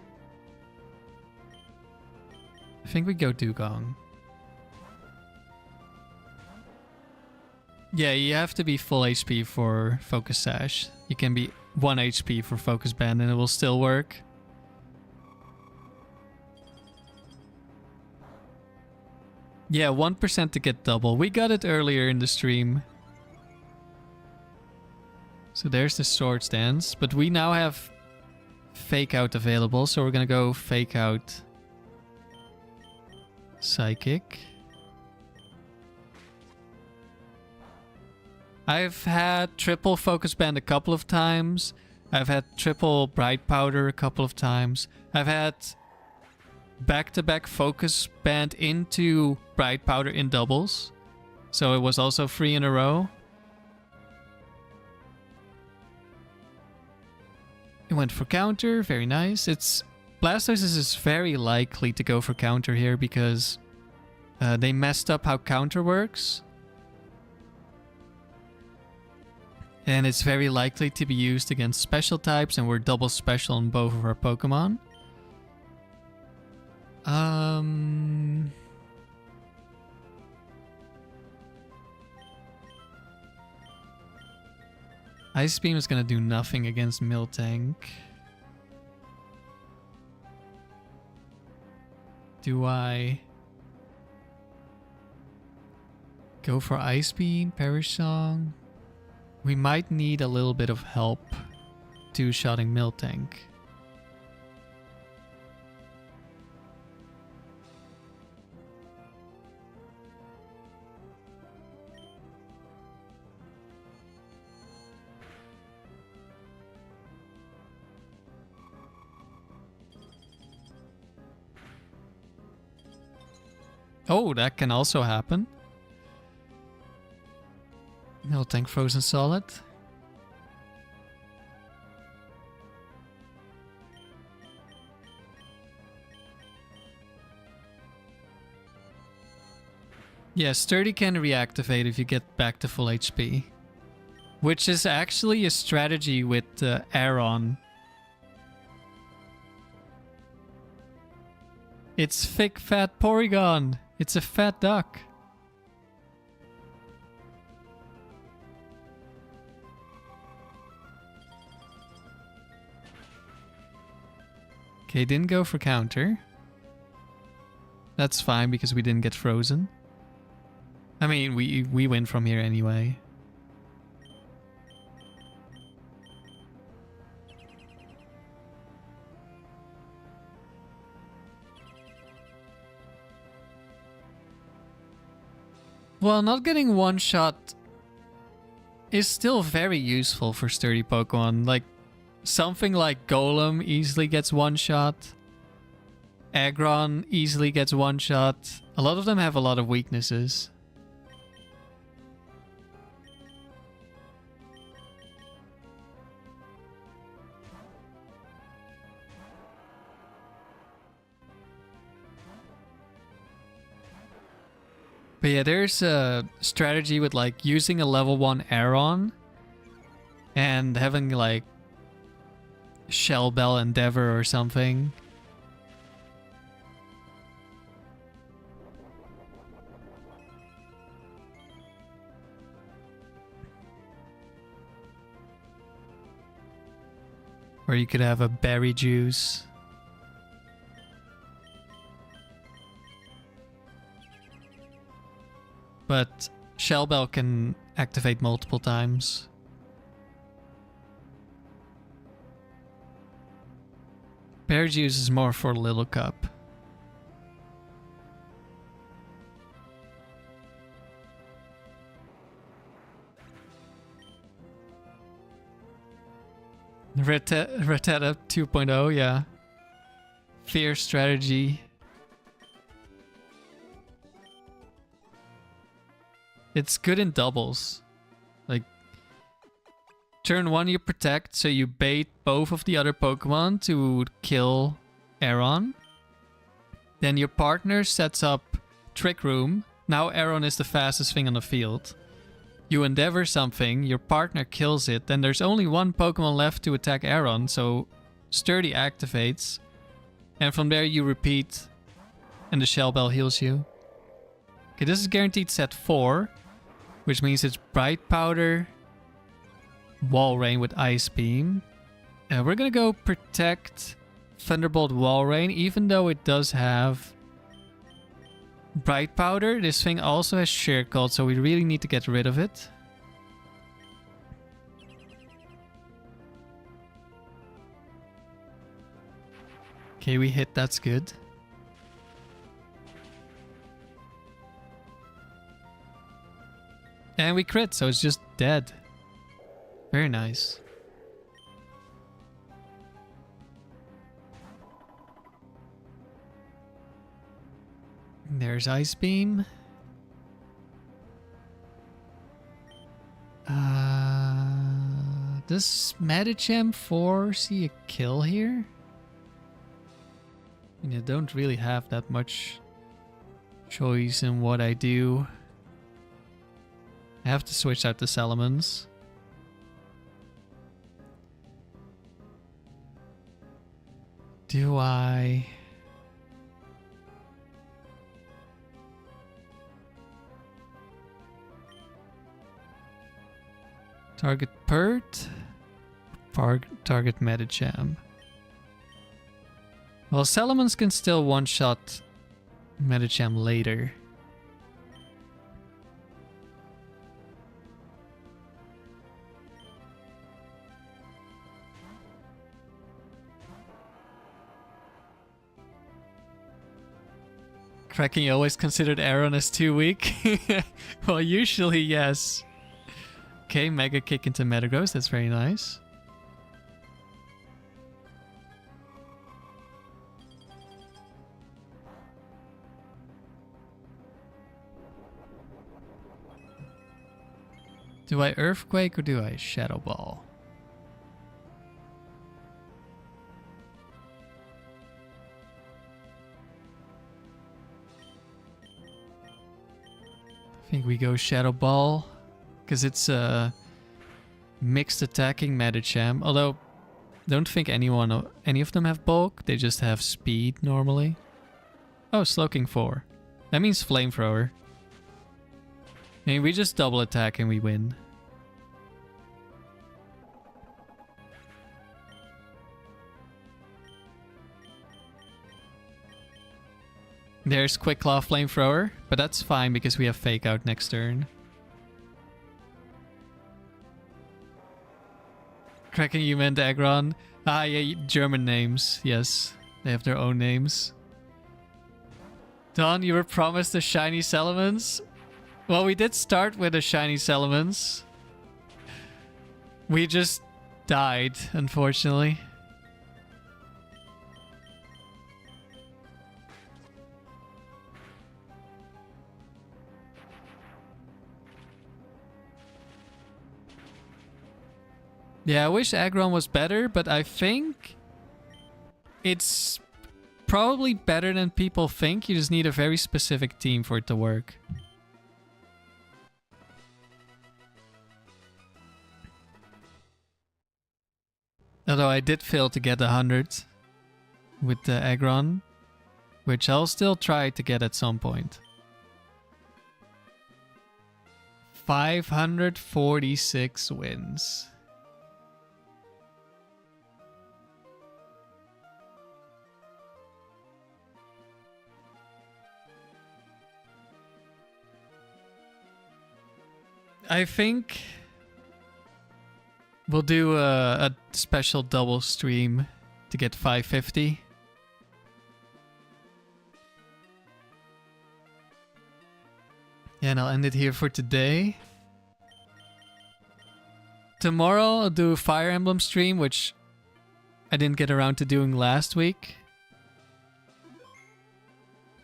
Speaker 1: I think we go Dewgang. Yeah, you have to be full HP for Focus Sash. You can be 1 HP for Focus Band and it will still work. Yeah, 1% to get double. We got it earlier in the stream. So there's the Swords Dance, but we now have Fake Out available, so we're gonna go Fake Out Psychic. I've had triple Focus Band a couple of times. I've had triple Bright Powder a couple of times. I've had back-to-back Focus Band into Bright Powder in doubles. So it was also 3 in a row. It went for counter, very nice. Blastoise is very likely to go for counter here because they messed up how counter works. And it's very likely to be used against special types, and we're double special on both of our Pokemon. Ice Beam is gonna do nothing against Miltank. Do I go for Ice Beam, Perish Song? We might need a little bit of help two-shotting Miltank. Oh, that can also happen. Miltank frozen solid. Yeah, Sturdy can reactivate if you get back to full HP. Which is actually a strategy with Aeron. It's thick fat Porygon. It's a fat duck. Okay, didn't go for counter. That's fine because we didn't get frozen. I mean, we win from here anyway. Well, not getting one shot is still very useful for sturdy Pokemon. Like, something like Golem easily gets one shot. Aggron easily gets one shot. A lot of them have a lot of weaknesses. But yeah, there's a strategy with like using a level 1 Aeron and having like Shell Bell Endeavor or something. Or you could have a Berry Juice. But Shell Bell can activate multiple times. Bear Juice is more for Little Cup. Rattata 2.0, yeah. Fear strategy. It's good in doubles. Like, turn 1 you protect, so you bait both of the other Pokemon to kill Aeron. Then your partner sets up Trick Room. Now Aeron is the fastest thing on the field. You endeavor something, your partner kills it, then there's only one Pokemon left to attack Aeron, so Sturdy activates. And from there you repeat, and the Shell Bell heals you. Okay, this is guaranteed set 4. Which means it's Bright Powder, Wall Rain with Ice Beam. We're gonna go protect Thunderbolt Wall Rain, even though it does have Bright Powder. This thing also has Sheer Cold, so we really need to get rid of it. Okay, we hit, that's good. And we crit, so it's just dead. Very nice. There's Ice Beam. Does Medicham 4 see a kill here? I mean, I don't really have that much choice in what I do. I have to switch out the Salamence. Do I... Target Pert? Target Medicham. Well, Salamence can still one-shot Medicham later. Kraken, you always considered Aaron as too weak? Well, usually yes. Okay, Mega Kick into Metagross, that's very nice. Do I Earthquake or do I Shadow Ball? I think we go Shadow Ball, because it's a mixed attacking Medicham. Although, don't think any of them have bulk, they just have speed normally. Oh, Slowking 4. That means Flamethrower. I mean, we just double attack and we win. There's Quick Claw Flamethrower, but that's fine because we have Fake Out next turn. Kraken, you meant Aggron? Ah, yeah, German names. Yes, they have their own names. Don, you were promised a shiny Salamence? Well, we did start with a shiny Salamence. We just died, unfortunately. Yeah, I wish Aggron was better, but I think it's probably better than people think. You just need a very specific team for it to work. Although I did fail to get 100 with the Aggron, which I'll still try to get at some point. 546 wins. I think we'll do a special double stream to get 550. Yeah, and I'll end it here for today. Tomorrow I'll do a Fire Emblem stream, which I didn't get around to doing last week.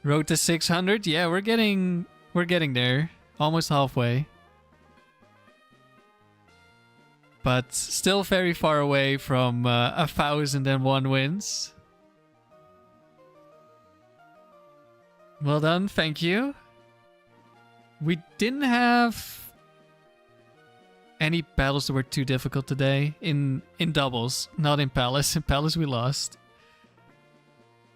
Speaker 1: Road to 600. Yeah, we're getting there. Almost halfway. But still very far away from 1,001 wins. Well done, thank you. We didn't have any battles that were too difficult today in doubles, not in Palace. In Palace we lost.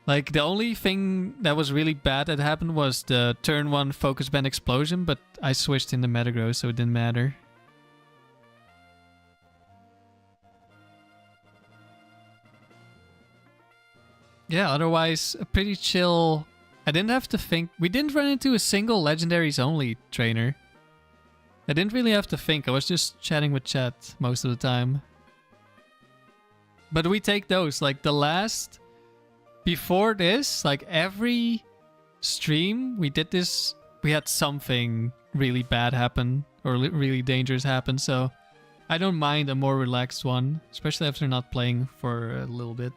Speaker 1: Like, the only thing that was really bad that happened was the turn 1 focus band explosion, but I switched into Metagross, so it didn't matter. Yeah, otherwise, a pretty chill... I didn't have to think... We didn't run into a single Legendaries only trainer. I didn't really have to think. I was just chatting with chat most of the time. But we take those. Like, the last... Before this, like, every stream we did this, we had something really bad happen. Or really dangerous happen, so... I don't mind a more relaxed one. Especially after not playing for a little bit.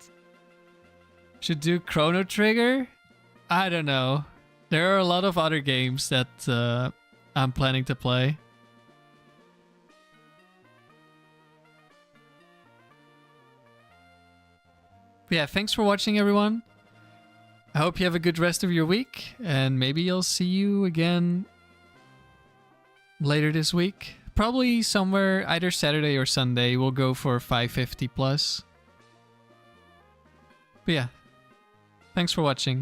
Speaker 1: Should do Chrono Trigger? I don't know. There are a lot of other games that I'm planning to play. But yeah, thanks for watching, everyone. I hope you have a good rest of your week, and maybe I'll see you again later this week. Probably somewhere either Saturday or Sunday. We'll go for 550 plus. But yeah. Thanks for watching.